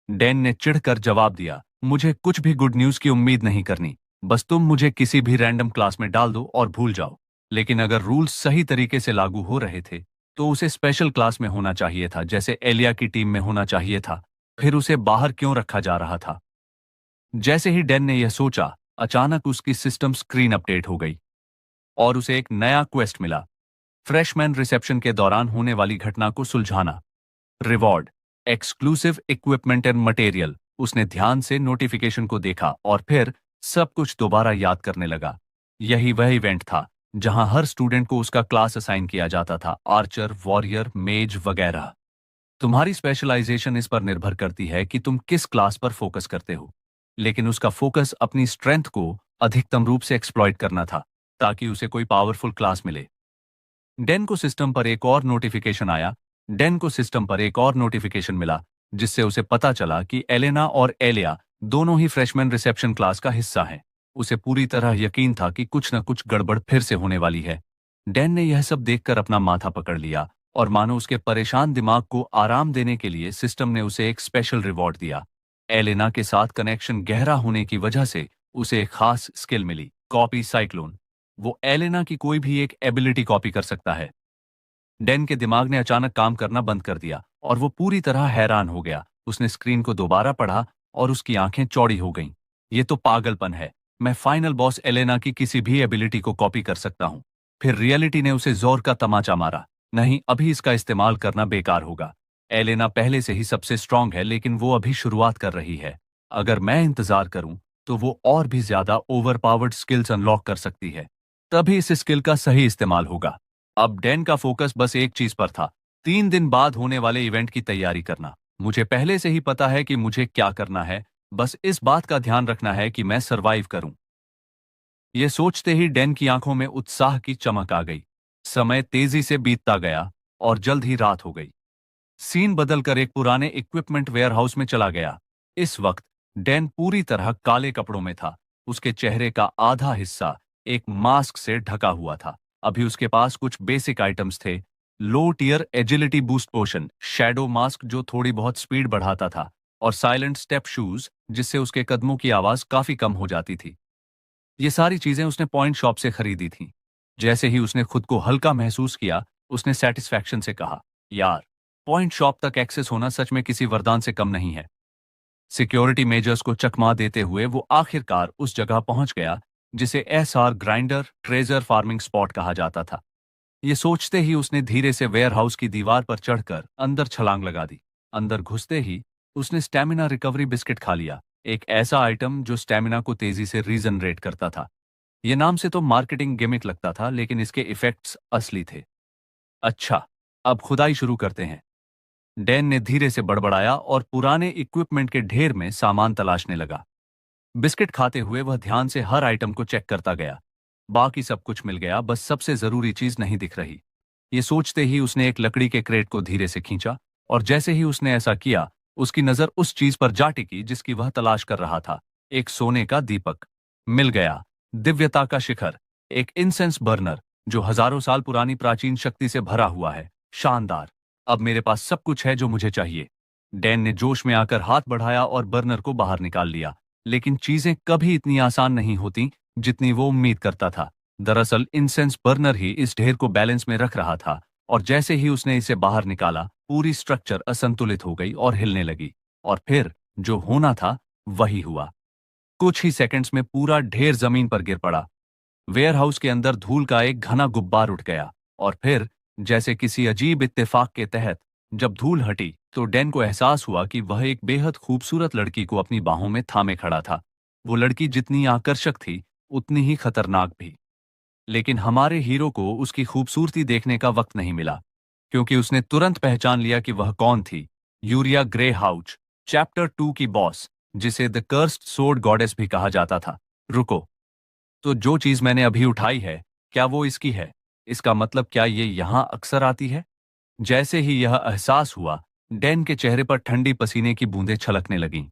डैन ने चिढ़कर जवाब दिया, मुझे कुछ भी गुड न्यूज की उम्मीद नहीं करनी। बस तुम मुझे किसी भी रैंडम क्लास में डाल दो और भूल जाओ। लेकिन अगर रूल्स सही तरीके से लागू हो रहे थे तो उसे स्पेशल क्लास में होना चाहिए था, जैसे एलिया की टीम में होना चाहिए था। फिर उसे बाहर क्यों रखा जा रहा था? जैसे ही डैन ने यह सोचा, अचानक उसकी सिस्टम स्क्रीन अपडेट हो गई और उसे एक नया क्वेस्ट मिला। फ्रेशमैन रिसेप्शन के दौरान होने वाली घटना को सुलझाना। Reward, exclusive equipment and material. उसने ध्यान से नोटिफिकेशन को देखा और फिर सब कुछ दोबारा याद करने लगा। यही वह इवेंट था जहां हर स्टूडेंट को उसका क्लास असाइन किया जाता था, आर्चर, वॉरियर, मेज वगैरह। तुम्हारी स्पेशलाइजेशन इस पर निर्भर करती है कि तुम किस क्लास पर फोकस करते हो। लेकिन उसका फोकस अपनी स्ट्रेंथ को अधिकतम रूप से एक्सप्लॉइट करना था ताकि उसे कोई पावरफुल क्लास मिले। डेन को सिस्टम पर एक और नोटिफिकेशन आया। डेन को सिस्टम पर एक और नोटिफिकेशन मिला जिससे उसे पता चला कि एलेना और एलिया दोनों ही फ्रेशमैन रिसेप्शन क्लास का हिस्सा हैं। उसे पूरी तरह यकीन था कि कुछ न कुछ गड़बड़ फिर से होने वाली है। डैन ने यह सब देखकर अपना माथा पकड़ लिया और मानो उसके परेशान दिमाग को आराम देने के लिए सिस्टम ने उसे एक स्पेशल रिवॉर्ड दिया। एलेना के साथ कनेक्शन गहरा होने की वजह से उसे एक खास स्किल मिली, कॉपी साइक्लोन। वो एलेना की कोई भी एक एबिलिटी कॉपी कर सकता है। डैन के दिमाग ने अचानक काम करना बंद कर दिया और वो पूरी तरह हैरान हो गया। उसने स्क्रीन को दोबारा पढ़ा और उसकी आंखें चौड़ी हो गईं। ये तो पागलपन है। मैं फाइनल बॉस एलेना की किसी भी एबिलिटी को कॉपी कर सकता हूँ। फिर रियलिटी ने उसे जोर का तमाचा मारा। नहीं, अभी इसका इस्तेमाल करना बेकार होगा। एलेना पहले से ही सबसे स्ट्रांग है, लेकिन वो अभी शुरुआत कर रही है। अगर मैं इंतजार करूं तो वो और भी ज्यादा ओवरपावर्ड स्किल्स अनलॉक कर सकती है। तभी इस स्किल का सही इस्तेमाल होगा। अब डैन का फोकस बस एक चीज पर था, 3 दिन बाद होने वाले इवेंट की तैयारी करना। मुझे पहले से ही पता है कि मुझे क्या करना है, बस इस बात का ध्यान रखना है कि मैं सरवाइव करूं। यह सोचते ही डैन की आंखों में उत्साह की चमक आ गई। समय तेजी से बीतता गया और जल्द ही रात हो गई। सीन बदलकर एक पुराने इक्विपमेंट वेयरहाउस में चला गया। इस वक्त डैन पूरी तरह काले कपड़ों में था। उसके चेहरे का आधा हिस्सा एक मास्क से ढका हुआ था। अभी उसके पास कुछ बेसिक आइटम्स थे, लो टियर एजिलिटी बूस्ट पोशन, शैडो मास्क जो थोड़ी बहुत स्पीड बढ़ाता था, और साइलेंट स्टेप शूज जिससे उसके कदमों की आवाज काफी कम हो जाती थी। ये सारी चीजें उसने पॉइंट शॉप से खरीदी थीं। जैसे ही उसने खुद को हल्का महसूस किया, उसने सेटिस्फैक्शन से कहा, यार, पॉइंट शॉप तक एक्सेस होना सच में किसी वरदान से कम नहीं है। सिक्योरिटी मेजर्स को चकमा देते हुए वो आखिरकार उस जगह पहुंच गया जिसे SR grinder treasure farming spot कहा जाता था। ये सोचते ही उसने धीरे से वेयरहाउस की दीवार पर चढ़कर अंदर छलांग लगा दी। अंदर घुसते ही उसने स्टैमिना रिकवरी बिस्किट खा लिया, एक ऐसा आइटम जो स्टैमिना को तेजी से रीजनरेट करता था। ये नाम से तो मार्केटिंग गिमिक लगता था, लेकिन इसके इफेक्ट्स असली थे। अच्छा, अब खुदाई शुरू करते हैं। डैन ने धीरे से बड़बड़ाया और पुराने इक्विपमेंट के ढेर में सामान तलाशने लगा। बिस्किट खाते हुए वह ध्यान से हर आइटम को चेक करता गया। बाकी सब कुछ मिल गया, बस सबसे जरूरी चीज नहीं दिख रही। ये सोचते ही उसने एक लकड़ी के क्रेट को धीरे से खींचा और जैसे ही उसने ऐसा किया, उसकी नजर उस चीज पर जा टिकी जिसकी वह तलाश कर रहा था। एक सोने का दीपक मिल गया, दिव्यता का शिखर, एक इंसेंस बर्नर जो हजारों साल पुरानी प्राचीन शक्ति से भरा हुआ है। शानदार, अब मेरे पास सब कुछ है जो मुझे चाहिए। डैन ने जोश में आकर हाथ बढ़ाया और बर्नर को बाहर निकाल लिया। लेकिन चीजें कभी इतनी आसान नहीं होती जितनी वो उम्मीद करता था। दरअसल इंसेंस बर्नर ही इस ढेर को बैलेंस में रख रहा था, और जैसे ही उसने इसे बाहर निकाला, पूरी स्ट्रक्चर असंतुलित हो गई और हिलने लगी। और फिर जो होना था वही हुआ। कुछ ही सेकंड्स में पूरा ढेर जमीन पर गिर पड़ा। वेयरहाउस के अंदर धूल का एक घना गुब्बार उठ गया और फिर, जैसे किसी अजीब इत्तेफाक के तहत, जब धूल हटी तो डैन को एहसास हुआ कि वह एक बेहद खूबसूरत लड़की को अपनी बाहों में थामे खड़ा था। वो लड़की जितनी आकर्षक थी, उतनी ही खतरनाक भी। लेकिन हमारे हीरो को उसकी खूबसूरती देखने का वक्त नहीं मिला, क्योंकि उसने तुरंत पहचान लिया कि वह कौन थी। यूरिया ग्रे हाउच, चैप्टर 2 की बॉस, जिसे द कर्स्ड सोर्ड गॉडेस भी कहा जाता था। रुको, तो जो चीज मैंने अभी उठाई है, क्या वो इसकी है? इसका मतलब क्या ये यहां अक्सर आती है? जैसे ही यह एहसास हुआ, डैन के चेहरे पर ठंडी पसीने की बूंदें छलकने लगीं।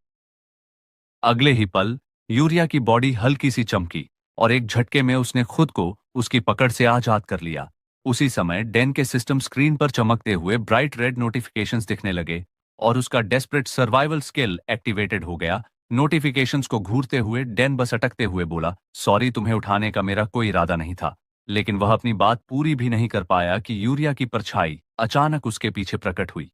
अगले ही पल यूरिया की बॉडी हल्की सी चमकी और एक झटके में उसने खुद को उसकी पकड़ से आजाद कर लिया। उसी समय डैन के सिस्टम स्क्रीन पर चमकते हुए ब्राइट रेड नोटिफिकेशंस दिखने लगे और उसका डेस्परेट सर्वाइवल स्किल एक्टिवेटेड हो गया। नोटिफिकेशंस को घूरते हुए डैन बस अटकते हुए बोला, सॉरी, तुम्हें उठाने का मेरा कोई इरादा नहीं था। लेकिन वह अपनी बात पूरी भी नहीं कर पाया कि यूरिया की परछाई अचानक उसके पीछे प्रकट हुई।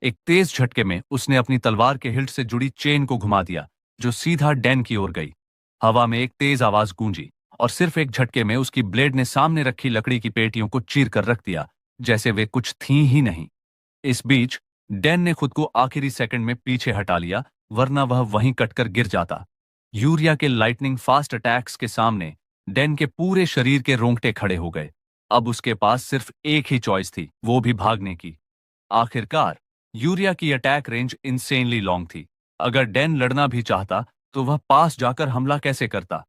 एक तेज झटके में उसने अपनी तलवार के हिल्ट से जुड़ी चेन को घुमा दिया, जो सीधा डैन की ओर गई। हवा में एक तेज आवाज गूंजी और सिर्फ एक झटके में उसकी ब्लेड ने सामने रखी लकड़ी की पेटियों को चीर कर रख दिया, जैसे वे कुछ थीं ही नहीं। इस बीच डैन ने खुद को आखिरी सेकंड में पीछे हटा लिया, वरना वह वहीं कटकर गिर जाता। यूरिया के लाइटनिंग फास्ट अटैक्स के सामने डैन के पूरे शरीर के रोंगटे खड़े हो गए। अब उसके पास सिर्फ एक ही चॉइस थी, वो भी भागने की। आखिरकार यूरिया की अटैक रेंज इंसेनली लॉन्ग थी। अगर डैन लड़ना भी चाहता तो वह पास जाकर हमला कैसे करता?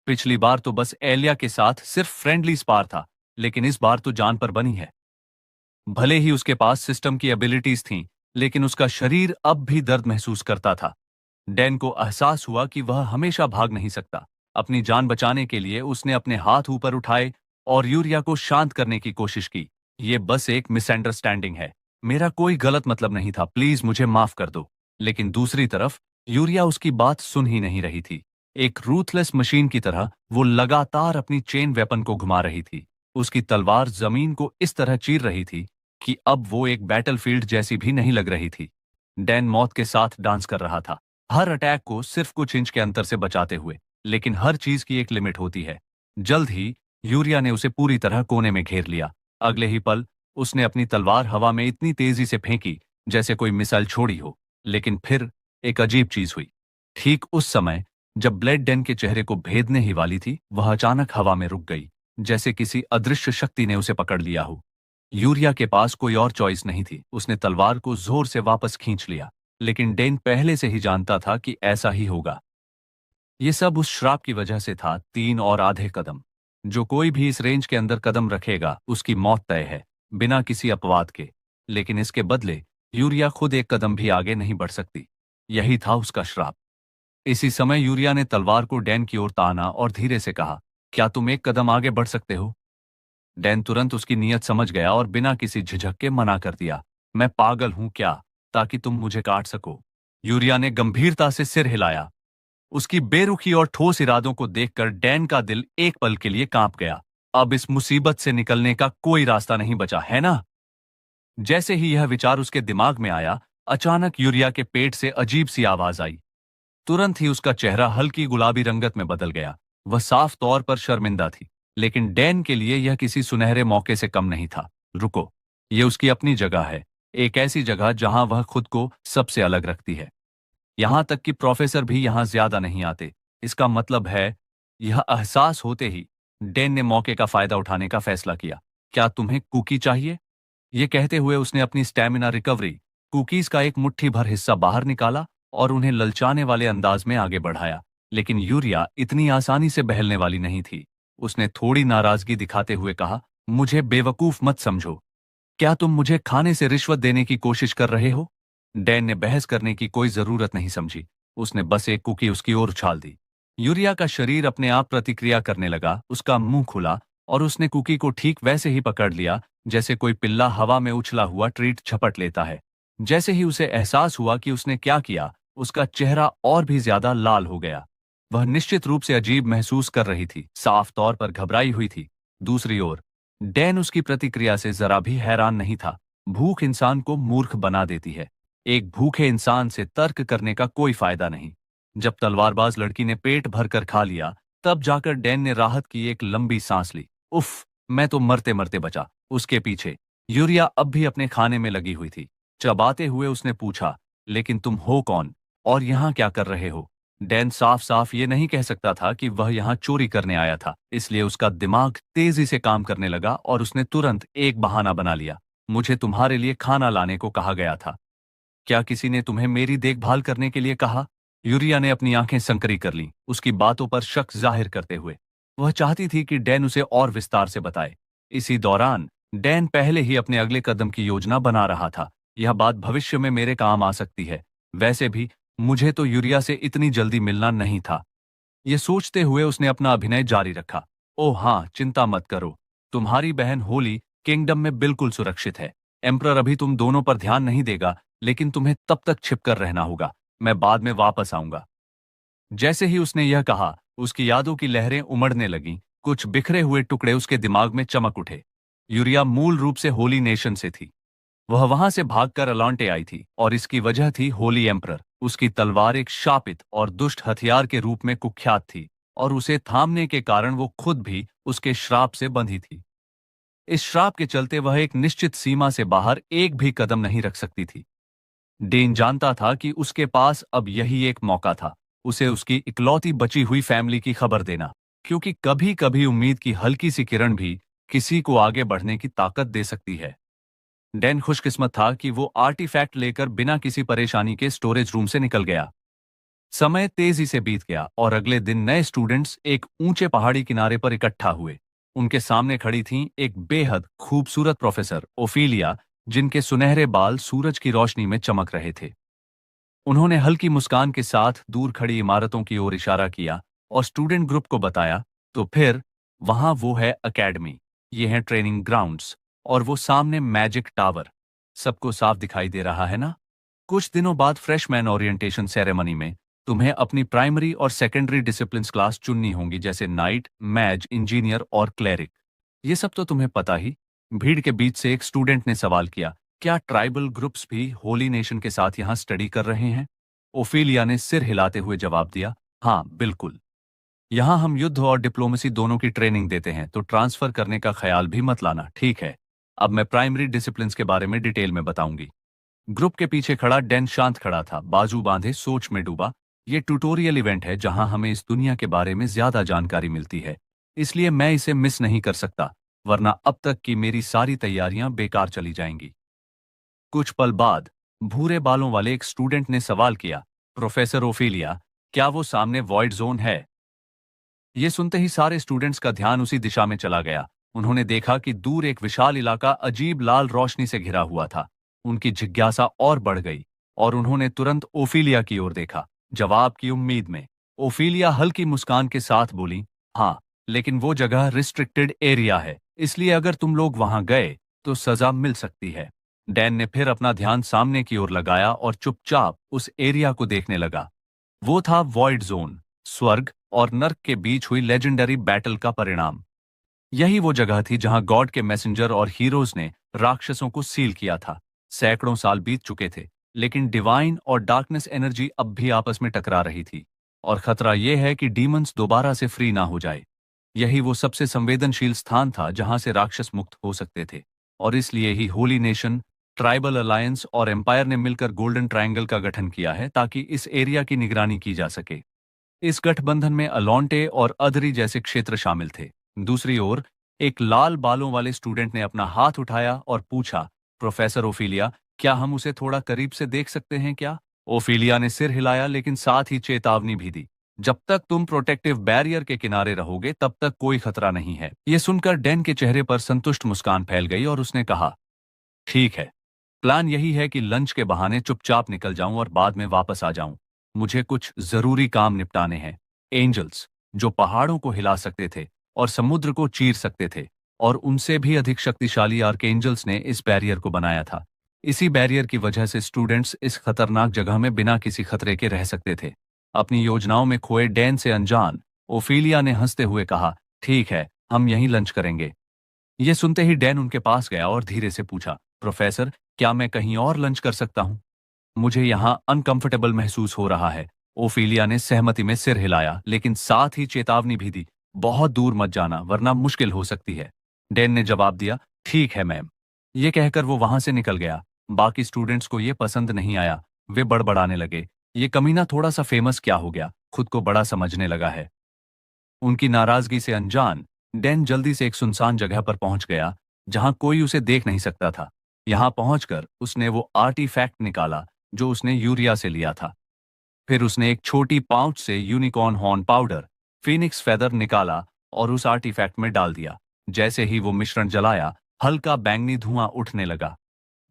पिछली बार तो बस एलिया के साथ सिर्फ फ्रेंडली स्पार था, लेकिन इस बार तो जान पर बनी है। भले ही उसके पास सिस्टम की एबिलिटीज थीं, लेकिन उसका शरीर अब भी दर्द महसूस करता था। डैन को एहसास हुआ कि वह हमेशा भाग नहीं सकता। अपनी जान बचाने के लिए उसने अपने हाथ ऊपर उठाए और यूरिया को शांत करने की कोशिश की। ये बस एक मिसअंडरस्टैंडिंग है, मेरा कोई गलत मतलब नहीं था, प्लीज मुझे माफ कर दो। लेकिन दूसरी तरफ यूरिया उसकी बात सुन ही नहीं रही थी। एक रूथलेस मशीन की तरह वो लगातार अपनी चेन वेपन को घुमा रही थी। उसकी तलवार जमीन को इस तरह चीर रही थी कि अब वो एक बैटलफील्ड जैसी भी नहीं लग रही थी। डैन मौत के साथ डांस कर रहा था, हर अटैक को सिर्फ कुछ इंच के अंतर से बचाते हुए। लेकिन हर चीज की एक लिमिट होती है। जल्द ही यूरिया ने उसे पूरी तरह कोने में घेर लिया। अगले ही पल उसने अपनी तलवार हवा में इतनी तेजी से फेंकी जैसे कोई मिसाइल छोड़ी हो। लेकिन फिर एक अजीब चीज हुई। ठीक उस समय जब ब्लेड डैन के चेहरे को भेदने ही वाली थी, वह अचानक हवा में रुक गई, जैसे किसी अदृश्य शक्ति ने उसे पकड़ लिया हो। यूरिया के पास कोई और चॉइस नहीं थी, उसने तलवार को जोर से वापस खींच लिया। लेकिन डेन पहले से ही जानता था कि ऐसा ही होगा। ये सब उस श्राप की वजह से था। 3 और आधे कदम। जो कोई भी इस रेंज के अंदर कदम रखेगा उसकी मौत तय है, बिना किसी अपवाद के। लेकिन इसके बदले यूरिया खुद एक कदम भी आगे नहीं बढ़ सकती। यही था उसका श्राप। इसी समय यूरिया ने तलवार को डैन की ओर ताना और धीरे से कहा, क्या तुम एक कदम आगे बढ़ सकते हो? डैन तुरंत उसकी नीयत समझ गया और बिना किसी झिझक के मना कर दिया, मैं पागल हूं क्या, ताकि तुम मुझे काट सको? यूरिया ने गंभीरता से सिर हिलाया। उसकी बेरुखी और ठोस इरादों को देखकर डैन का दिल एक पल के लिए कांप गया। अब इस मुसीबत से निकलने का कोई रास्ता नहीं बचा, है ना? जैसे ही यह विचार उसके दिमाग में आया, अचानक यूरिया के पेट से अजीब सी आवाज आई। तुरंत ही उसका चेहरा हल्की गुलाबी रंगत में बदल गया। वह साफ तौर पर शर्मिंदा थी, लेकिन डैन के लिए यह किसी सुनहरे मौके से कम नहीं था। रुको, यह उसकी अपनी जगह है, एक ऐसी जगह जहां वह खुद को सबसे अलग रखती है। यहां तक कि प्रोफेसर भी यहां ज्यादा नहीं आते। इसका मतलब है, यह एहसास होते ही डैन ने मौके का फायदा उठाने का फैसला किया। क्या तुम्हें कुकी चाहिए? ये कहते हुए उसने अपनी स्टैमिना रिकवरी कुकीज का एक मुट्ठी भर हिस्सा बाहर निकाला और उन्हें ललचाने वाले अंदाज में आगे बढ़ाया। लेकिन यूरिया इतनी आसानी से बहलने वाली नहीं थी। उसने थोड़ी नाराजगी दिखाते हुए कहा, मुझे बेवकूफ मत समझो। क्या तुम मुझे खाने से रिश्वत देने की कोशिश कर रहे हो? डैन ने बहस करने की कोई जरूरत नहीं समझी। उसने बस एक कुकी उसकी ओर उछाल दी। यूरिया का शरीर अपने आप प्रतिक्रिया करने लगा। उसका मुंह खुला और उसने कुकी को ठीक वैसे ही पकड़ लिया जैसे कोई पिल्ला हवा में उछला हुआ ट्रीट झपट लेता है। जैसे ही उसे एहसास हुआ कि उसने क्या किया, उसका चेहरा और भी ज्यादा लाल हो गया। वह निश्चित रूप से अजीब महसूस कर रही थी, साफ तौर पर घबराई हुई थी। दूसरी ओर डैन उसकी प्रतिक्रिया से जरा भी हैरान नहीं था। भूख इंसान को मूर्ख बना देती है। एक भूखे इंसान से तर्क करने का कोई फायदा नहीं। जब तलवारबाज लड़की ने पेट भरकर खा लिया, तब जाकर डैन ने राहत की एक लंबी सांस ली। उफ, मैं तो मरते मरते बचा। उसके पीछे यूरिया अब भी अपने खाने में लगी हुई थी। चबाते हुए उसने पूछा, लेकिन तुम हो कौन और यहाँ क्या कर रहे हो? डैन साफ साफ ये नहीं कह सकता था कि वह यहाँ चोरी करने आया था, इसलिए उसका दिमाग तेजी से काम करने लगा और उसने तुरंत एक बहाना बना लिया। मुझे तुम्हारे लिए खाना लाने को कहा गया था। क्या किसी ने तुम्हें मेरी देखभाल करने के लिए कहा? यूरिया ने अपनी आंखें संकरी कर लीं, उसकी बातों पर शक जाहिर करते हुए। वह चाहती थी कि डैन उसे और विस्तार से बताए। इसी दौरान डैन पहले ही अपने अगले कदम की योजना बना रहा था। यह बात भविष्य में मेरे काम आ सकती है। वैसे भी मुझे तो यूरिया से इतनी जल्दी मिलना नहीं था। ये सोचते हुए उसने अपना अभिनय जारी रखा। ओह हाँ, चिंता मत करो। तुम्हारी बहन होली किंगडम में बिल्कुल सुरक्षित है। एम्परर अभी तुम दोनों पर ध्यान नहीं देगा, लेकिन तुम्हें तब तक छिपकर रहना होगा। मैं बाद में वापस आऊंगा। जैसे ही उसने यह कहा, उसकी यादों की लहरें उमड़ने लगीं। कुछ बिखरे हुए टुकड़े उसके दिमाग में चमक उठे। यूरिया मूल रूप से होली नेशन से थी। वह वहां से भागकर अलांटे आई थी और इसकी वजह थी होली एम्परर। उसकी तलवार एक शापित और दुष्ट हथियार के रूप में कुख्यात थी और उसे थामने के कारण वो खुद भी उसके श्राप से बंधी थी। इस श्राप के चलते वह एक निश्चित सीमा से बाहर एक भी कदम नहीं रख सकती थी। डेन जानता था कि उसके पास अब यही एक मौका था, उसे उसकी इकलौती बची हुई फैमिली की खबर देना, क्योंकि कभी कभी उम्मीद की हल्की सी किरण भी किसी को आगे बढ़ने की ताकत दे सकती है। डैन खुशकिस्मत था कि वो आर्टिफैक्ट लेकर बिना किसी परेशानी के स्टोरेज रूम से निकल गया। समय तेजी से बीत गया और अगले दिन नए स्टूडेंट्स एक ऊंचे पहाड़ी किनारे पर इकट्ठा हुए। उनके सामने खड़ी थीं एक बेहद खूबसूरत प्रोफेसर ओफिलिया, जिनके सुनहरे बाल सूरज की रोशनी में चमक रहे थे। उन्होंने हल्की मुस्कान के साथ दूर खड़ी इमारतों की ओर इशारा किया और स्टूडेंट ग्रुप को बताया, तो फिर वहां वो है एकेडमी, ये है ट्रेनिंग ग्राउंड्स, और वो सामने मैजिक टावर। सबको साफ दिखाई दे रहा है ना? कुछ दिनों बाद फ्रेशमैन ओरिएंटेशन सेरेमनी में तुम्हें अपनी प्राइमरी और सेकेंडरी डिसिप्लिन्स क्लास चुननी होंगी, जैसे नाइट, मैज, इंजीनियर और क्लेरिक। ये सब तो तुम्हें पता ही। भीड़ के बीच से एक स्टूडेंट ने सवाल किया, क्या ट्राइबल ग्रुप्स भी होली नेशन के साथ यहाँ स्टडी कर रहे हैं? ओफिलिया ने सिर हिलाते हुए जवाब दिया, हाँ बिल्कुल। यहाँ हम युद्ध और डिप्लोमेसी दोनों की ट्रेनिंग देते हैं, तो ट्रांसफर करने का ख्याल भी मत लाना, ठीक है? अब मैं प्राइमरी डिसिप्लिन्स के बारे में डिटेल में बताऊंगी। ग्रुप के पीछे खड़ा डैन शांत खड़ा था, बाजू बांधे सोच में डूबा। ये ट्यूटोरियल इवेंट है जहां हमें इस दुनिया के बारे में ज्यादा जानकारी मिलती है, इसलिए मैं इसे मिस नहीं कर सकता, वरना अब तक की मेरी सारी तैयारियां बेकार चली जाएंगी। कुछ पल बाद भूरे बालों वाले एक स्टूडेंट ने सवाल किया, प्रोफेसर ओफिलिया, क्या वो सामने वॉइड जोन है? ये सुनते ही सारे स्टूडेंट्स का ध्यान उसी दिशा में चला गया। उन्होंने देखा कि दूर एक विशाल इलाका अजीब लाल रोशनी से घिरा हुआ था। उनकी जिज्ञासा और बढ़ गई और उन्होंने तुरंत ओफिलिया की ओर देखा, जवाब की उम्मीद में। ओफिलिया हल्की मुस्कान के साथ बोली, हाँ, लेकिन वो जगह रिस्ट्रिक्टेड एरिया है, इसलिए अगर तुम लोग वहां गए तो सजा मिल सकती है। डैन ने फिर अपना ध्यान सामने की ओर लगाया और चुपचाप उस एरिया को देखने लगा। वो था वॉइड जोन, स्वर्ग और नर्क के बीच हुई लेजेंडरी बैटल का परिणाम। यही वो जगह थी जहां गॉड के मैसेंजर और हीरोज ने राक्षसों को सील किया था। सैकड़ों साल बीत चुके थे, लेकिन डिवाइन और डार्कनेस एनर्जी अब भी आपस में टकरा रही थी, और खतरा यह है कि डीमंस दोबारा से फ्री ना हो जाए। यही वो सबसे संवेदनशील स्थान था जहां से राक्षस मुक्त हो सकते थे, और इसलिए ही होली नेशन, ट्राइबल अलायंस और एम्पायर ने मिलकर गोल्डन ट्रायंगल का गठन किया है, ताकि इस एरिया की निगरानी की जा सके। इस गठबंधन में अलोंटे और अदरी जैसे क्षेत्र शामिल थे। दूसरी ओर एक लाल बालों वाले स्टूडेंट ने अपना हाथ उठाया और पूछा, प्रोफेसर ओफिलिया, क्या हम उसे थोड़ा करीब से देख सकते हैं क्या? ओफिलिया ने सिर हिलाया, लेकिन साथ ही चेतावनी भी दी, जब तक तुम प्रोटेक्टिव बैरियर के किनारे रहोगे तब तक कोई खतरा नहीं है। यह सुनकर डैन के चेहरे पर संतुष्ट मुस्कान फैल गई और उसने कहा, ठीक है, प्लान यही है कि लंच के बहाने चुपचाप निकल जाऊं और बाद में वापस आ जाऊं। मुझे कुछ जरूरी काम निपटाने हैं। एंजल्स, जो पहाड़ों को हिला सकते थे और समुद्र को चीर सकते थे, और उनसे भी अधिक शक्तिशाली आर्कएंजल्स ने इस बैरियर को बनाया था। इसी बैरियर की वजह से स्टूडेंट्स इस खतरनाक जगह में बिना किसी खतरे के रह सकते थे। अपनी योजनाओं में खोए डैन से अनजान ओफिलिया ने हंसते हुए कहा, ठीक है, हम यहीं लंच करेंगे। ये सुनते ही डैन उनके पास गया और धीरे से पूछा, प्रोफेसर, क्या मैं कहीं और लंच कर सकता हूं? मुझे यहां अनकंफर्टेबल महसूस हो रहा है। ओफिलिया ने सहमति में सिर हिलाया, लेकिन साथ ही चेतावनी भी दी, बहुत दूर मत जाना वरना मुश्किल हो सकती है। डैन ने जवाब दिया, ठीक है मैम। ये कहकर वो वहां से निकल गया। बाकी स्टूडेंट्स को ये पसंद नहीं आया। वे बड़बड़ाने लगे, ये कमीना थोड़ा सा फेमस क्या हो गया, खुद को बड़ा समझने लगा है। उनकी नाराजगी से अनजान डैन जल्दी से एक सुनसान जगह पर पहुंच गया, जहां कोई उसे देख नहीं सकता था। यहां पहुंचकर उसने वो आर्टिफैक्ट निकाला जो उसने यूरिया से लिया था। फिर उसने एक छोटी पाउच से unicorn horn powder, Phoenix feather निकाला और उस आर्टिफैक्ट में डाल दिया। जैसे ही वो मिश्रण जलाया, हल्का बैंगनी धुआं उठने लगा।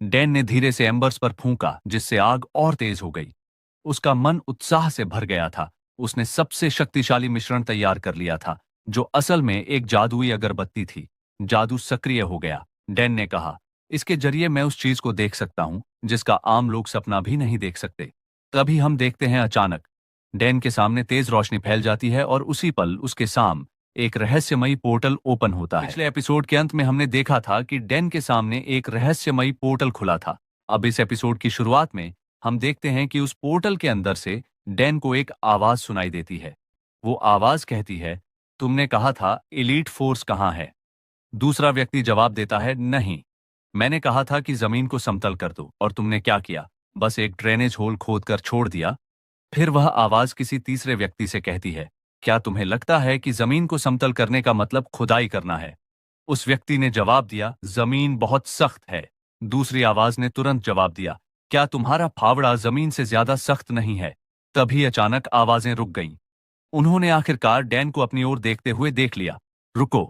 डैन ने धीरे से एम्बर्स पर फूंका, जिससे आग और तेज हो गई। उसका मन उत्साह से भर गया था। उसने सबसे शक्तिशाली मिश्रण तैयार कर लिया था, जो असल में एक जादुई अगरबत्ती थी। जादू सक्रिय हो गया। डैन ने कहा, इसके जरिए मैं उस चीज को देख सकता हूं जिसका आम लोग सपना भी नहीं देख सकते। तभी हम देखते हैं, अचानक डैन के सामने तेज रोशनी फैल जाती है और उसी पल उसके सामने एक रहस्यमयी पोर्टल ओपन होता है। पिछले एपिसोड के अंत में हमने देखा था कि डैन के सामने एक रहस्यमयी पोर्टल खुला था। अब इस एपिसोड की शुरुआत में हम देखते हैं कि उस पोर्टल के अंदर से डैन को एक आवाज सुनाई देती है। वो आवाज कहती है, तुमने कहा था एलीट फोर्स कहाँ है? दूसरा व्यक्ति जवाब देता है, नहीं, मैंने कहा था कि जमीन को समतल कर दो, और तुमने क्या किया? बस एक ड्रेनेज होल खोदकर छोड़ दिया। फिर वह आवाज किसी तीसरे व्यक्ति से कहती है, क्या तुम्हें लगता है कि जमीन को समतल करने का मतलब खुदाई करना है? उस व्यक्ति ने जवाब दिया, जमीन बहुत सख्त है। दूसरी आवाज ने तुरंत जवाब दिया, क्या तुम्हारा फावड़ा जमीन से ज्यादा सख्त नहीं है? तभी अचानक आवाजें रुक गईं। उन्होंने आखिरकार डैन को अपनी ओर देखते हुए देख लिया। रुको,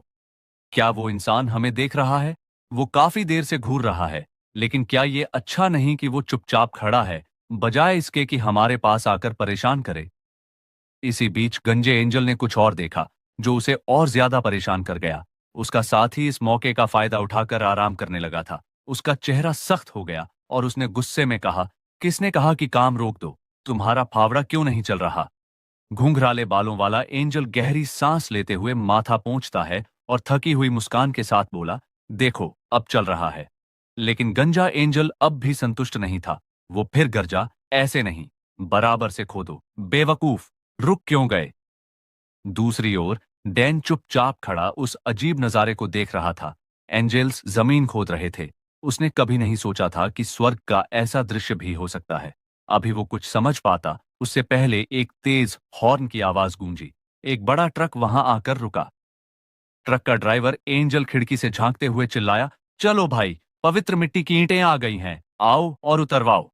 क्या वो इंसान हमें देख रहा है? वो काफी देर से घूर रहा है, लेकिन क्या ये अच्छा नहीं कि वो चुपचाप खड़ा है, बजाय इसके कि हमारे पास आकर परेशान करे? इसी बीच गंजे एंजल ने कुछ और देखा, जो उसे और ज्यादा परेशान कर गया। उसका साथी इस मौके का फायदा उठाकर आराम करने लगा था। उसका चेहरा सख्त हो गया और उसने गुस्से में कहा, किसने कहा कि काम रोक दो? तुम्हारा फावड़ा क्यों नहीं चल रहा? घुंघराले बालों वाला एंजल गहरी सांस लेते हुए माथा पोंछता है और थकी हुई मुस्कान के साथ बोला, देखो, अब चल रहा है। लेकिन गंजा एंजल अब भी संतुष्ट नहीं था। वो फिर गरजा, ऐसे नहीं, बराबर से खोदो, बेवकूफ, रुक क्यों गए? दूसरी ओर डैन चुपचाप खड़ा उस अजीब नजारे को देख रहा था। एंजल्स जमीन खोद रहे थे। उसने कभी नहीं सोचा था कि स्वर्ग का ऐसा दृश्य भी हो सकता है। अभी वो कुछ समझ पाता, उससे पहले एक तेज हॉर्न की आवाज गूंजी। एक बड़ा ट्रक वहां आकर रुका। ट्रक का ड्राइवर एंजल खिड़की से झांकते हुए चिल्लाया, चलो भाई, पवित्र मिट्टी की ईंटें आ गई हैं, आओ और उतरवाओ।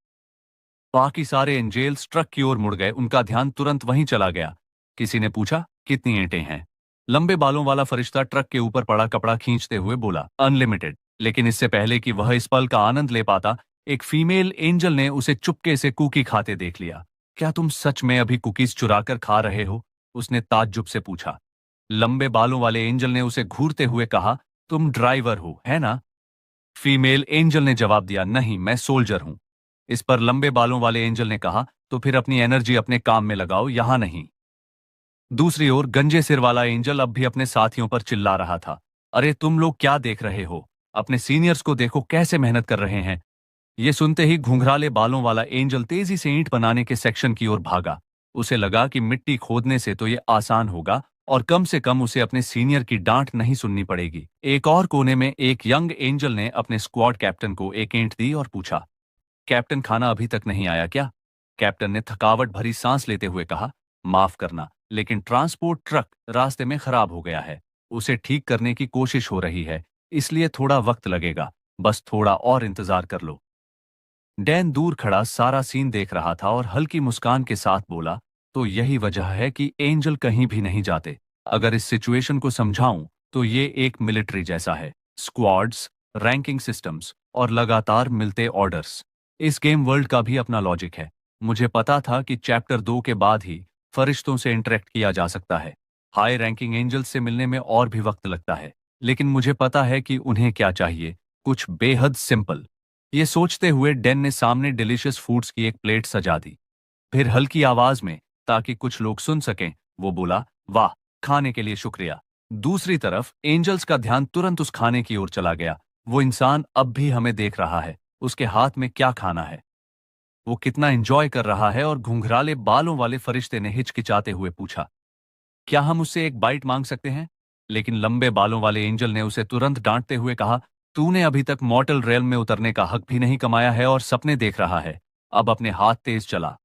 बाकी सारे एंजेल्स ट्रक की ओर मुड़ गए। उनका ध्यान तुरंत वहीं चला गया। किसी ने पूछा, कितनी ईंटें हैं? लंबे बालों वाला फरिश्ता ट्रक के ऊपर पड़ा कपड़ा खींचते हुए बोला, अनलिमिटेड। लेकिन इससे पहले कि वह इस पल का आनंद ले पाता, एक फीमेल एंजल ने उसे चुपके से कुकी खाते देख लिया। क्या तुम सच में अभी कुकीज चुराकर खा रहे हो? उसने ताज्जुब से पूछा। लंबे बालों वाले एंजल ने उसे घूरते हुए कहा, तुम ड्राइवर हो, है ना? फीमेल एंजल ने जवाब दिया, नहीं, मैं सोल्जर हूं। इस पर लंबे बालों वाले एंजल ने कहा, तो फिर अपनी एनर्जी अपने काम में लगाओ, यहां नहीं। दूसरी ओर गंजे सिर वाला एंजल अब भी अपने साथियों पर चिल्ला रहा था, अरे तुम लोग क्या देख रहे हो? अपने सीनियर्स को देखो कैसे मेहनत कर रहे हैं। ये सुनते ही घुंघराले बालों वाला एंजल तेजी से ईंट बनाने के सेक्शन की ओर भागा। उसे लगा कि मिट्टी खोदने से तो ये आसान होगा और कम से कम उसे अपने सीनियर की डांट नहीं सुननी पड़ेगी। एक और कोने में एक यंग एंजल ने अपने स्क्वाड कैप्टन को एक ईंट दी और पूछा, कैप्टन, खाना अभी तक नहीं आया क्या? कैप्टन ने थकावट भरी सांस लेते हुए कहा, माफ करना, लेकिन ट्रांसपोर्ट ट्रक रास्ते में खराब हो गया है। उसे ठीक करने की कोशिश हो रही है, इसलिए थोड़ा वक्त लगेगा। बस थोड़ा और इंतजार कर लो। डैन दूर खड़ा सारा सीन देख रहा था और हल्की मुस्कान के साथ बोला, तो यही वजह है कि एंजल कहीं भी नहीं जाते। अगर इस सिचुएशन को समझाऊं तो ये एक मिलिट्री जैसा है। स्क्वाड्स, रैंकिंग सिस्टम्स और लगातार मिलते ऑर्डर्स। इस गेम वर्ल्ड का भी अपना लॉजिक है। मुझे पता था कि चैप्टर 2 के बाद ही फरिश्तों से इंटरेक्ट किया जा सकता है। हाई रैंकिंग एंजल्स से मिलने में और भी वक्त लगता है, लेकिन मुझे पता है कि उन्हें क्या चाहिए, कुछ बेहद सिंपल। ये सोचते हुए डैन ने सामने डिलीशियस फूड्स की एक प्लेट सजा दी। फिर हल्की आवाज में, ताकि कुछ लोग सुन सकें, वो बोला, वाह, खाने के लिए शुक्रिया। दूसरी तरफ एंजल्स का ध्यान तुरंत उस खाने की ओर चला गया। वो इंसान अब भी हमें देख रहा है। उसके हाथ में क्या खाना है? वो कितना एंजॉय कर रहा है? और घुंघराले बालों वाले फरिश्ते ने हिचकिचाते हुए पूछा, क्या हम उससे एक बाइट मांग सकते हैं? लेकिन लंबे बालों वाले एंजल ने उसे तुरंत डांटते हुए कहा, तूने अभी तक मॉर्टल रेल्म में उतरने का हक भी नहीं कमाया है और सपने देख रहा है। अब अपने हाथ तेज चला।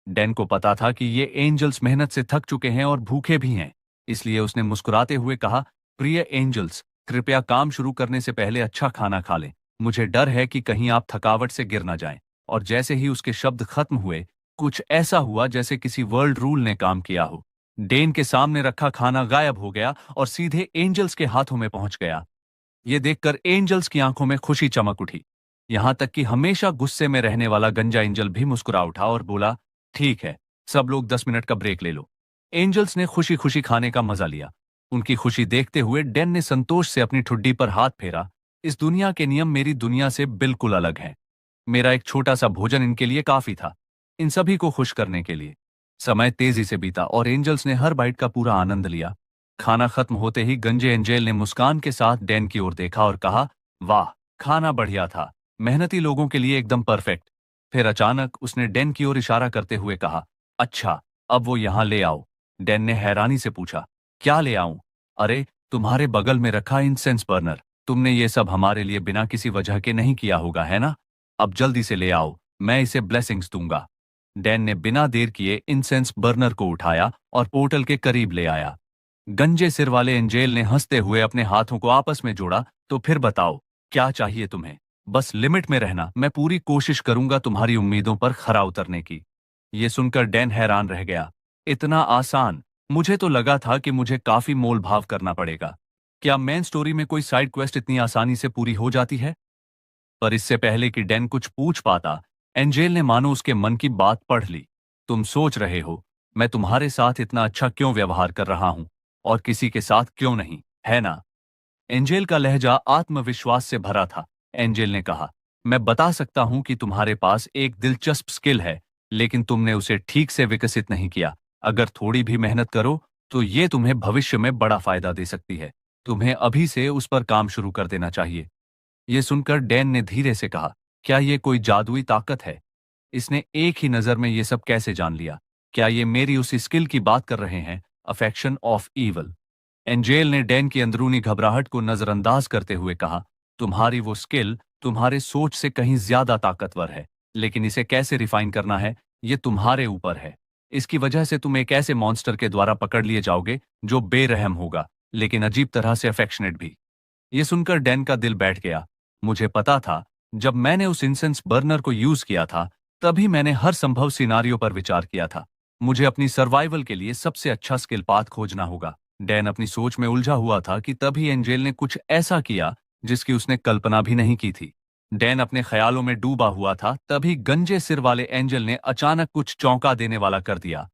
डैन को पता था कि ये एंजल्स मेहनत से थक चुके हैं और भूखे भी हैं, इसलिए उसने मुस्कुराते हुए कहा, प्रिय एंजल्स, कृपया काम शुरू करने से पहले अच्छा खाना खा लें। मुझे डर है कि कहीं आप थकावट से गिर ना जाएं। और जैसे ही उसके शब्द खत्म हुए, कुछ ऐसा हुआ जैसे किसी वर्ल्ड रूल ने काम किया हो। डेन के सामने रखा खाना गायब हो गया और सीधे एंजल्स के हाथों में पहुंच गया। ये देखकर एंजल्स की आंखों में खुशी चमक उठी। यहां तक कि हमेशा गुस्से में रहने वाला गंजा एंजल भी मुस्कुरा उठा और बोला, ठीक है, सब लोग 10 मिनट का ब्रेक ले लो। एंजल्स ने खुशी खुशी खाने का मजा लिया। उनकी खुशी देखते हुए डेन ने संतोष से अपनी ठुड्डी पर हाथ फेरा। इस दुनिया के नियम मेरी दुनिया से बिल्कुल अलग हैं। मेरा एक छोटा सा भोजन इनके लिए काफी था, इन सभी को खुश करने के लिए। समय तेजी से बीता और एंजल्स ने हर बाइट का पूरा आनंद लिया। खाना खत्म होते ही गंजे एंजेल ने मुस्कान के साथ डैन की ओर देखा और कहा, वाह, खाना बढ़िया था, मेहनती लोगों के लिए एकदम परफेक्ट। फिर अचानक उसने डैन की ओर इशारा करते हुए कहा, अच्छा, अब वो यहां ले आओ। डैन ने हैरानी से पूछा, क्या ले आऊं? अरे, तुम्हारे बगल में रखा इंसेंस बर्नर। तुमने ये सब हमारे लिए बिना किसी वजह के नहीं किया होगा, है ना? अब जल्दी से ले आओ, मैं इसे ब्लेसिंग्स दूंगा। डैन ने बिना देर किए इंसेंस बर्नर को उठाया और पोर्टल के करीब ले आया। गंजे सिर वाले एंजेल ने हंसते हुए अपने हाथों को आपस में जोड़ा, तो फिर बताओ, क्या चाहिए तुम्हें? बस लिमिट में रहना, मैं पूरी कोशिश करूंगा तुम्हारी उम्मीदों पर खरा उतरने की। ये सुनकर डैन हैरान रह गया। इतना आसान? मुझे तो लगा था कि मुझे काफी मोल भाव करना पड़ेगा। क्या मेन स्टोरी में कोई साइड क्वेस्ट इतनी आसानी से पूरी हो जाती है? पर इससे पहले कि डैन कुछ पूछ पाता, एंजेल ने मानो उसके मन की बात पढ़ ली। तुम सोच रहे हो, मैं तुम्हारे साथ इतना अच्छा क्यों व्यवहार कर रहा हूं और किसी के साथ क्यों नहीं, है ना? एंजेल का लहजा आत्मविश्वास से भरा था। एंजेल ने कहा, मैं बता सकता हूं कि तुम्हारे पास एक दिलचस्प स्किल है, लेकिन तुमने उसे ठीक से विकसित नहीं किया। अगर थोड़ी भी मेहनत करो तो ये तुम्हें भविष्य में बड़ा फायदा दे सकती है। तुम्हें अभी से उस पर काम शुरू कर देना चाहिए। ये सुनकर डैन ने धीरे से कहा, क्या ये कोई जादुई ताकत है? इसने एक ही नजर में ये सब कैसे जान लिया? क्या ये मेरी उसी स्किल की बात कर रहे हैं, अफेक्शन ऑफ ईवल? एंजेल ने डैन की अंदरूनी घबराहट को नजरअंदाज करते हुए कहा, तुम्हारी वो स्किल तुम्हारे सोच से कहीं ज्यादा ताकतवर है, लेकिन इसे कैसे रिफाइन करना है, ये तुम्हारे ऊपर है। इसकी वजह से तुम एक ऐसे मॉन्स्टर के द्वारा पकड़ लिए जाओगे जो बेरहम होगा, लेकिन अजीब तरह से अफेक्शनेट भी। ये सुनकर डैन का दिल बैठ गया। मुझे पता था, जब मैंने उस इंसेंस बर्नर को यूज किया था, तभी मैंने हर संभव सिनारियो पर विचार किया था। मुझे अपनी सर्वाइवल के लिए सबसे अच्छा स्किल पाथ खोजना होगा। डैन अपनी सोच में उलझा हुआ था कि तभी एंजेल ने कुछ ऐसा किया जिसकी उसने कल्पना भी नहीं की थी। डैन अपने ख्यालों में डूबा हुआ था, तभी गंजे सिर वाले एंजल ने अचानक कुछ चौंका देने वाला कर दिया।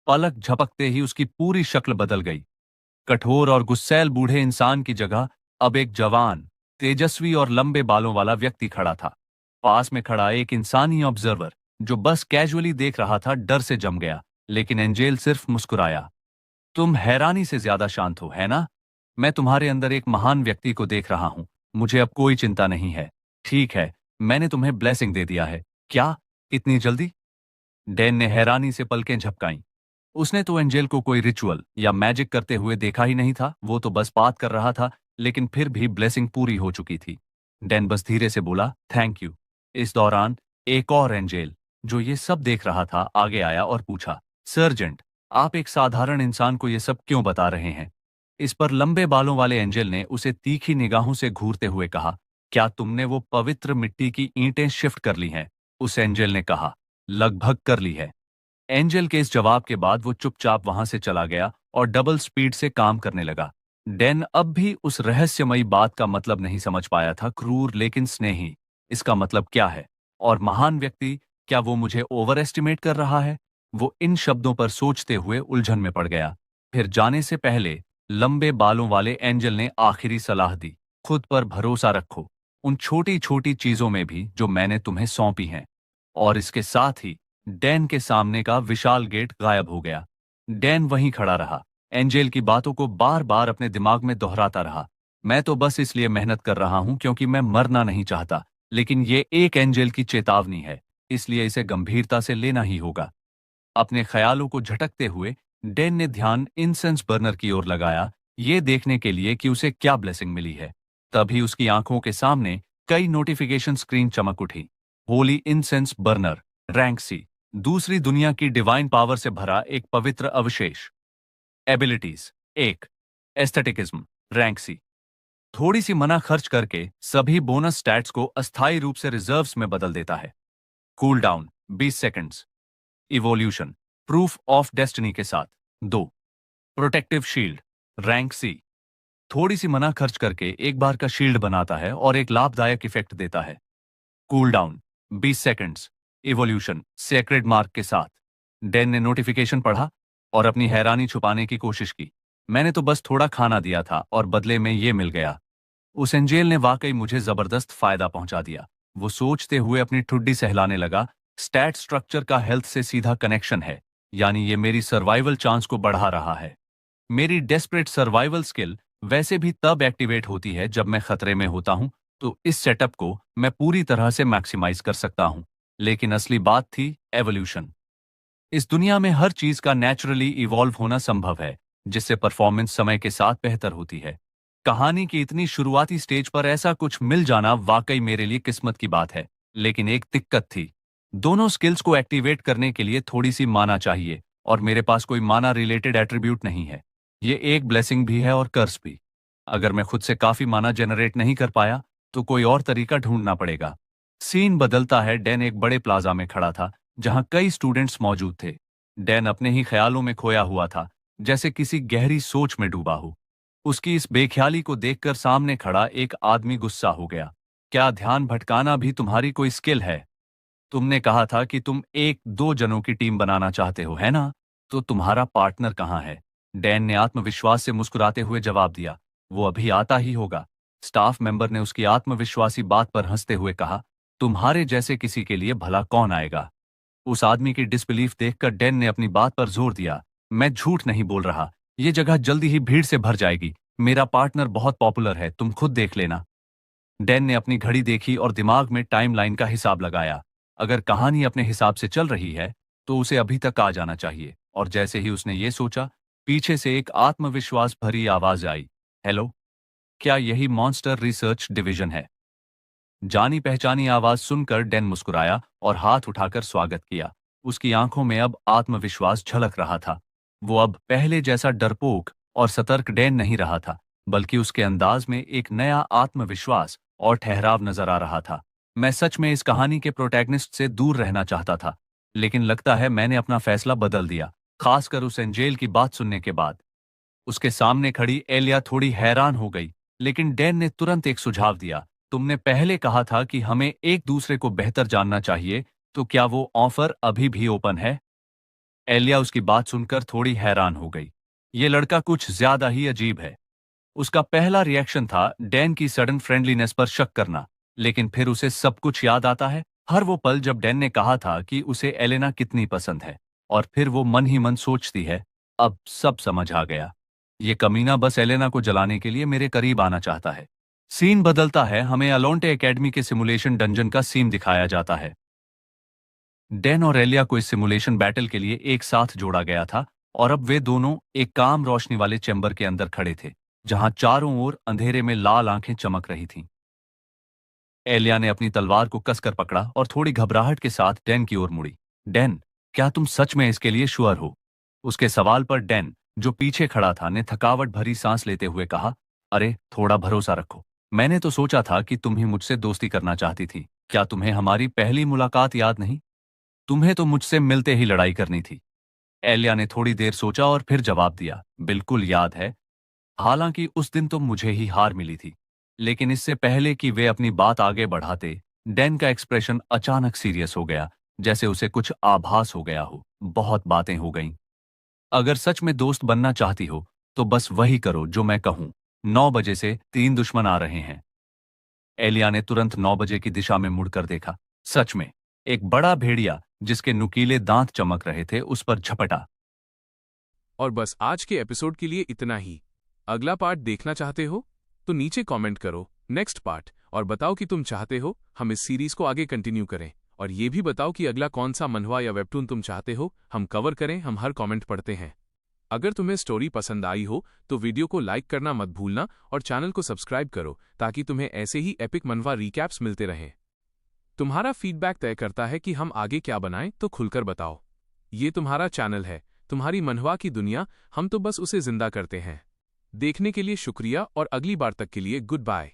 पलक झपकते ही उसकी पूरी शक्ल बदल गई। कठोर और गुस्सैल बूढ़े इंसान की जगह अब एक जवान, तेजस्वी और लंबे बालों वाला व्यक्ति खड़ा था। पास में खड़ा एक इंसानी ऑब्जर्वर, जो बस कैजुअली देख रहा था, डर से जम गया, लेकिन एंजेल सिर्फ मुस्कुराया। तुम हैरानी से ज्यादा शांत हो, है ना? मैं तुम्हारे अंदर एक महान व्यक्ति को देख रहा हूं। मुझे अब कोई चिंता नहीं है। ठीक है, मैंने तुम्हें ब्लेसिंग दे दिया है। क्या? इतनी जल्दी? डैन ने हैरानी से पलकें झपकाईं। उसने तो एंजेल को कोई रिचुअल या मैजिक करते हुए देखा ही नहीं था, वो तो बस बात कर रहा था, लेकिन फिर भी ब्लेसिंग पूरी हो चुकी थी। डैन बस धीरे से बोला, थैंक यू। इस दौरान एक और एंजेल, जो ये सब देख रहा था, आगे आया और पूछा, सर्जेंट, आप एक साधारण इंसान को ये सब क्यों बता रहे हैं? इस पर लंबे बालों वाले एंजेल ने उसे तीखी निगाहों से घूरते हुए कहा, क्या तुमने वो पवित्र मिट्टी की ईंटें शिफ्ट कर ली हैं? उस एंजेल ने कहा, लगभग कर ली है। एंजल के इस जवाब के बाद वो चुपचाप वहां से चला गया और डबल स्पीड से काम करने लगा। डैन अब भी उस रहस्यमयी बात का मतलब नहीं समझ पाया था, क्रूर लेकिन स्नेही, इसका मतलब क्या है? और महान व्यक्ति, क्या वो मुझे ओवर एस्टिमेट कर रहा है? वो इन शब्दों पर सोचते हुए उलझन में पड़ गया। फिर जाने से पहले लंबे बालों वाले एंजल ने आखिरी सलाह दी, खुद पर भरोसा रखो, उन छोटी छोटी चीजों में भी जो मैंने तुम्हें सौंपी हैं। और इसके साथ ही डैन के सामने का विशाल गेट गायब हो गया। डैन वहीं खड़ा रहा, एंजेल की बातों को बार बार अपने दिमाग में दोहराता रहा। मैं तो बस इसलिए मेहनत कर रहा हूं क्योंकि मैं मरना नहीं चाहता, लेकिन ये एक एंजेल की चेतावनी है, इसलिए इसे गंभीरता से लेना ही होगा। अपने ख्यालों को झटकते हुए डैन ने ध्यान इंसेंस बर्नर की ओर लगाया, ये देखने के लिए कि उसे क्या ब्लेसिंग मिली है। तभी उसकी आंखों के सामने कई नोटिफिकेशन स्क्रीन चमक उठी। Holy incense burner, rank C, दूसरी दुनिया की डिवाइन पावर से भरा एक पवित्र अवशेष। एबिलिटीज, एक, एस्थेटिकिज्म, रैंक सी, थोड़ी सी मना खर्च करके सभी बोनस स्टैट्स को अस्थायी रूप से रिजर्व्स में बदल देता है। Cool down 20 seconds. Evolution, proof of destiny के साथ। 2. प्रोटेक्टिव शील्ड, रैंक सी, थोड़ी सी मना खर्च करके एक बार का शील्ड बनाता है और एक लाभदायक इफेक्ट देता है। Cool down 20 seconds, evolution, sacred mark के साथ। डैन ने नोटिफिकेशन पढ़ा और अपनी हैरानी छुपाने की कोशिश की। मैंने तो बस थोड़ा खाना दिया था और बदले में ये मिल गया। उस एंजेल ने वाकई मुझे जबरदस्त फायदा पहुंचा दिया। वो सोचते हुए अपनी ठुड्डी सहलाने लगा। स्टैट स्ट्रक्चर का हेल्थ से सीधा कनेक्शन है, यानी ये मेरी सर्वाइवल चांस को बढ़ा रहा है। मेरी डेस्परेट सर्वाइवल स्किल वैसे भी तब एक्टिवेट होती है जब मैं खतरे में होता हूं, तो इस सेटअप को मैं पूरी तरह से मैक्सिमाइज कर सकता हूं। लेकिन असली बात थी एवोल्यूशन। इस दुनिया में हर चीज का नेचुरली इवॉल्व होना संभव है, जिससे परफॉर्मेंस समय के साथ बेहतर होती है। कहानी की इतनी शुरुआती स्टेज पर ऐसा कुछ मिल जाना वाकई मेरे लिए किस्मत की बात है। लेकिन एक दिक्कत थी, दोनों स्किल्स को एक्टिवेट करने के लिए थोड़ी सी माना चाहिए, और मेरे पास कोई माना रिलेटेड एट्रीब्यूट नहीं है। ये एक ब्लेसिंग भी है और कर्स भी। अगर मैं खुद से काफी माना जनरेट नहीं कर पाया, तो कोई और तरीका ढूंढना पड़ेगा। सीन बदलता है। डैन एक बड़े प्लाजा में खड़ा था, जहां कई स्टूडेंट्स मौजूद थे। डैन अपने ही ख्यालों में खोया हुआ था, जैसे किसी गहरी सोच में डूबा हो। उसकी इस बेख्याली को देखकर सामने खड़ा एक आदमी गुस्सा हो गया। क्या ध्यान भटकाना भी तुम्हारी कोई स्किल है? तुमने कहा था कि तुम 1-2 जनों की टीम बनाना चाहते हो, है ना? तो तुम्हारा पार्टनर कहाँ है? डैन ने आत्मविश्वास से मुस्कुराते हुए जवाब दिया, वो अभी आता ही होगा। स्टाफ मेंबर ने उसकी आत्मविश्वासी बात पर हंसते हुए कहा, तुम्हारे जैसे किसी के लिए भला कौन आएगा? उस आदमी की डिसबिलीफ देखकर डैन ने अपनी बात पर जोर दिया, मैं झूठ नहीं बोल रहा। ये जगह जल्दी ही भीड़ से भर जाएगी। मेरा पार्टनर बहुत पॉपुलर है, तुम खुद देख लेना। डैन ने अपनी घड़ी देखी और दिमाग में टाइमलाइन का हिसाब लगाया। अगर कहानी अपने हिसाब से चल रही है, तो उसे अभी तक आ जाना चाहिए। और जैसे ही उसने ये सोचा, पीछे से एक आत्मविश्वास भरी आवाज आई, हेलो, क्या यही मॉन्स्टर रिसर्च डिवीजन है? जानी पहचानी आवाज सुनकर डैन मुस्कुराया और हाथ उठाकर स्वागत किया। उसकी आंखों में अब आत्मविश्वास झलक रहा था। वो अब पहले जैसा डरपोक और सतर्क डैन नहीं रहा था, बल्कि उसके अंदाज में एक नया आत्मविश्वास और ठहराव नजर आ रहा था। मैं सच में इस कहानी के प्रोटैगनिस्ट से दूर रहना चाहता था, लेकिन लगता है मैंने अपना फैसला बदल दिया, खासकर उस एंजेल की बात सुनने के बाद। उसके सामने खड़ी एलिया थोड़ी हैरान हो गई, लेकिन डैन ने तुरंत एक सुझाव दिया, तुमने पहले कहा था कि हमें एक दूसरे को बेहतर जानना चाहिए, तो क्या वो ऑफर अभी भी ओपन है? एलिया उसकी बात सुनकर थोड़ी हैरान हो गई। ये लड़का कुछ ज्यादा ही अजीब है। उसका पहला रिएक्शन था डैन की सडन फ्रेंडलीनेस पर शक करना, लेकिन फिर उसे सब कुछ याद आता है। हर वो पल जब डैन ने कहा था कि उसे एलेना कितनी पसंद है, और फिर वो मन ही मन सोचती है, अब सब समझ आ गया। ये कमीना बस एलेना को जलाने के लिए मेरे करीब आना चाहता है। सीन बदलता है। हमें अलोंटे एकेडमी के सिमुलेशन डंजन का सीन दिखाया जाता है। डैन और एलिया को इस सिमुलेशन बैटल के लिए एक साथ जोड़ा गया था, और अब वे दोनों एक काम रोशनी वाले चैम्बर के अंदर खड़े थे, जहां चारों ओर अंधेरे में लाल आंखें चमक रही थीं। एलिया ने अपनी तलवार को कसकर पकड़ा और थोड़ी घबराहट के साथ डैन की ओर मुड़ी। डैन, क्या तुम सच में इसके लिए श्योर हो? उसके सवाल पर डैन, जो पीछे खड़ा था, ने थकावट भरी सांस लेते हुए कहा, अरे थोड़ा भरोसा रखो। मैंने तो सोचा था कि तुम ही मुझसे दोस्ती करना चाहती थी। क्या तुम्हें हमारी पहली मुलाकात याद नहीं? तुम्हें तो मुझसे मिलते ही लड़ाई करनी थी। एलिया ने थोड़ी देर सोचा और फिर जवाब दिया, बिल्कुल याद है। हालांकि उस दिन तो मुझे ही हार मिली थी। लेकिन इससे पहले कि वे अपनी बात आगे बढ़ाते, डैन का एक्सप्रेशन अचानक सीरियस हो गया, जैसे उसे कुछ आभास हो गया हो। बहुत बातें हो गईं। अगर सच में दोस्त बनना चाहती हो, तो बस वही करो जो मैं कहूं। 9 बजे से 3 दुश्मन आ रहे हैं। एलिया ने तुरंत 9 बजे की दिशा में मुड़कर देखा। सच में, एक बड़ा भेड़िया जिसके नुकीले दांत चमक रहे थे उस पर झपटा। और बस आज के एपिसोड के लिए इतना ही। अगला पार्ट देखना चाहते हो तो नीचे कमेंट करो नेक्स्ट पार्ट, और बताओ कि तुम चाहते हो हम इस सीरीज को आगे कंटिन्यू करें। और ये भी बताओ कि अगला कौन सा मनहवा या वेबटून तुम चाहते हो हम कवर करें। हम हर कमेंट पढ़ते हैं। अगर तुम्हें स्टोरी पसंद आई हो तो वीडियो को लाइक करना मत भूलना और चैनल को सब्सक्राइब करो, ताकि तुम्हें ऐसे ही एपिक मनहवा रिकैप्स मिलते रहें। तुम्हारा फीडबैक तय करता है कि हम आगे क्या बनाएं, तो खुलकर बताओ। ये तुम्हारा चैनल है, तुम्हारी मनहवा की दुनिया, हम तो बस उसे जिंदा करते हैं। देखने के लिए शुक्रिया और अगली बार तक के लिए गुड बाय।